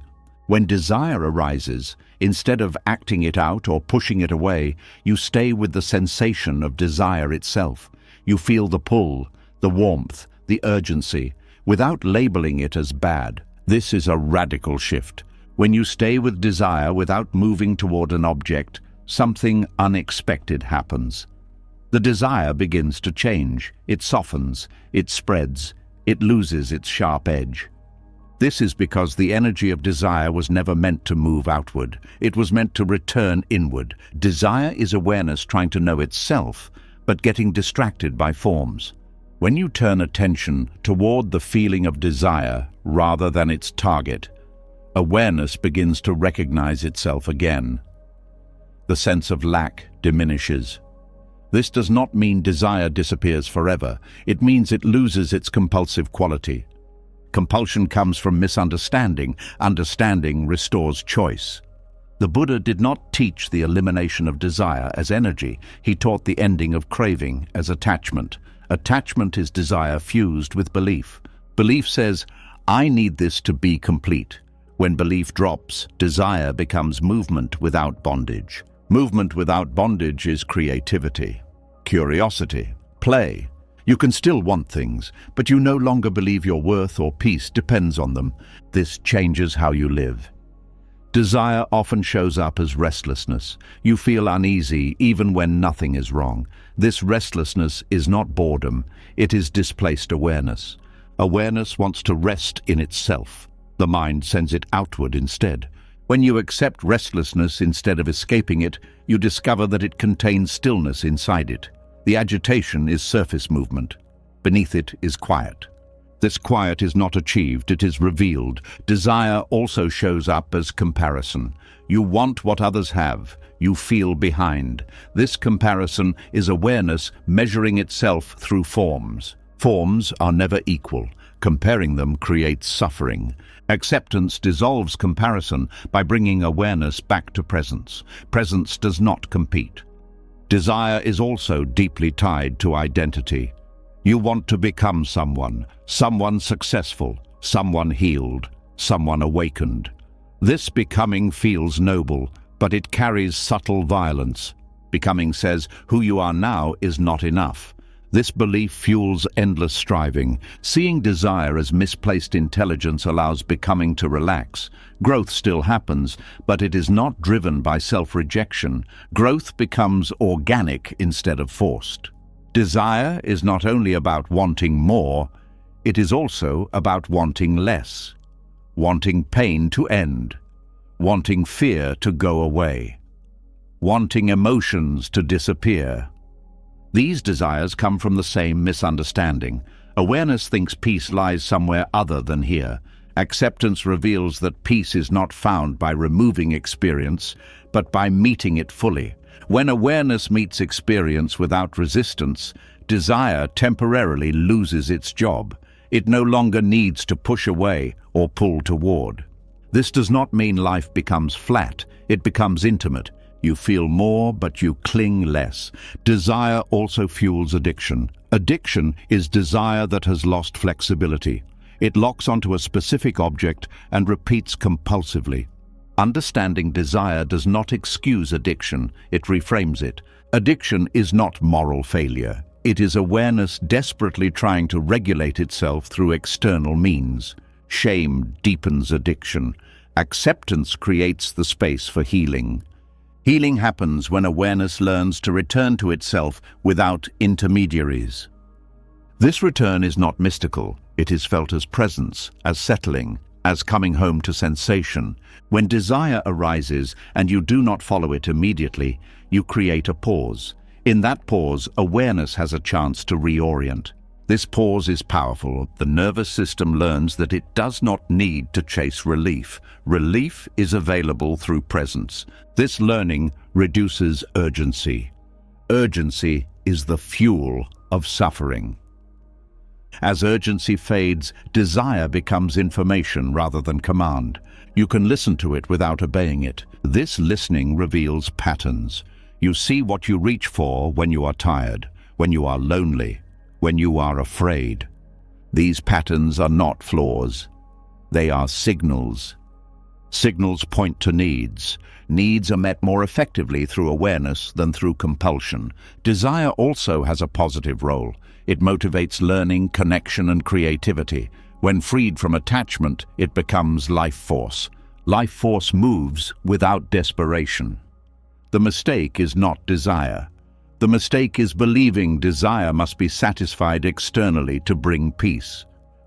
When desire arises, instead of acting it out or pushing it away, you stay with the sensation of desire itself. You feel the pull, the warmth, the urgency, without labeling it as bad. This is a radical shift. When you stay with desire without moving toward an object, something unexpected happens. The desire begins to change. It softens, it spreads, it loses its sharp edge. This is because the energy of desire was never meant to move outward. It was meant to return inward. Desire is awareness trying to know itself, but getting distracted by forms. When you turn attention toward the feeling of desire rather than its target, awareness begins to recognize itself again. The sense of lack diminishes. This does not mean desire disappears forever. It means it loses its compulsive quality. Compulsion comes from misunderstanding. Understanding restores choice. The Buddha did not teach the elimination of desire as energy. He taught the ending of craving as attachment. Attachment is desire fused with belief. Belief says, I need this to be complete. When belief drops, desire becomes movement without bondage. Movement without bondage is creativity, curiosity, play. You can still want things, but you no longer believe your worth or peace depends on them. This changes how you live. Desire often shows up as restlessness. You feel uneasy even when nothing is wrong. This restlessness is not boredom, it is displaced awareness. Awareness wants to rest in itself. The mind sends it outward instead. When you accept restlessness instead of escaping it, you discover that it contains stillness inside it. The agitation is surface movement. Beneath it is quiet. This quiet is not achieved, it is revealed. Desire also shows up as comparison. You want what others have. You feel behind. This comparison is awareness measuring itself through forms. Forms are never equal. Comparing them creates suffering. Acceptance dissolves comparison by bringing awareness back to presence. Presence does not compete. Desire is also deeply tied to identity. You want to become someone successful, someone healed, someone awakened. This becoming feels noble, but it carries subtle violence. Becoming says, who you are now is not enough. This belief fuels endless striving. Seeing desire as misplaced intelligence allows becoming to relax. Growth still happens, but it is not driven by self-rejection. Growth becomes organic instead of forced. Desire is not only about wanting more, it is also about wanting less. Wanting pain to end. Wanting fear to go away. Wanting emotions to disappear. These desires come from the same misunderstanding. Awareness thinks peace lies somewhere other than here. Acceptance reveals that peace is not found by removing experience, but by meeting it fully. When awareness meets experience without resistance, desire temporarily loses its job. It no longer needs to push away or pull toward. This does not mean life becomes flat. It becomes intimate. You feel more, but you cling less. Desire also fuels addiction. Addiction is desire that has lost flexibility. It locks onto a specific object and repeats compulsively. Understanding desire does not excuse addiction, it reframes it. Addiction is not moral failure. It is awareness desperately trying to regulate itself through external means. Shame deepens addiction. Acceptance creates the space for healing. Healing happens when awareness learns to return to itself without intermediaries. This return is not mystical. It is felt as presence, as settling, as coming home to sensation. When desire arises and you do not follow it immediately, you create a pause. In that pause, awareness has a chance to reorient. This pause is powerful. The nervous system learns that it does not need to chase relief. Relief is available through presence. This learning reduces urgency. Urgency is the fuel of suffering. As urgency fades, desire becomes information rather than command. You can listen to it without obeying it. This listening reveals patterns. You see what you reach for when you are tired, when you are lonely, when you are afraid. These patterns are not flaws. They are signals. Signals point to needs. Needs are met more effectively through awareness than through compulsion. Desire also has a positive role. It motivates learning, connection, and creativity. When freed from attachment, it becomes life force. Life force moves without desperation. The mistake is not desire. The mistake is believing desire must be satisfied externally to bring peace.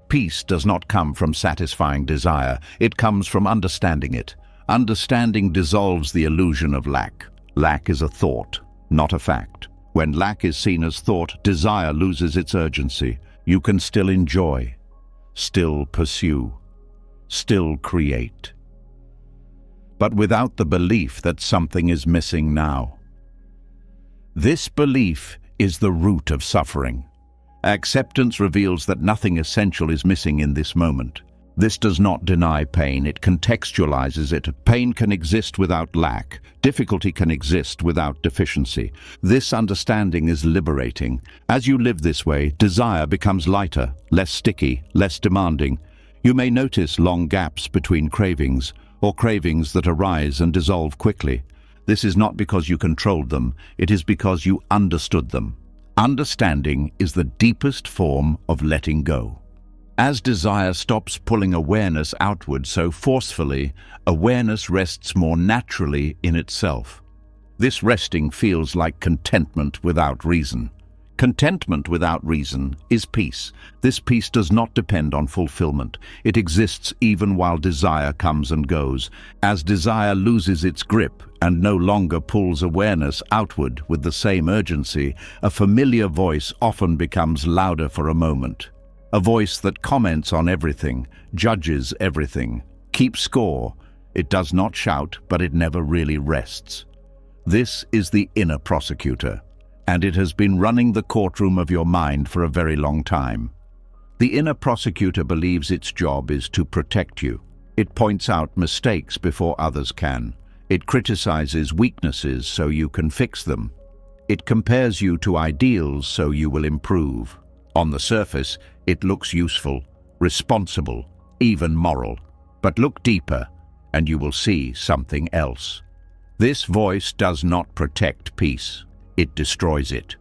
Peace does not come from satisfying desire. It comes from understanding it. Understanding dissolves the illusion of lack. Lack is a thought, not a fact. When lack is seen as thought, desire loses its urgency. You can still enjoy, still pursue, still create. But without the belief that something is missing now. This belief is the root of suffering. Acceptance reveals that nothing essential is missing in this moment. This does not deny pain, it contextualizes it. Pain can exist without lack. Difficulty can exist without deficiency. This understanding is liberating. As you live this way, desire becomes lighter, less sticky, less demanding. You may notice long gaps between cravings, or cravings that arise and dissolve quickly. This is not because you controlled them, it is because you understood them. Understanding is the deepest form of letting go. As desire stops pulling awareness outward so forcefully, awareness rests more naturally in itself. This resting feels like contentment without reason. Contentment without reason is peace. This peace does not depend on fulfillment. It exists even while desire comes and goes. As desire loses its grip and no longer pulls awareness outward with the same urgency, a familiar voice often becomes louder for a moment. A voice that comments on everything, judges everything, keeps score. It does not shout, but it never really rests. This is the inner prosecutor, and it has been running the courtroom of your mind for a very long time. The inner prosecutor believes its job is to protect you. It points out mistakes before others can. It criticizes weaknesses so you can fix them. It compares you to ideals so you will improve. On the surface, it looks useful, responsible, even moral. But look deeper, and you will see something else. This voice does not protect peace. It destroys it.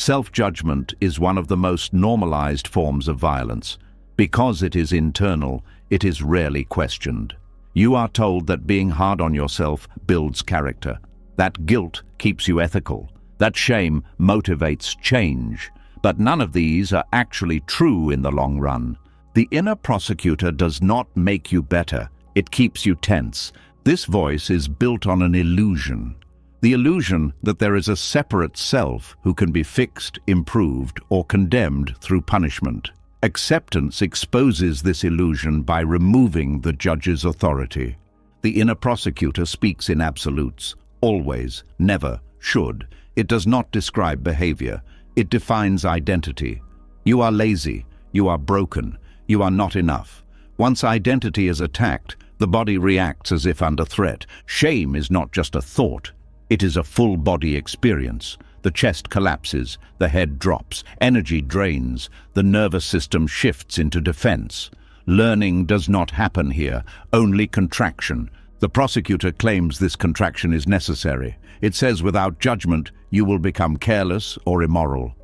Self-judgment is one of the most normalized forms of violence. Because it is internal, it is rarely questioned. You are told that being hard on yourself builds character, that guilt keeps you ethical, that shame motivates change. But none of these are actually true in the long run. The inner prosecutor does not make you better, it keeps you tense. This voice is built on an illusion. The illusion that there is a separate self who can be fixed, improved, or condemned through punishment. Acceptance exposes this illusion by removing the judge's authority. The inner prosecutor speaks in absolutes. Always, never, should. It does not describe behavior. It defines identity. You are lazy. You are broken. You are not enough. Once identity is attacked, the body reacts as if under threat. Shame is not just a thought. It is a full-body experience. The chest collapses, the head drops, energy drains, the nervous system shifts into defense. Learning does not happen here, only contraction. The prosecutor claims this contraction is necessary. It says without judgment, you will become careless or immoral.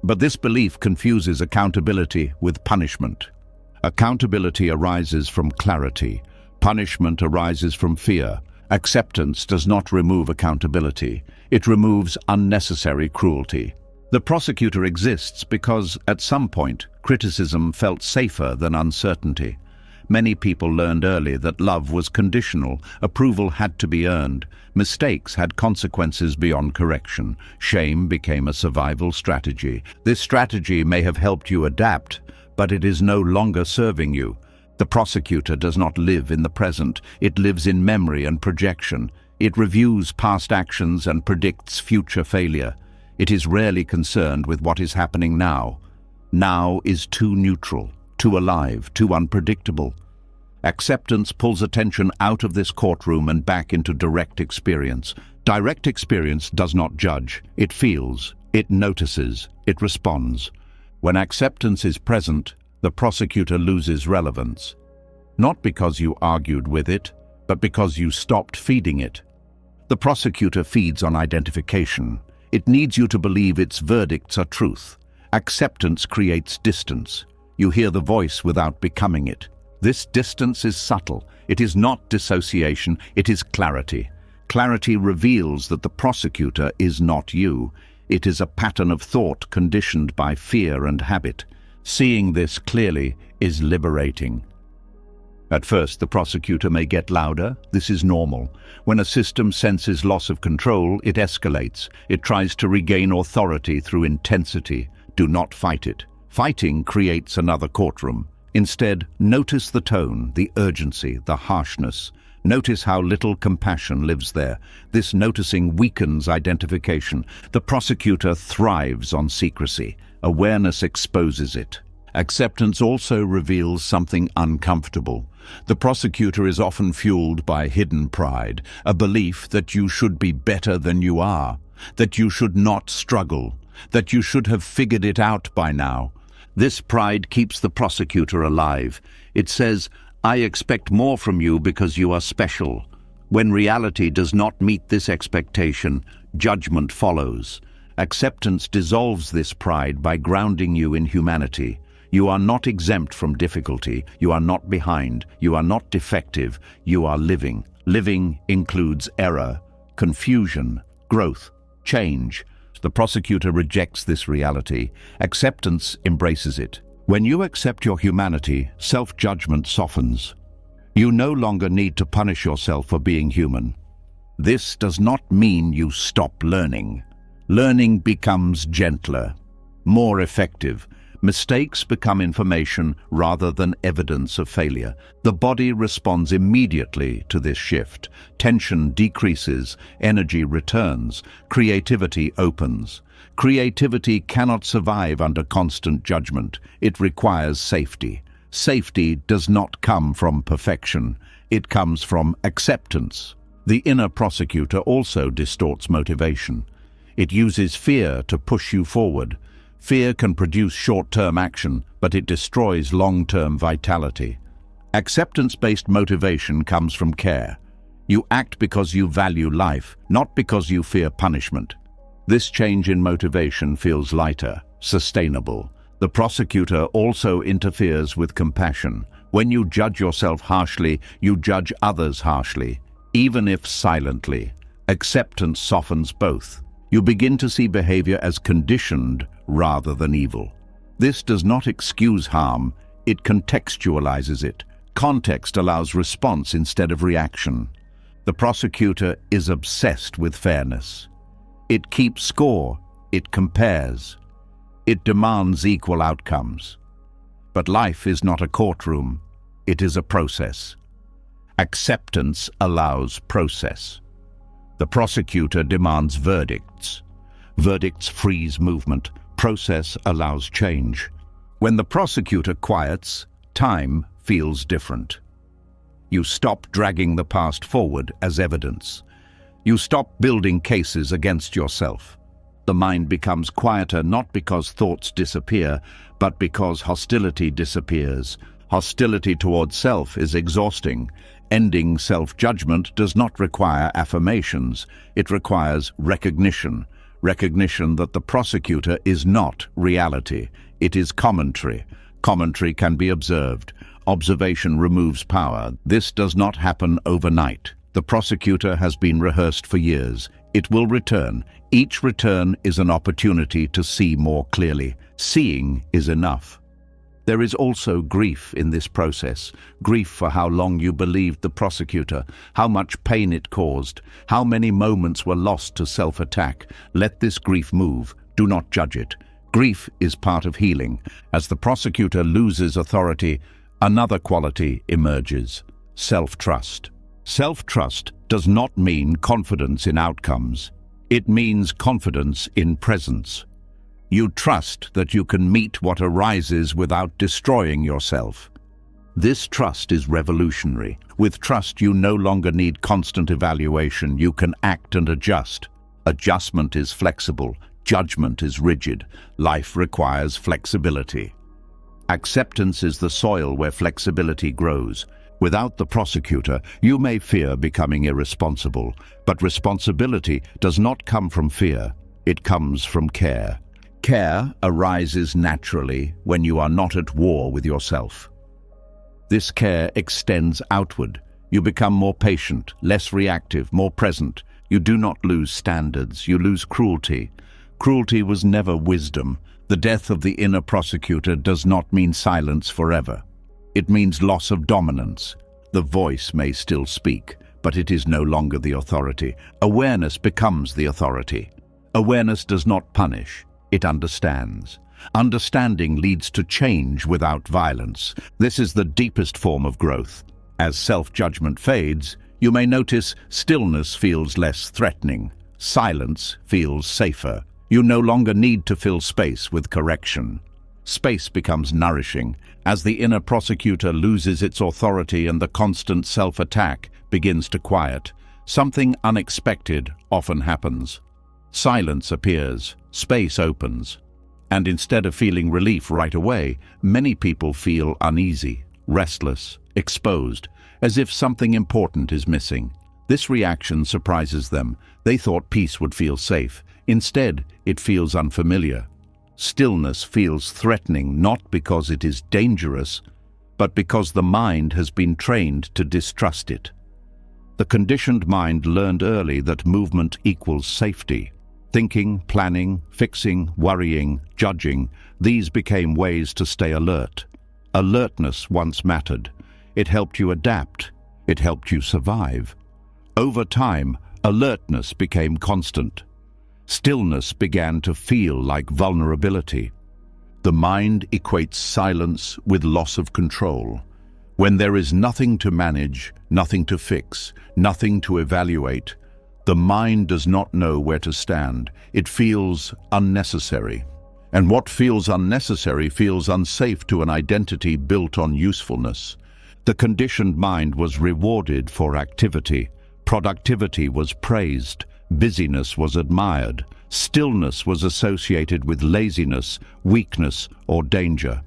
But this belief confuses accountability with punishment. Accountability arises from clarity. Punishment arises from fear. Acceptance does not remove accountability. It removes unnecessary cruelty. The prosecutor exists because, at some point, criticism felt safer than uncertainty. Many people learned early that love was conditional, approval had to be earned, mistakes had consequences beyond correction, shame became a survival strategy. This strategy may have helped you adapt, but it is no longer serving you. The prosecutor does not live in the present, it lives in memory and projection. It reviews past actions and predicts future failure. It is rarely concerned with what is happening now. Now is too neutral, too alive, too unpredictable. Acceptance pulls attention out of this courtroom and back into direct experience. Direct experience does not judge. It feels, it notices, it responds. When acceptance is present, the prosecutor loses relevance. Not because you argued with it, but because you stopped feeding it. The prosecutor feeds on identification. It needs you to believe its verdicts are truth. Acceptance creates distance. You hear the voice without becoming it. This distance is subtle. It is not dissociation, it is clarity. Clarity reveals that the prosecutor is not you. It is a pattern of thought conditioned by fear and habit. Seeing this clearly is liberating. At first, the prosecutor may get louder. This is normal. When a system senses loss of control, it escalates. It tries to regain authority through intensity. Do not fight it. Fighting creates another courtroom. Instead, notice the tone, the urgency, the harshness. Notice how little compassion lives there. This noticing weakens identification. The prosecutor thrives on secrecy. Awareness exposes it. Acceptance also reveals something uncomfortable. The prosecutor is often fueled by hidden pride, a belief that you should be better than you are, that you should not struggle, that you should have figured it out by now. This pride keeps the prosecutor alive. It says, I expect more from you because you are special. When reality does not meet this expectation, judgment follows. Acceptance dissolves this pride by grounding you in humanity. You are not exempt from difficulty. You are not behind. You are not defective. You are living. Living includes error, confusion, growth, change. The prosecutor rejects this reality. Acceptance embraces it. When you accept your humanity, self-judgment softens. You no longer need to punish yourself for being human. This does not mean you stop learning. Learning becomes gentler, more effective. Mistakes become information rather than evidence of failure. The body responds immediately to this shift. Tension decreases, energy returns, creativity opens. Creativity cannot survive under constant judgment. It requires safety. Safety does not come from perfection. It comes from acceptance. The inner prosecutor also distorts motivation. It uses fear to push you forward. Fear can produce short-term action, but it destroys long-term vitality. Acceptance-based motivation comes from care. You act because you value life, not because you fear punishment. This change in motivation feels lighter, sustainable. The prosecutor also interferes with compassion. When you judge yourself harshly, you judge others harshly, even if silently. Acceptance softens both. You begin to see behavior as conditioned rather than evil. This does not excuse harm, it contextualizes it. Context allows response instead of reaction. The prosecutor is obsessed with fairness. It keeps score, it compares. It demands equal outcomes. But life is not a courtroom, it is a process. Acceptance allows process. The prosecutor demands verdicts. Verdicts freeze movement. Process allows change. When the prosecutor quiets, time feels different. You stop dragging the past forward as evidence. You stop building cases against yourself. The mind becomes quieter not because thoughts disappear, but because hostility disappears. Hostility towards self is exhausting. Ending self-judgment does not require affirmations. It requires recognition. Recognition that the prosecutor is not reality. It is commentary. Commentary can be observed. Observation removes power. This does not happen overnight. The prosecutor has been rehearsed for years. It will return. Each return is an opportunity to see more clearly. Seeing is enough. There is also grief in this process. Grief for how long you believed the prosecutor, how much pain it caused, how many moments were lost to self-attack. Let this grief move. Do not judge it. Grief is part of healing. As the prosecutor loses authority, another quality emerges: self-trust. Self-trust does not mean confidence in outcomes. It means confidence in presence. You trust that you can meet what arises without destroying yourself. This trust is revolutionary. With trust, you no longer need constant evaluation. You can act and adjust. Adjustment is flexible. Judgment is rigid. Life requires flexibility. Acceptance is the soil where flexibility grows. Without the prosecutor, you may fear becoming irresponsible, but responsibility does not come from fear. It comes from care. Care arises naturally when you are not at war with yourself. This care extends outward. You become more patient, less reactive, more present. You do not lose standards, you lose cruelty. Cruelty was never wisdom. The death of the inner prosecutor does not mean silence forever. It means loss of dominance. The voice may still speak, but it is no longer the authority. Awareness becomes the authority. Awareness does not punish. It understands. Understanding leads to change without violence. This is the deepest form of growth. As self-judgment fades, you may notice stillness feels less threatening. Silence feels safer. You no longer need to fill space with correction. Space becomes nourishing. As the inner prosecutor loses its authority and the constant self-attack begins to quiet, something unexpected often happens. Silence appears, space opens, and instead of feeling relief right away, many people feel uneasy, restless, exposed, as if something important is missing. This reaction surprises them. They thought peace would feel safe. Instead, it feels unfamiliar. Stillness feels threatening not because it is dangerous, but because the mind has been trained to distrust it. The conditioned mind learned early that movement equals safety. Thinking, planning, fixing, worrying, judging, these became ways to stay alert. Alertness once mattered. It helped you adapt. It helped you survive. Over time, alertness became constant. Stillness began to feel like vulnerability. The mind equates silence with loss of control. When there is nothing to manage, nothing to fix, nothing to evaluate, the mind does not know where to stand. It feels unnecessary. And what feels unnecessary feels unsafe to an identity built on usefulness. The conditioned mind was rewarded for activity. Productivity was praised. Busyness was admired. Stillness was associated with laziness, weakness, or danger.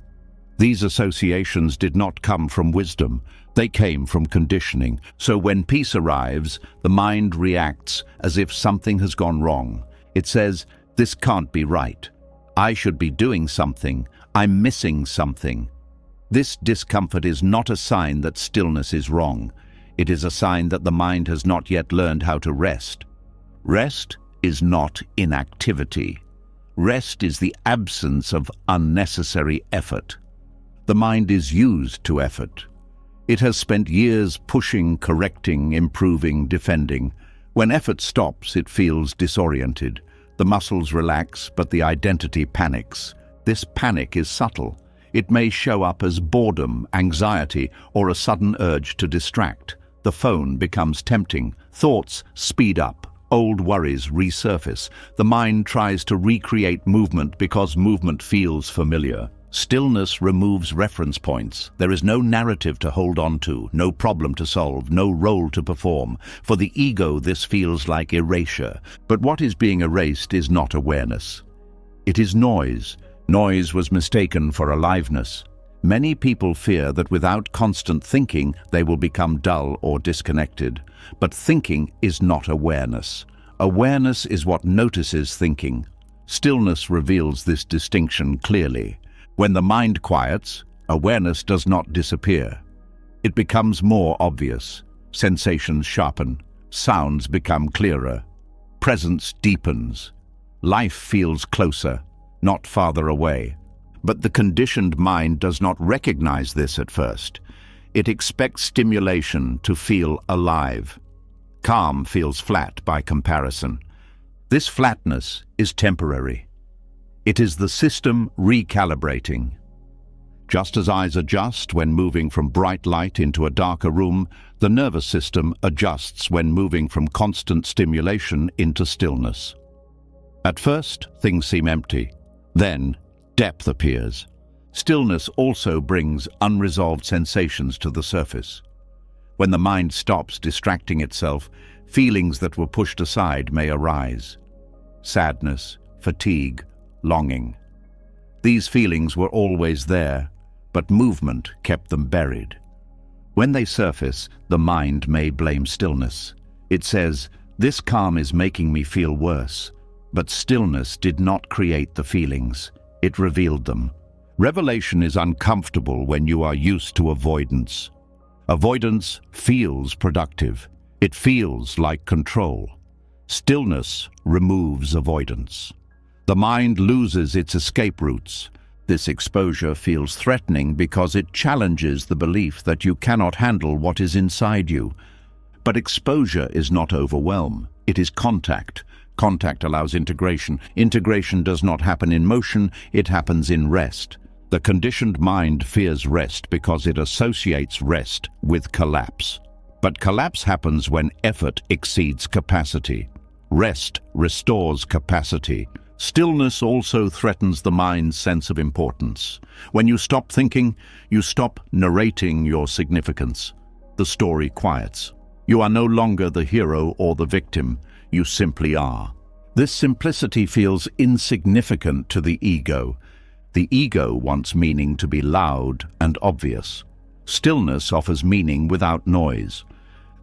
These associations did not come from wisdom. They came from conditioning. So when peace arrives, the mind reacts as if something has gone wrong. It says, "This can't be right. I should be doing something. I'm missing something." This discomfort is not a sign that stillness is wrong. It is a sign that the mind has not yet learned how to rest. Rest is not inactivity. Rest is the absence of unnecessary effort. The mind is used to effort. It has spent years pushing, correcting, improving, defending. When effort stops, it feels disoriented. The muscles relax, but the identity panics. This panic is subtle. It may show up as boredom, anxiety, or a sudden urge to distract. The phone becomes tempting. Thoughts speed up. Old worries resurface. The mind tries to recreate movement because movement feels familiar. Stillness removes reference points. There is no narrative to hold on to, no problem to solve, no role to perform. For the ego, this feels like erasure. But what is being erased is not awareness. It is noise. Noise was mistaken for aliveness. Many people fear that without constant thinking, they will become dull or disconnected. But thinking is not awareness. Awareness is what notices thinking. Stillness reveals this distinction clearly. When the mind quiets, awareness does not disappear. It becomes more obvious. Sensations sharpen. Sounds become clearer. Presence deepens. Life feels closer, not farther away. But the conditioned mind does not recognize this at first. It expects stimulation to feel alive. Calm feels flat by comparison. This flatness is temporary. It is the system recalibrating. Just as eyes adjust when moving from bright light into a darker room, the nervous system adjusts when moving from constant stimulation into stillness. At first, things seem empty. Then, depth appears. Stillness also brings unresolved sensations to the surface. When the mind stops distracting itself, feelings that were pushed aside may arise. Sadness, fatigue, longing. These feelings were always there, but movement kept them buried. When they surface, the mind may blame stillness. It says, "This calm is making me feel worse." But stillness did not create the feelings. It revealed them. Revelation is uncomfortable when you are used to avoidance. Avoidance feels productive. It feels like control. Stillness removes avoidance. The mind loses its escape routes. This exposure feels threatening because it challenges the belief that you cannot handle what is inside you. But exposure is not overwhelm. It is contact. Contact allows integration. Integration does not happen in motion, it happens in rest. The conditioned mind fears rest because it associates rest with collapse. But collapse happens when effort exceeds capacity. Rest restores capacity. Stillness also threatens the mind's sense of importance. When you stop thinking, you stop narrating your significance. The story quiets. You are no longer the hero or the victim. You simply are. This simplicity feels insignificant to the ego. The ego wants meaning to be loud and obvious. Stillness offers meaning without noise.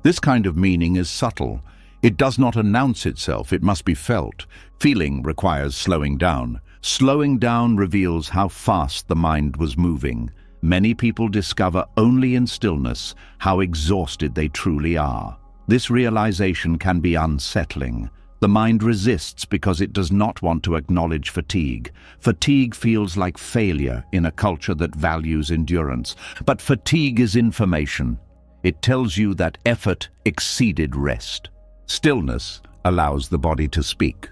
This kind of meaning is subtle. It does not announce itself, it must be felt. Feeling requires slowing down. Slowing down reveals how fast the mind was moving. Many people discover only in stillness how exhausted they truly are. This realization can be unsettling. The mind resists because it does not want to acknowledge fatigue. Fatigue feels like failure in a culture that values endurance. But fatigue is information. It tells you that effort exceeded rest. Stillness allows the body to speak.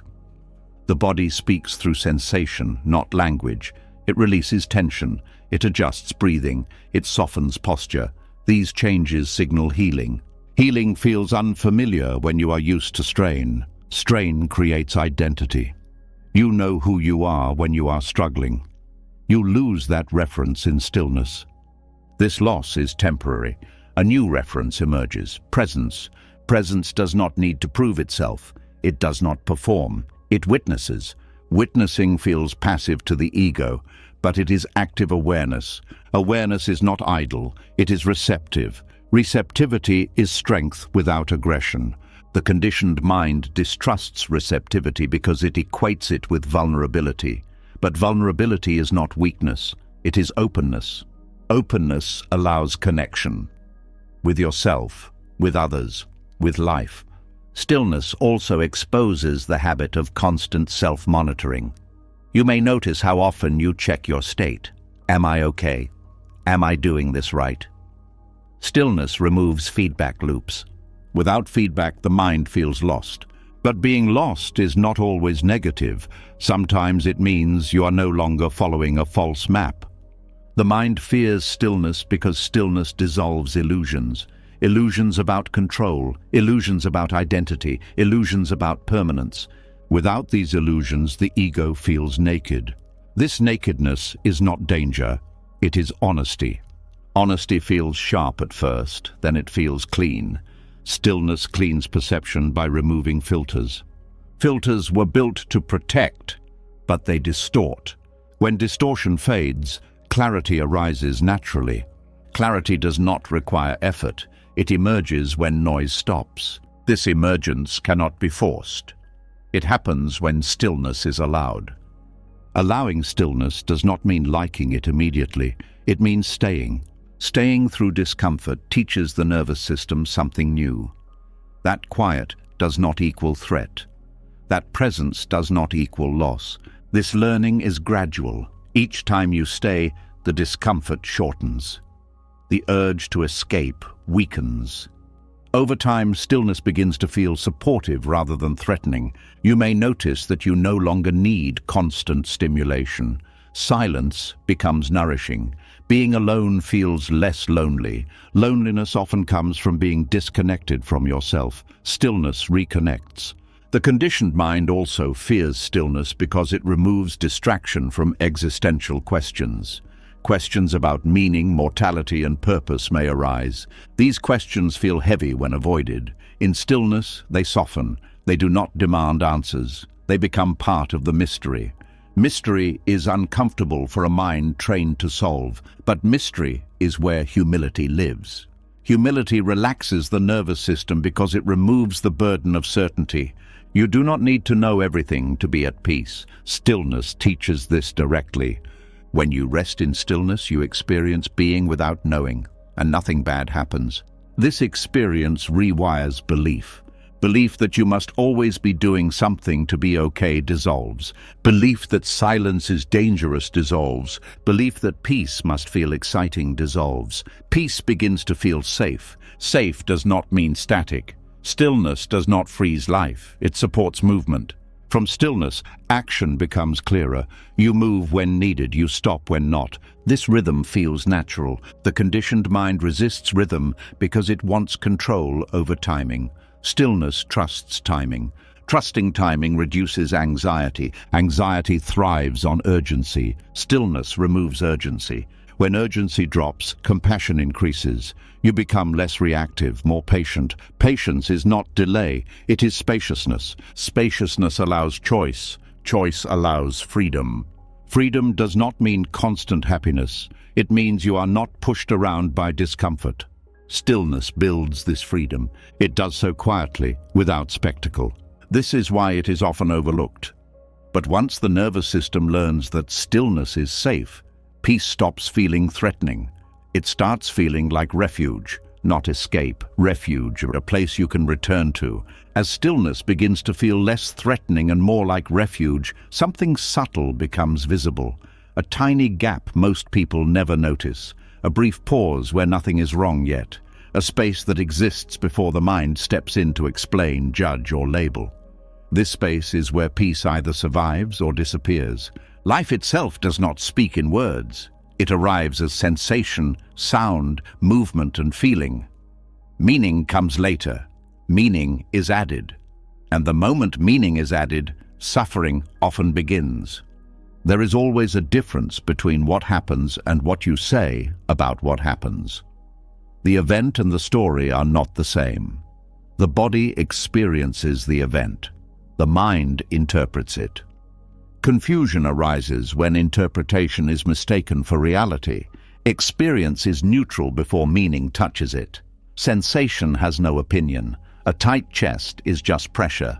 The body speaks through sensation, not language. It releases tension. It adjusts breathing. It softens posture. These changes signal healing. Healing feels unfamiliar when you are used to strain. Strain creates identity. You know who you are when you are struggling. You lose that reference in stillness. This loss is temporary. A new reference emerges, presence. Presence does not need to prove itself. It does not perform. It witnesses. Witnessing feels passive to the ego, but it is active awareness. Awareness is not idle. It is receptive. Receptivity is strength without aggression. The conditioned mind distrusts receptivity because it equates it with vulnerability. But vulnerability is not weakness, it is openness. Openness allows connection with yourself, with others, with life. Stillness also exposes the habit of constant self-monitoring. You may notice how often you check your state. Am I okay? Am I doing this right? Stillness removes feedback loops. Without feedback, the mind feels lost. But being lost is not always negative. Sometimes it means you are no longer following a false map. The mind fears stillness because stillness dissolves illusions. Illusions about control, illusions about identity, illusions about permanence. Without these illusions, the ego feels naked. This nakedness is not danger, it is honesty. Honesty feels sharp at first, then it feels clean. Stillness cleans perception by removing filters. Filters were built to protect, but they distort. When distortion fades, clarity arises naturally. Clarity does not require effort. It emerges when noise stops. This emergence cannot be forced. It happens when stillness is allowed. Allowing stillness does not mean liking it immediately. It means staying. Staying through discomfort teaches the nervous system something new. That quiet does not equal threat. That presence does not equal loss. This learning is gradual. Each time you stay, the discomfort shortens. The urge to escape weakens. Over time, stillness begins to feel supportive rather than threatening. You may notice that you no longer need constant stimulation. Silence becomes nourishing. Being alone feels less lonely. Loneliness often comes from being disconnected from yourself. Stillness reconnects. The conditioned mind also fears stillness because it removes distraction from existential questions. Questions about meaning, mortality, and purpose may arise. These questions feel heavy when avoided. In stillness, they soften. They do not demand answers. They become part of the mystery. Mystery is uncomfortable for a mind trained to solve, but mystery is where humility lives. Humility relaxes the nervous system because it removes the burden of certainty. You do not need to know everything to be at peace. Stillness teaches this directly. When you rest in stillness, you experience being without knowing, and nothing bad happens. This experience rewires belief. Belief that you must always be doing something to be okay dissolves. Belief that silence is dangerous dissolves. Belief that peace must feel exciting dissolves. Peace begins to feel safe. Safe does not mean static. Stillness does not freeze life. It supports movement. From stillness, action becomes clearer. You move when needed, you stop when not. This rhythm feels natural. The conditioned mind resists rhythm because it wants control over timing. Stillness trusts timing. Trusting timing reduces anxiety. Anxiety thrives on urgency. Stillness removes urgency. When urgency drops, compassion increases. You become less reactive, more patient. Patience is not delay, it is spaciousness. Spaciousness allows choice. Choice allows freedom. Freedom does not mean constant happiness. It means you are not pushed around by discomfort. Stillness builds this freedom. It does so quietly, without spectacle. This is why it is often overlooked. But once the nervous system learns that stillness is safe, peace stops feeling threatening. It starts feeling like refuge, not escape. Refuge, a place you can return to. As stillness begins to feel less threatening and more like refuge, something subtle becomes visible. A tiny gap most people never notice. A brief pause where nothing is wrong yet. A space that exists before the mind steps in to explain, judge, or label. This space is where peace either survives or disappears. Life itself does not speak in words. It arrives as sensation, sound, movement, and feeling. Meaning comes later. Meaning is added. And the moment meaning is added, suffering often begins. There is always a difference between what happens and what you say about what happens. The event and the story are not the same. The body experiences the event. The mind interprets it. Confusion arises when interpretation is mistaken for reality. Experience is neutral before meaning touches it. Sensation has no opinion. A tight chest is just pressure.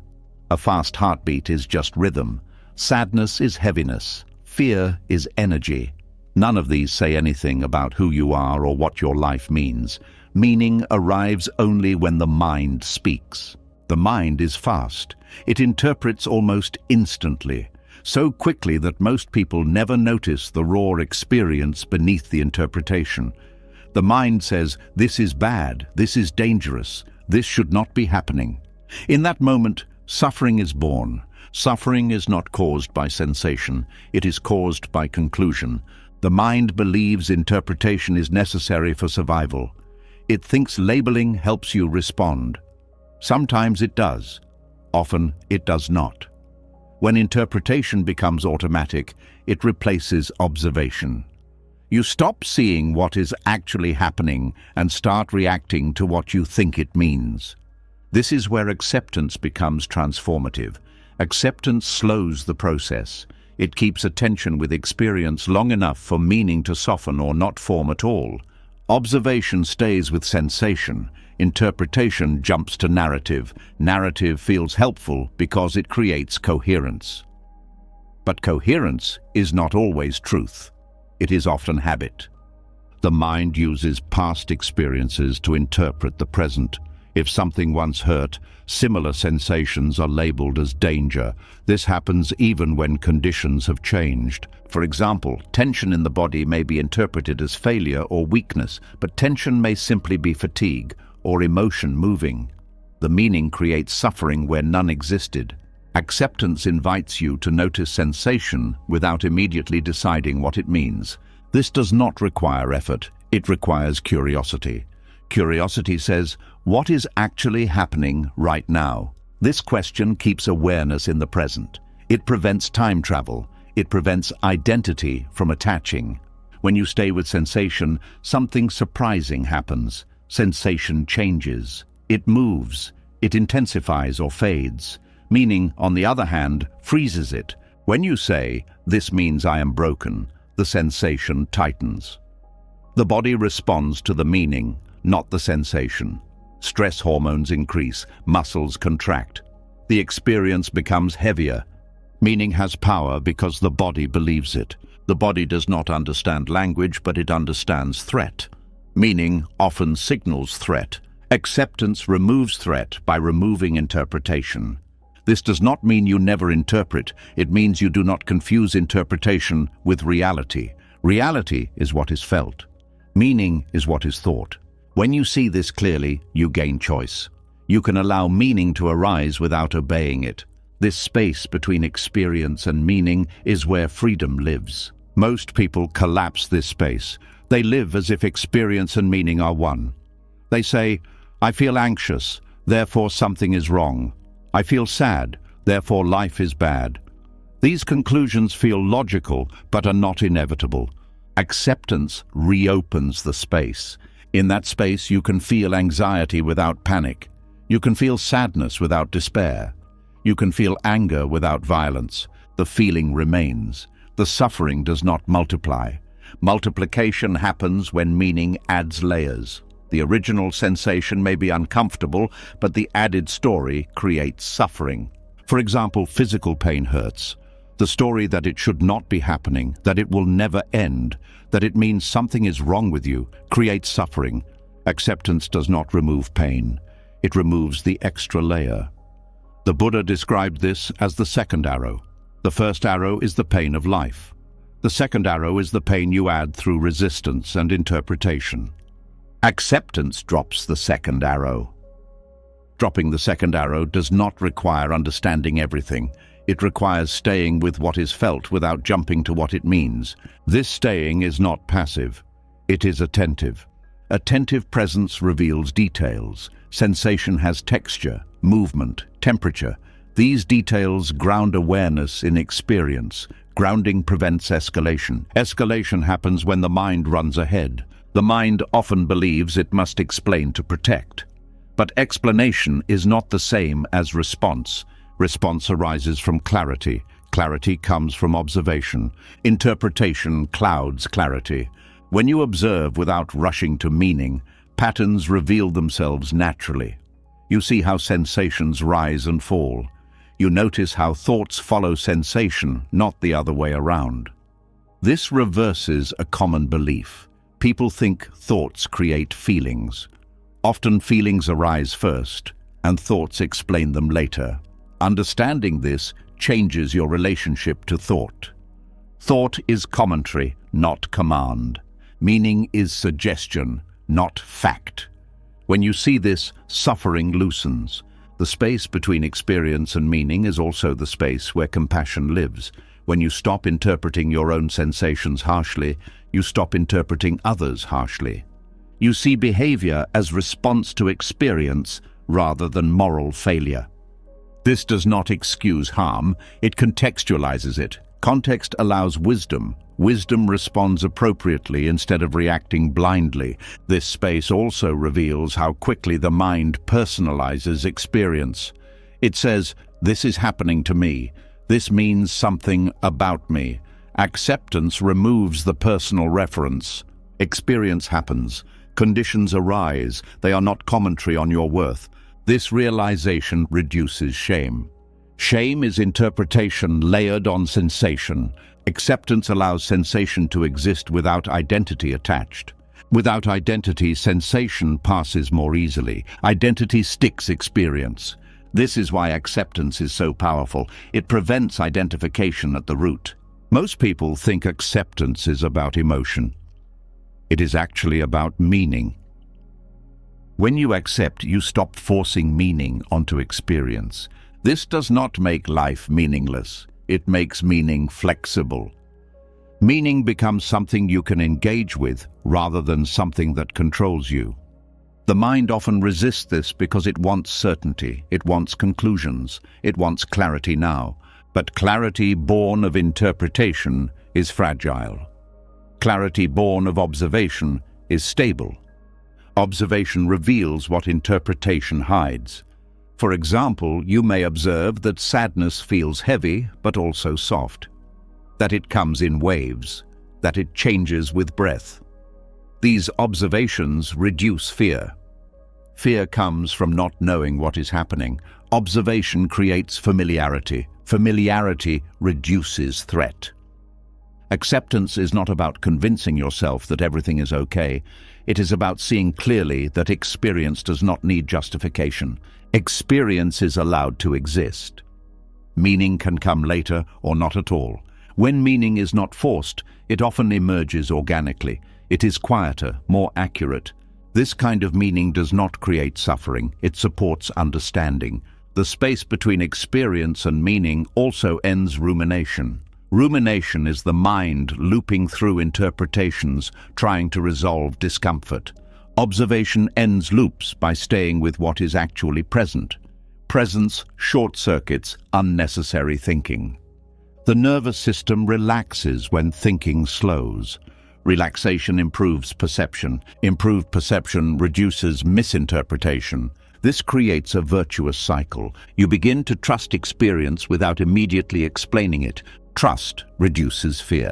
A fast heartbeat is just rhythm. Sadness is heaviness. Fear is energy. None of these say anything about who you are or what your life means. Meaning arrives only when the mind speaks. The mind is fast. It interprets almost instantly, so quickly that most people never notice the raw experience beneath the interpretation. The mind says, "This is bad, this is dangerous, this should not be happening." In that moment, suffering is born. Suffering is not caused by sensation, it is caused by conclusion. The mind believes interpretation is necessary for survival. It thinks labeling helps you respond. Sometimes it does. Often it does not. When interpretation becomes automatic, it replaces observation. You stop seeing what is actually happening and start reacting to what you think it means. This is where acceptance becomes transformative. Acceptance slows the process. It keeps attention with experience long enough for meaning to soften or not form at all. Observation stays with sensation. Interpretation jumps to narrative. Narrative feels helpful because it creates coherence. But coherence is not always truth. It is often habit. The mind uses past experiences to interpret the present. If something once hurt, similar sensations are labeled as danger. This happens even when conditions have changed. For example, tension in the body may be interpreted as failure or weakness, but tension may simply be fatigue or emotion moving. The meaning creates suffering where none existed. Acceptance invites you to notice sensation without immediately deciding what it means. This does not require effort, it requires curiosity. Curiosity says, what is actually happening right now? This question keeps awareness in the present. It prevents time travel. It prevents identity from attaching. When you stay with sensation, something surprising happens. Sensation changes. It moves. It intensifies or fades. Meaning, on the other hand, freezes it. When you say, "This means I am broken," the sensation tightens. The body responds to the meaning, not the sensation. Stress hormones increase, muscles contract. The experience becomes heavier. Meaning has power because the body believes it. The body does not understand language, but it understands threat. Meaning often signals threat. Acceptance removes threat by removing interpretation. This does not mean you never interpret. It means you do not confuse interpretation with reality. Reality is what is felt. Meaning is what is thought. When you see this clearly, you gain choice. You can allow meaning to arise without obeying it. This space between experience and meaning is where freedom lives. Most people collapse this space. They live as if experience and meaning are one. They say, "I feel anxious, therefore something is wrong. I feel sad, therefore life is bad." These conclusions feel logical, but are not inevitable. Acceptance reopens the space. In that space, you can feel anxiety without panic. You can feel sadness without despair. You can feel anger without violence. The feeling remains. The suffering does not multiply. Multiplication happens when meaning adds layers. The original sensation may be uncomfortable, but the added story creates suffering. For example, physical pain hurts. The story that it should not be happening, that it will never end, that it means something is wrong with you, creates suffering. Acceptance does not remove pain. It removes the extra layer. The Buddha described this as the second arrow. The first arrow is the pain of life. The second arrow is the pain you add through resistance and interpretation. Acceptance drops the second arrow. Dropping the second arrow does not require understanding everything. It requires staying with what is felt without jumping to what it means. This staying is not passive. It is attentive. Attentive presence reveals details. Sensation has texture, movement, temperature. These details ground awareness in experience. Grounding prevents escalation. Escalation happens when the mind runs ahead. The mind often believes it must explain to protect. But explanation is not the same as response. Response arises from clarity. Clarity comes from observation. Interpretation clouds clarity. When you observe without rushing to meaning, patterns reveal themselves naturally. You see how sensations rise and fall. You notice how thoughts follow sensation, not the other way around. This reverses a common belief. People think thoughts create feelings. Often feelings arise first, and thoughts explain them later. Understanding this changes your relationship to thought. Thought is commentary, not command. Meaning is suggestion, not fact. When you see this, suffering loosens. The space between experience and meaning is also the space where compassion lives. When you stop interpreting your own sensations harshly, you stop interpreting others harshly. You see behavior as response to experience rather than moral failure. This does not excuse harm, it contextualizes it. Context allows wisdom. Wisdom responds appropriately instead of reacting blindly. This space also reveals how quickly the mind personalizes experience. It says, "This is happening to me. This means something about me." Acceptance removes the personal reference. Experience happens. Conditions arise. They are not commentary on your worth. This realization reduces shame. Shame is interpretation layered on sensation. Acceptance allows sensation to exist without identity attached. Without identity, sensation passes more easily. Identity sticks experience. This is why acceptance is so powerful. It prevents identification at the root. Most people think acceptance is about emotion. It is actually about meaning. When you accept, you stop forcing meaning onto experience. This does not make life meaningless. It makes meaning flexible. Meaning becomes something you can engage with rather than something that controls you. The mind often resists this because it wants certainty, it wants conclusions, it wants clarity now. But clarity born of interpretation is fragile. Clarity born of observation is stable. Observation reveals what interpretation hides. For example, you may observe that sadness feels heavy but also soft, that it comes in waves, that it changes with breath. These observations reduce fear. Fear comes from not knowing what is happening. Observation creates familiarity. Familiarity reduces threat. Acceptance is not about convincing yourself that everything is okay. It is about seeing clearly that experience does not need justification. Experience is allowed to exist. Meaning can come later or not at all. When meaning is not forced, it often emerges organically. It is quieter, more accurate. This kind of meaning does not create suffering. It supports understanding. The space between experience and meaning also ends rumination. Rumination is the mind looping through interpretations, trying to resolve discomfort. Observation ends loops by staying with what is actually present. Presence short-circuits unnecessary thinking. The nervous system relaxes when thinking slows. Relaxation improves perception. Improved perception reduces misinterpretation. This creates a virtuous cycle. You begin to trust experience without immediately explaining it. Trust reduces fear.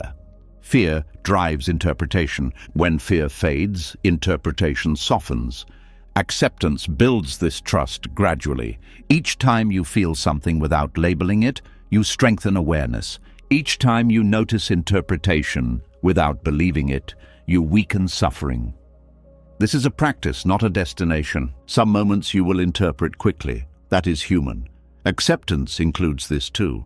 Fear drives interpretation. When fear fades, interpretation softens. Acceptance builds this trust gradually. Each time you feel something without labeling it, you strengthen awareness. Each time you notice interpretation without believing it, you weaken suffering. This is a practice, not a destination. Some moments you will interpret quickly. That is human. Acceptance includes this too.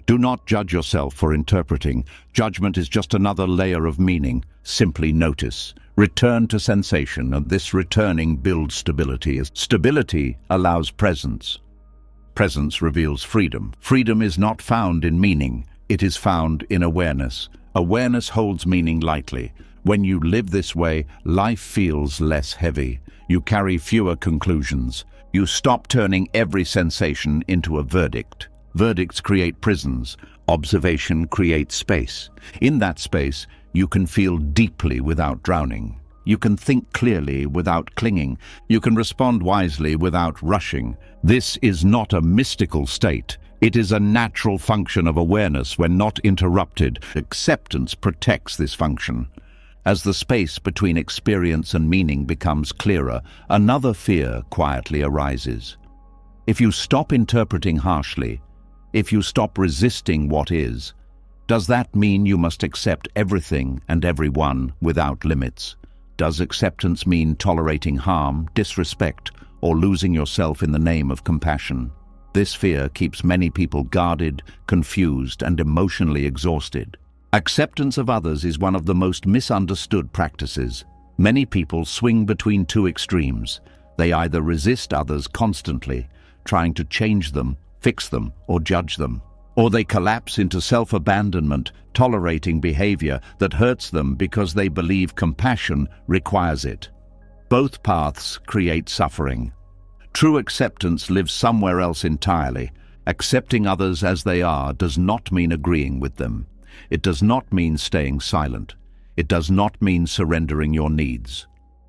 Do not judge yourself for interpreting. Judgment is just another layer of meaning. Simply notice. Return to sensation, and this returning builds stability. Stability allows presence. Presence reveals freedom. Freedom is not found in meaning. It is found in awareness. Awareness holds meaning lightly. When you live this way, life feels less heavy. You carry fewer conclusions. You stop turning every sensation into a verdict. Verdicts create prisons. Observation creates space. In that space, you can feel deeply without drowning. You can think clearly without clinging. You can respond wisely without rushing. This is not a mystical state. It is a natural function of awareness when not interrupted. Acceptance protects this function. As the space between experience and meaning becomes clearer, another fear quietly arises. If you stop interpreting harshly, if you stop resisting what is, does that mean you must accept everything and everyone without limits? Does acceptance mean tolerating harm, disrespect, or losing yourself in the name of compassion? This fear keeps many people guarded, confused, and emotionally exhausted. Acceptance of others is one of the most misunderstood practices. Many people swing between two extremes. They either resist others constantly, trying to change them, fix them, or judge them, or they collapse into self-abandonment, tolerating behavior that hurts them because they believe compassion requires it. Both paths create suffering. True acceptance lives somewhere else entirely. Accepting others as they are does not mean agreeing with them. It does not mean staying silent. It does not mean surrendering your needs.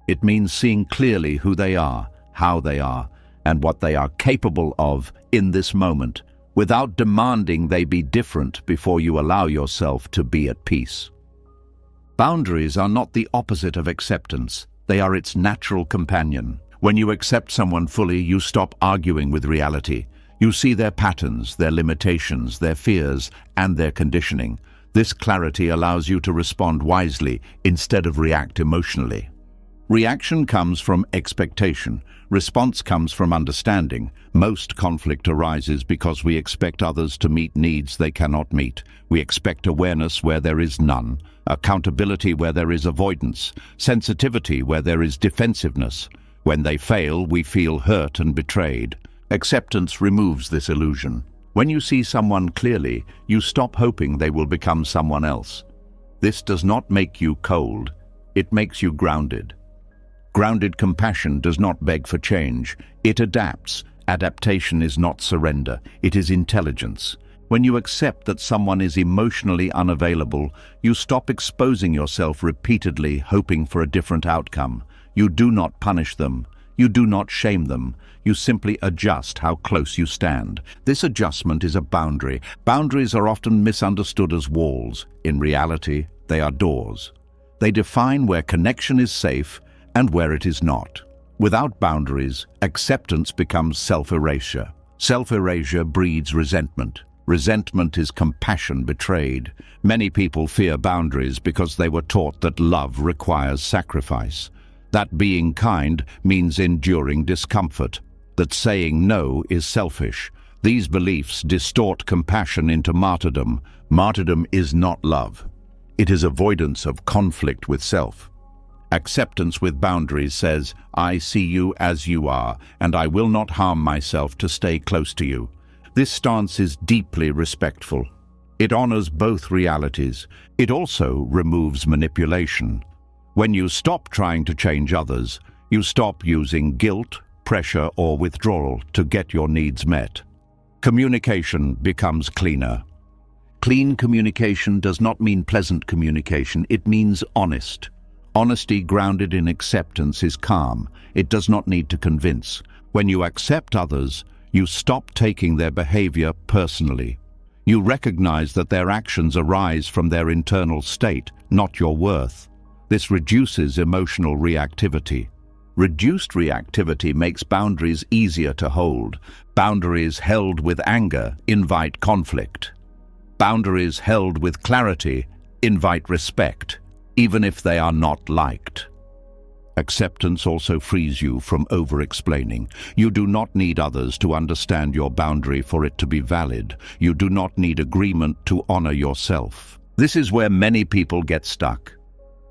It means seeing clearly who they are, how they are, and what they are capable of in this moment, without demanding they be different before you allow yourself to be at peace. Boundaries are not the opposite of acceptance. They are its natural companion. When you accept someone fully, you stop arguing with reality. You see their patterns, their limitations, their fears, and their conditioning. This clarity allows you to respond wisely instead of react emotionally. Reaction comes from expectation. Response comes from understanding. Most conflict arises because we expect others to meet needs they cannot meet. We expect awareness where there is none, accountability where there is avoidance, sensitivity where there is defensiveness. When they fail, we feel hurt and betrayed. Acceptance removes this illusion. When you see someone clearly, you stop hoping they will become someone else. This does not make you cold. It makes you grounded. Grounded compassion does not beg for change. It adapts. Adaptation is not surrender. It is intelligence. When you accept that someone is emotionally unavailable, you stop exposing yourself repeatedly, hoping for a different outcome. You do not punish them. You do not shame them. You simply adjust how close you stand. This adjustment is a boundary. Boundaries are often misunderstood as walls. In reality, they are doors. They define where connection is safe and where it is not. Without boundaries, acceptance becomes self-erasure. Self-erasure breeds resentment. Resentment is compassion betrayed. Many people fear boundaries because they were taught that love requires sacrifice. That being kind means enduring discomfort. That saying no is selfish. These beliefs distort compassion into martyrdom. Martyrdom is not love. It is avoidance of conflict with self. Acceptance with boundaries says, I see you as you are, and I will not harm myself to stay close to you. This stance is deeply respectful. It honors both realities. It also removes manipulation. When you stop trying to change others, you stop using guilt, pressure, or withdrawal to get your needs met. Communication becomes cleaner. Clean communication does not mean pleasant communication. It means honest. Honesty grounded in acceptance is calm. It does not need to convince. When you accept others, you stop taking their behavior personally. You recognize that their actions arise from their internal state, not your worth. This reduces emotional reactivity. Reduced reactivity makes boundaries easier to hold. Boundaries held with anger invite conflict. Boundaries held with clarity invite respect, even if they are not liked. Acceptance also frees you from over-explaining. You do not need others to understand your boundary for it to be valid. You do not need agreement to honor yourself. This is where many people get stuck.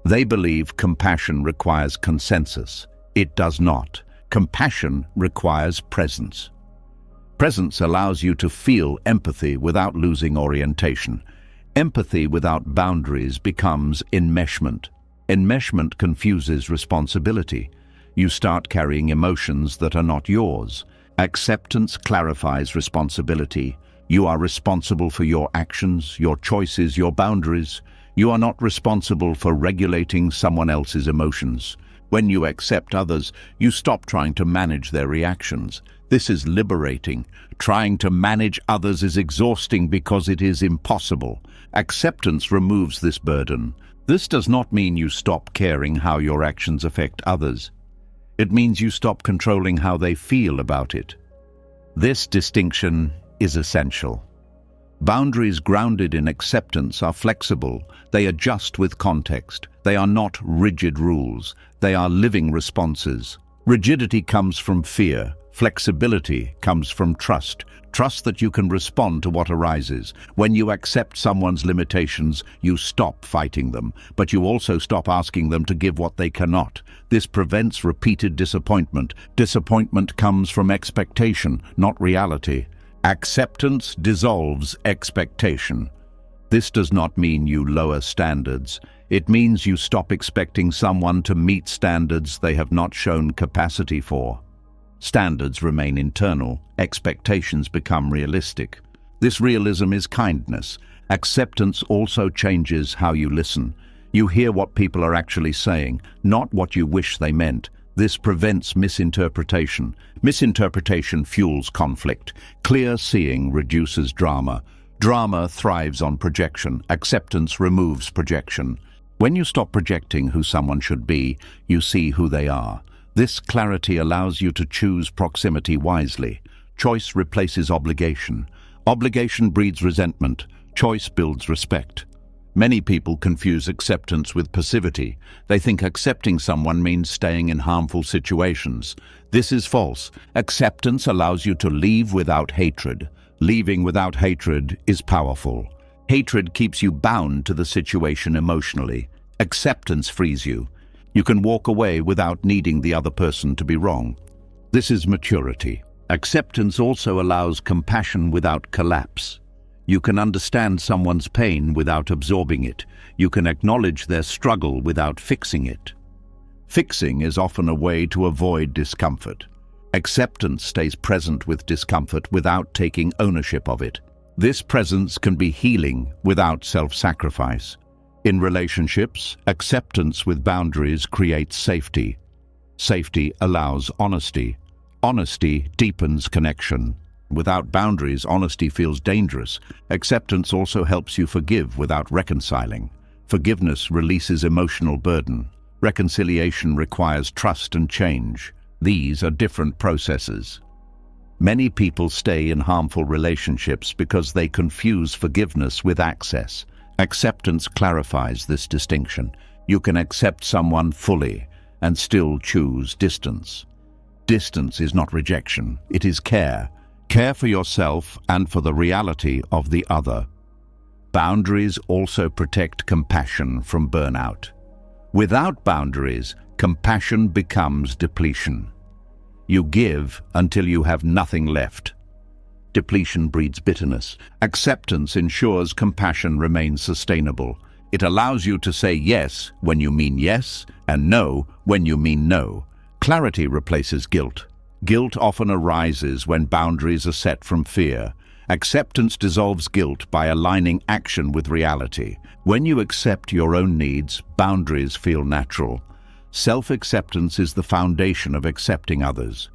They believe compassion requires consensus. It does not. Compassion requires presence. Presence allows you to feel empathy without losing orientation. Empathy without boundaries becomes enmeshment. Enmeshment confuses responsibility. You start carrying emotions that are not yours. Acceptance clarifies responsibility. You are responsible for your actions, your choices, your boundaries. You are not responsible for regulating someone else's emotions. When you accept others, you stop trying to manage their reactions. This is liberating. Trying to manage others is exhausting because it is impossible. Acceptance removes this burden. This does not mean you stop caring how your actions affect others. It means you stop controlling how they feel about it. This distinction is essential. Boundaries grounded in acceptance are flexible. They adjust with context. They are not rigid rules. They are living responses. Rigidity comes from fear. Flexibility comes from trust. Trust that you can respond to what arises. When you accept someone's limitations, you stop fighting them, but you also stop asking them to give what they cannot. This prevents repeated disappointment. Disappointment comes from expectation, not reality. Acceptance dissolves expectation. This does not mean you lower standards. It means you stop expecting someone to meet standards they have not shown capacity for. Standards remain internal. Expectations become realistic. This realism is kindness. Acceptance also changes how you listen. You hear what people are actually saying, not what you wish they meant. This prevents misinterpretation. Misinterpretation fuels conflict. Clear seeing reduces drama. Drama thrives on projection. Acceptance removes projection. When you stop projecting who someone should be, you see who they are. This clarity allows you to choose proximity wisely. Choice replaces obligation. Obligation breeds resentment. Choice builds respect. Many people confuse acceptance with passivity. They think accepting someone means staying in harmful situations. This is false. Acceptance allows you to leave without hatred. Leaving without hatred is powerful. Hatred keeps you bound to the situation emotionally. Acceptance frees you. You can walk away without needing the other person to be wrong. This is maturity. Acceptance also allows compassion without collapse. You can understand someone's pain without absorbing it. You can acknowledge their struggle without fixing it. Fixing is often a way to avoid discomfort. Acceptance stays present with discomfort without taking ownership of it. This presence can be healing without self-sacrifice. In relationships, acceptance with boundaries creates safety. Safety allows honesty. Honesty deepens connection. Without boundaries, honesty feels dangerous. Acceptance also helps you forgive without reconciling. Forgiveness releases emotional burden. Reconciliation requires trust and change. These are different processes. Many people stay in harmful relationships because they confuse forgiveness with access. Acceptance clarifies this distinction. You can accept someone fully and still choose distance. Distance is not rejection, it is care. Care for yourself and for the reality of the other. Boundaries also protect compassion from burnout. Without boundaries, compassion becomes depletion. You give until you have nothing left. Depletion breeds bitterness. Acceptance ensures compassion remains sustainable. It allows you to say yes when you mean yes and no when you mean no. Clarity replaces guilt. Guilt often arises when boundaries are set from fear. Acceptance dissolves guilt by aligning action with reality. When you accept your own needs, boundaries feel natural. Self-acceptance is the foundation of accepting others.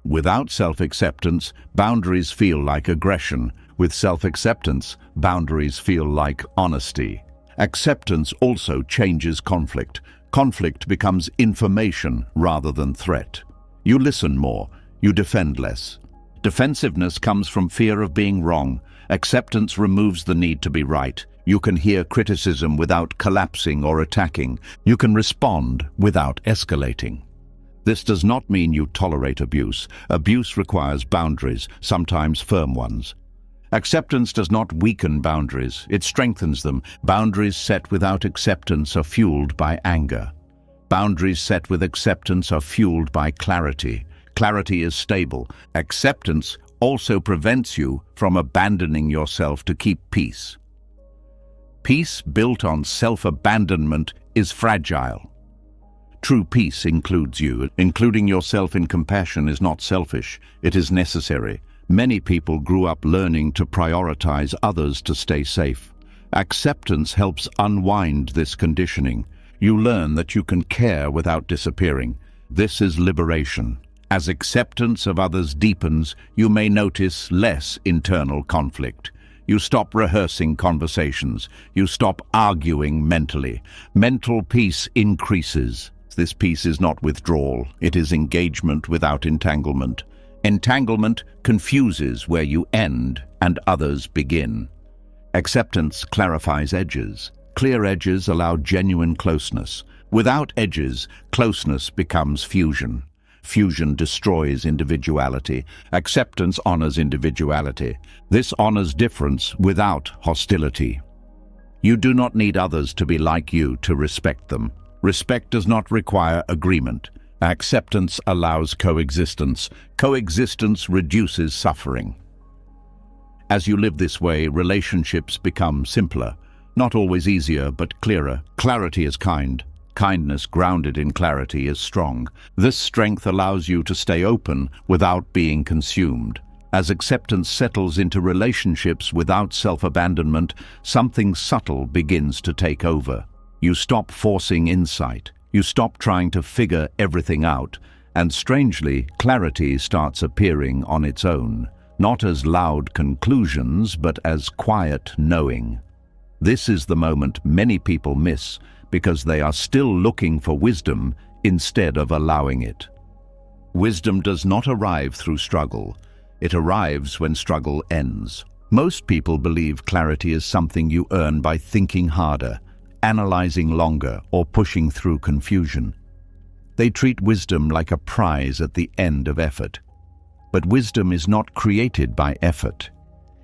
Without self-acceptance, boundaries feel like aggression. With self-acceptance, boundaries feel like honesty. Acceptance also changes conflict. Conflict becomes information rather than threat. You listen more. You defend less. Defensiveness comes from fear of being wrong. Acceptance removes the need to be right. You can hear criticism without collapsing or attacking. You can respond without escalating. This does not mean you tolerate abuse. Abuse requires boundaries, sometimes firm ones. Acceptance does not weaken boundaries, it strengthens them. Boundaries set without acceptance are fueled by anger. Boundaries set with acceptance are fueled by clarity. Clarity is stable. Acceptance also prevents you from abandoning yourself to keep peace. Peace built on self-abandonment is fragile. True peace includes you. Including yourself in compassion is not selfish, it is necessary. Many people grew up learning to prioritize others to stay safe. Acceptance helps unwind this conditioning. You learn that you can care without disappearing. This is liberation. As acceptance of others deepens, you may notice less internal conflict. You stop rehearsing conversations. You stop arguing mentally. Mental peace increases. This peace is not withdrawal. It is engagement without entanglement. Entanglement confuses where you end and others begin. Acceptance clarifies edges. Clear edges allow genuine closeness. Without edges, closeness becomes fusion. Fusion destroys individuality. Acceptance honors individuality. This honors difference without hostility. You do not need others to be like you to respect them. Respect does not require agreement. Acceptance allows coexistence. Coexistence reduces suffering. As you live this way, relationships become simpler. Not always easier, but clearer. Clarity is kind. Kindness grounded in clarity is strong. This strength allows you to stay open without being consumed. As acceptance settles into relationships without self-abandonment, something subtle begins to take over. You stop forcing insight. You stop trying to figure everything out. And strangely, clarity starts appearing on its own. Not as loud conclusions, but as quiet knowing. This is the moment many people miss because they are still looking for wisdom instead of allowing it. Wisdom does not arrive through struggle. It arrives when struggle ends. Most people believe clarity is something you earn by thinking harder, analyzing longer, or pushing through confusion. They treat wisdom like a prize at the end of effort. But wisdom is not created by effort.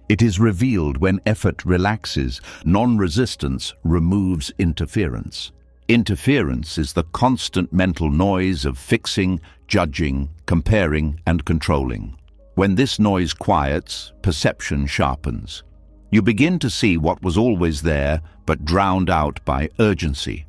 It is revealed when effort relaxes. Non-resistance removes interference. Interference is the constant mental noise of fixing, judging, comparing, and controlling. When this noise quiets, perception sharpens. You begin to see what was always there, but drowned out by urgency.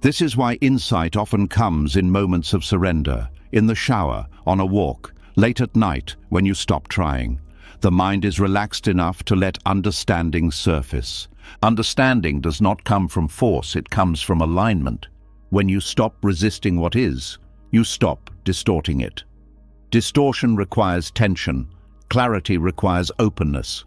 This is why insight often comes in moments of surrender, in the shower, on a walk, late at night when you stop trying. The mind is relaxed enough to let understanding surface. Understanding does not come from force, it comes from alignment. When you stop resisting what is, you stop distorting it. Distortion requires tension. Clarity requires openness.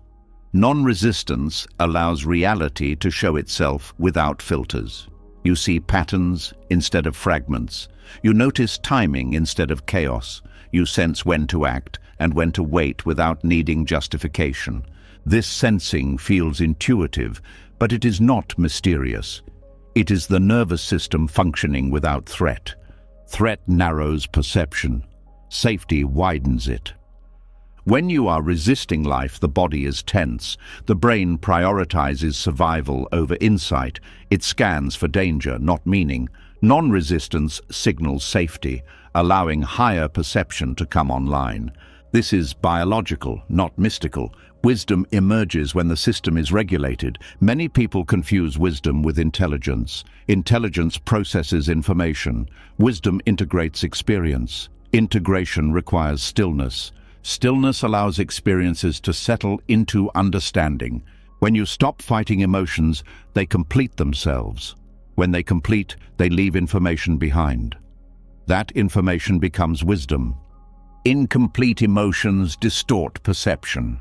Non-resistance allows reality to show itself without filters. You see patterns instead of fragments. You notice timing instead of chaos. You sense when to act and when to wait without needing justification. This sensing feels intuitive, but it is not mysterious. It is the nervous system functioning without threat. Threat narrows perception. Safety widens it. When you are resisting life, the body is tense. The brain prioritizes survival over insight. It scans for danger, not meaning. Non-resistance signals safety, allowing higher perception to come online. This is biological, not mystical. Wisdom emerges when the system is regulated. Many people confuse wisdom with intelligence. Intelligence processes information. Wisdom integrates experience. Integration requires stillness. Stillness allows experiences to settle into understanding. When you stop fighting emotions, they complete themselves. When they complete, they leave information behind. That information becomes wisdom. Incomplete emotions distort perception.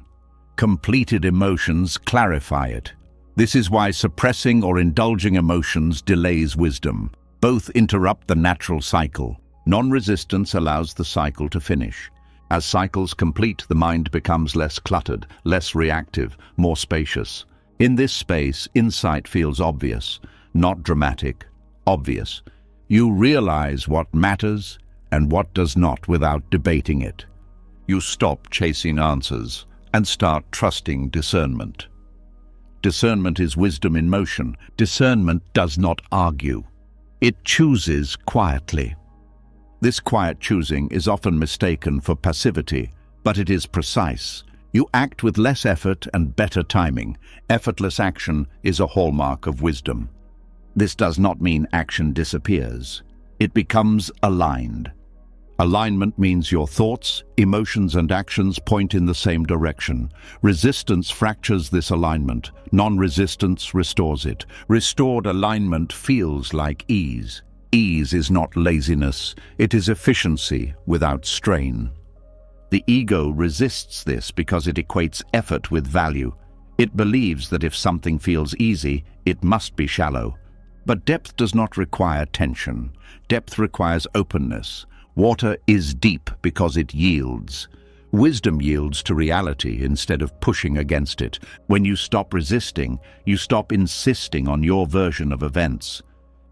Completed emotions clarify it. This is why suppressing or indulging emotions delays wisdom. Both interrupt the natural cycle. Non-resistance allows the cycle to finish. As cycles complete, the mind becomes less cluttered, less reactive, more spacious. In this space, insight feels obvious, not dramatic, obvious. You realize what matters and what does not without debating it. You stop chasing answers and start trusting discernment. Discernment is wisdom in motion. Discernment does not argue. It chooses quietly. This quiet choosing is often mistaken for passivity, but it is precise. You act with less effort and better timing. Effortless action is a hallmark of wisdom. This does not mean action disappears. It becomes aligned. Alignment means your thoughts, emotions, and actions point in the same direction. Resistance fractures this alignment. Non-resistance restores it. Restored alignment feels like ease. Ease is not laziness. It is efficiency without strain. The ego resists this because it equates effort with value. It believes that if something feels easy, it must be shallow. But depth does not require tension. Depth requires openness. Water is deep because it yields. Wisdom yields to reality instead of pushing against it. When you stop resisting, you stop insisting on your version of events.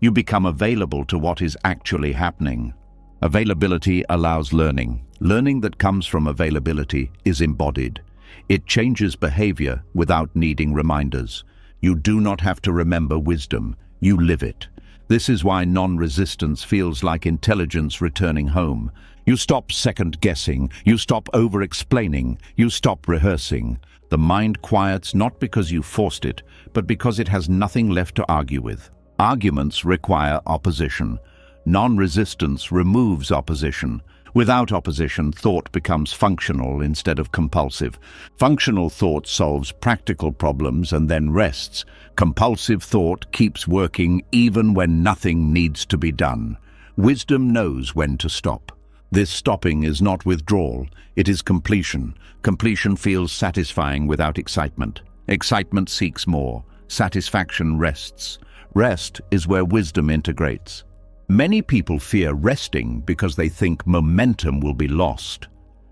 You become available to what is actually happening. Availability allows learning. Learning that comes from availability is embodied. It changes behavior without needing reminders. You do not have to remember wisdom. You live it. This is why non-resistance feels like intelligence returning home. You stop second-guessing. You stop over-explaining. You stop rehearsing. The mind quiets not because you forced it, but because it has nothing left to argue with. Arguments require opposition. Non-resistance removes opposition. Without opposition, thought becomes functional instead of compulsive. Functional thought solves practical problems and then rests. Compulsive thought keeps working even when nothing needs to be done. Wisdom knows when to stop. This stopping is not withdrawal, it is completion. Completion feels satisfying without excitement. Excitement seeks more. Satisfaction rests. Rest is where wisdom integrates. Many people fear resting because they think momentum will be lost.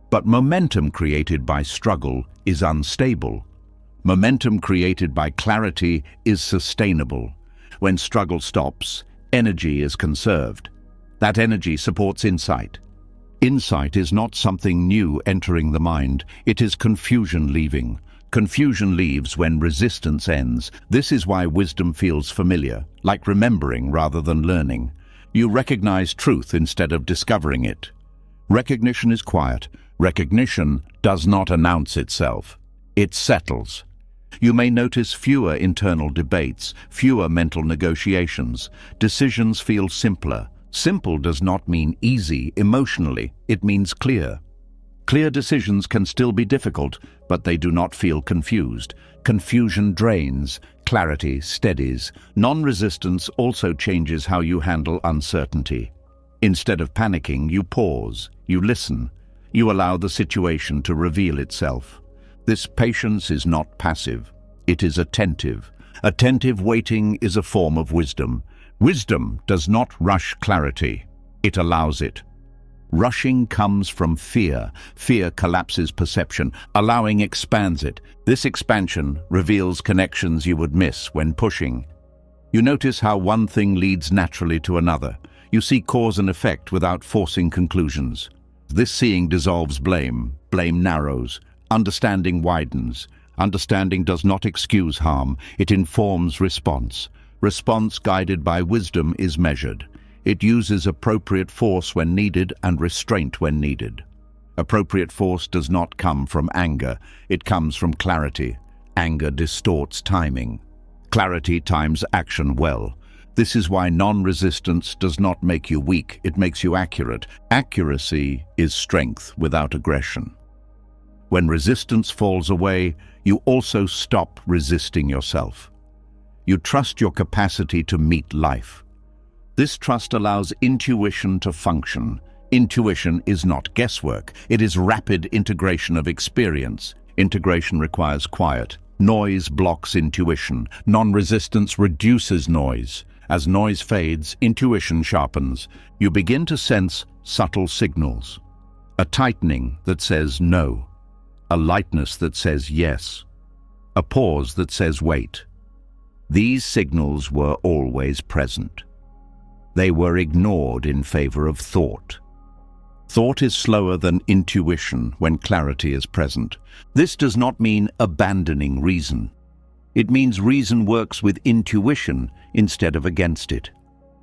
But momentum created by struggle is unstable. Momentum created by clarity is sustainable. When struggle stops, energy is conserved. That energy supports insight. Insight is not something new entering the mind, it is confusion leaving. Confusion leaves when resistance ends. This is why wisdom feels familiar, like remembering rather than learning. You recognize truth instead of discovering it. Recognition is quiet. Recognition does not announce itself. It settles. You may notice fewer internal debates, fewer mental negotiations. Decisions feel simpler. Simple does not mean easy emotionally. It means clear. Clear decisions can still be difficult, but they do not feel confused. Confusion drains, clarity steadies. Non-resistance also changes how you handle uncertainty. Instead of panicking, you pause, you listen, you allow the situation to reveal itself. This patience is not passive, it is attentive. Attentive waiting is a form of wisdom. Wisdom does not rush clarity, it allows it. Rushing comes from fear. Fear collapses perception. Allowing expands it. This expansion reveals connections you would miss when pushing. You notice how one thing leads naturally to another. You see cause and effect without forcing conclusions. This seeing dissolves blame. Blame narrows. Understanding widens. Understanding does not excuse harm. It informs response. Response guided by wisdom is measured. It uses appropriate force when needed and restraint when needed. Appropriate force does not come from anger, it comes from clarity. Anger distorts timing. Clarity times action well. This is why non-resistance does not make you weak, it makes you accurate. Accuracy is strength without aggression. When resistance falls away, you also stop resisting yourself. You trust your capacity to meet life. This trust allows intuition to function. Intuition is not guesswork. It is rapid integration of experience. Integration requires quiet. Noise blocks intuition. Non-resistance reduces noise. As noise fades, intuition sharpens. You begin to sense subtle signals. A tightening that says no. A lightness that says yes. A pause that says wait. These signals were always present. They were ignored in favor of thought. Thought is slower than intuition when clarity is present. This does not mean abandoning reason. It means reason works with intuition instead of against it.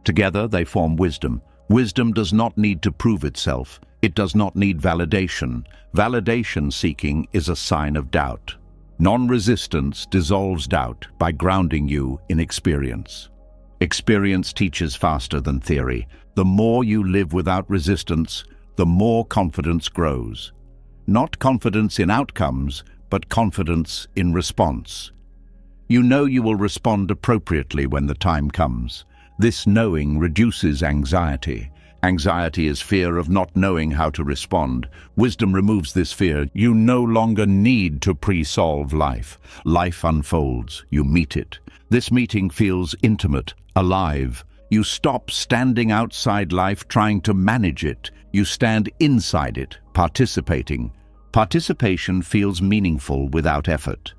Together they form wisdom. Wisdom does not need to prove itself. It does not need validation. Validation seeking is a sign of doubt. Non-resistance dissolves doubt by grounding you in experience. Experience teaches faster than theory. The more you live without resistance, the more confidence grows. Not confidence in outcomes, but confidence in response. You know you will respond appropriately when the time comes. This knowing reduces anxiety. Anxiety is fear of not knowing how to respond. Wisdom removes this fear. You no longer need to pre-solve life. Life unfolds. You meet it. This meeting feels intimate, alive. You stop standing outside life trying to manage it. You stand inside it, participating. Participation feels meaningful without effort.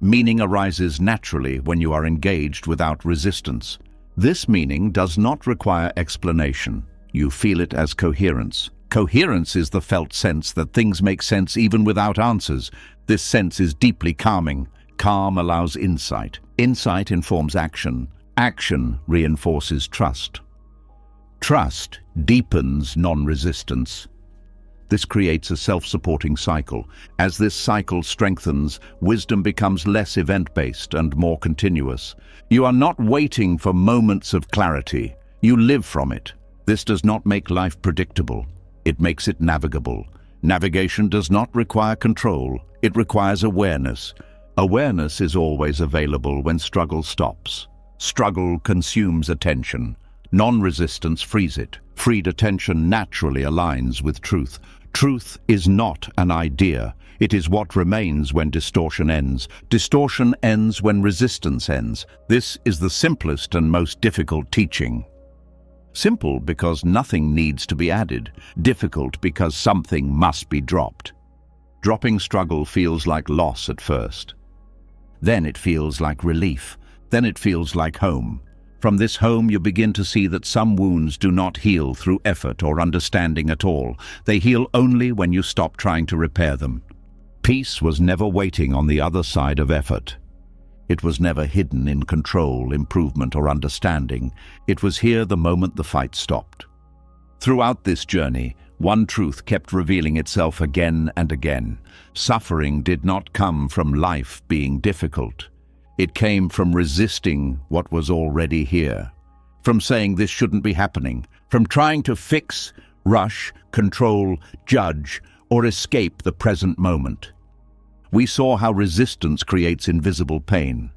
Meaning arises naturally when you are engaged without resistance. This meaning does not require explanation. You feel it as coherence. Coherence is the felt sense that things make sense even without answers. This sense is deeply calming. Calm allows insight. Insight informs action. Action reinforces trust. Trust deepens non-resistance. This creates a self-supporting cycle. As this cycle strengthens, wisdom becomes less event-based and more continuous. You are not waiting for moments of clarity. You live from it. This does not make life predictable. It makes it navigable. Navigation does not require control. It requires awareness. Awareness is always available when struggle stops. Struggle consumes attention. Non-resistance frees it. Freed attention naturally aligns with truth. Truth is not an idea. It is what remains when distortion ends. Distortion ends when resistance ends. This is the simplest and most difficult teaching. Simple because nothing needs to be added. Difficult because something must be dropped. Dropping struggle feels like loss at first. Then it feels like relief. Then it feels like home. From this home you begin to see that some wounds do not heal through effort or understanding at all. They heal only when you stop trying to repair them. Peace was never waiting on the other side of effort. It was never hidden in control, improvement, or understanding. It was here the moment the fight stopped. Throughout this journey, one truth kept revealing itself again and again. Suffering did not come from life being difficult. It came from resisting what was already here, from saying this shouldn't be happening, from trying to fix, rush, control, judge, or escape the present moment. We saw how resistance creates invisible pain,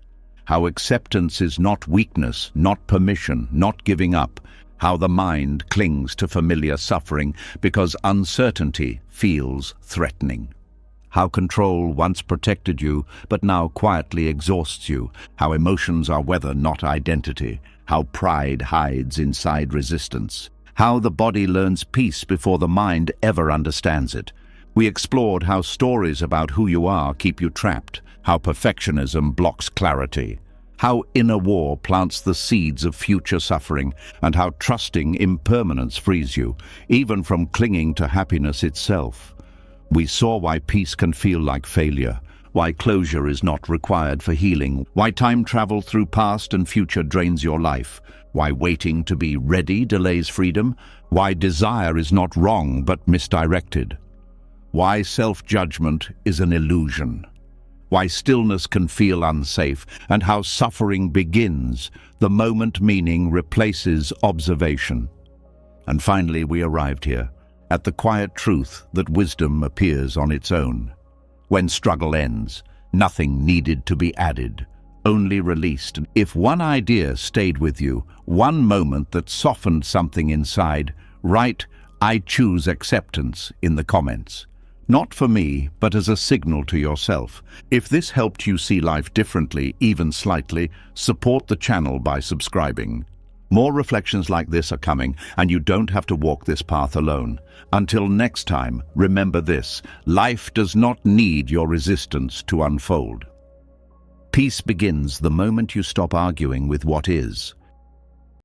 how acceptance is not weakness, not permission, not giving up, how the mind clings to familiar suffering because uncertainty feels threatening. How control once protected you, but now quietly exhausts you. How emotions are weather, not identity. How pride hides inside resistance. How the body learns peace before the mind ever understands it. We explored how stories about who you are keep you trapped. How perfectionism blocks clarity. How inner war plants the seeds of future suffering. And how trusting impermanence frees you, even from clinging to happiness itself. We saw why peace can feel like failure, why closure is not required for healing, why time travel through past and future drains your life, why waiting to be ready delays freedom, why desire is not wrong but misdirected, why self-judgment is an illusion, why stillness can feel unsafe, and how suffering begins the moment meaning replaces observation. And finally we arrived here, at the quiet truth that wisdom appears on its own. When struggle ends, nothing needed to be added, only released. If one idea stayed with you, one moment that softened something inside, write, "I choose acceptance" in the comments. Not for me, but as a signal to yourself. If this helped you see life differently, even slightly, support the channel by subscribing. More reflections like this are coming, and you don't have to walk this path alone. Until next time, remember this: life does not need your resistance to unfold. Peace begins the moment you stop arguing with what is.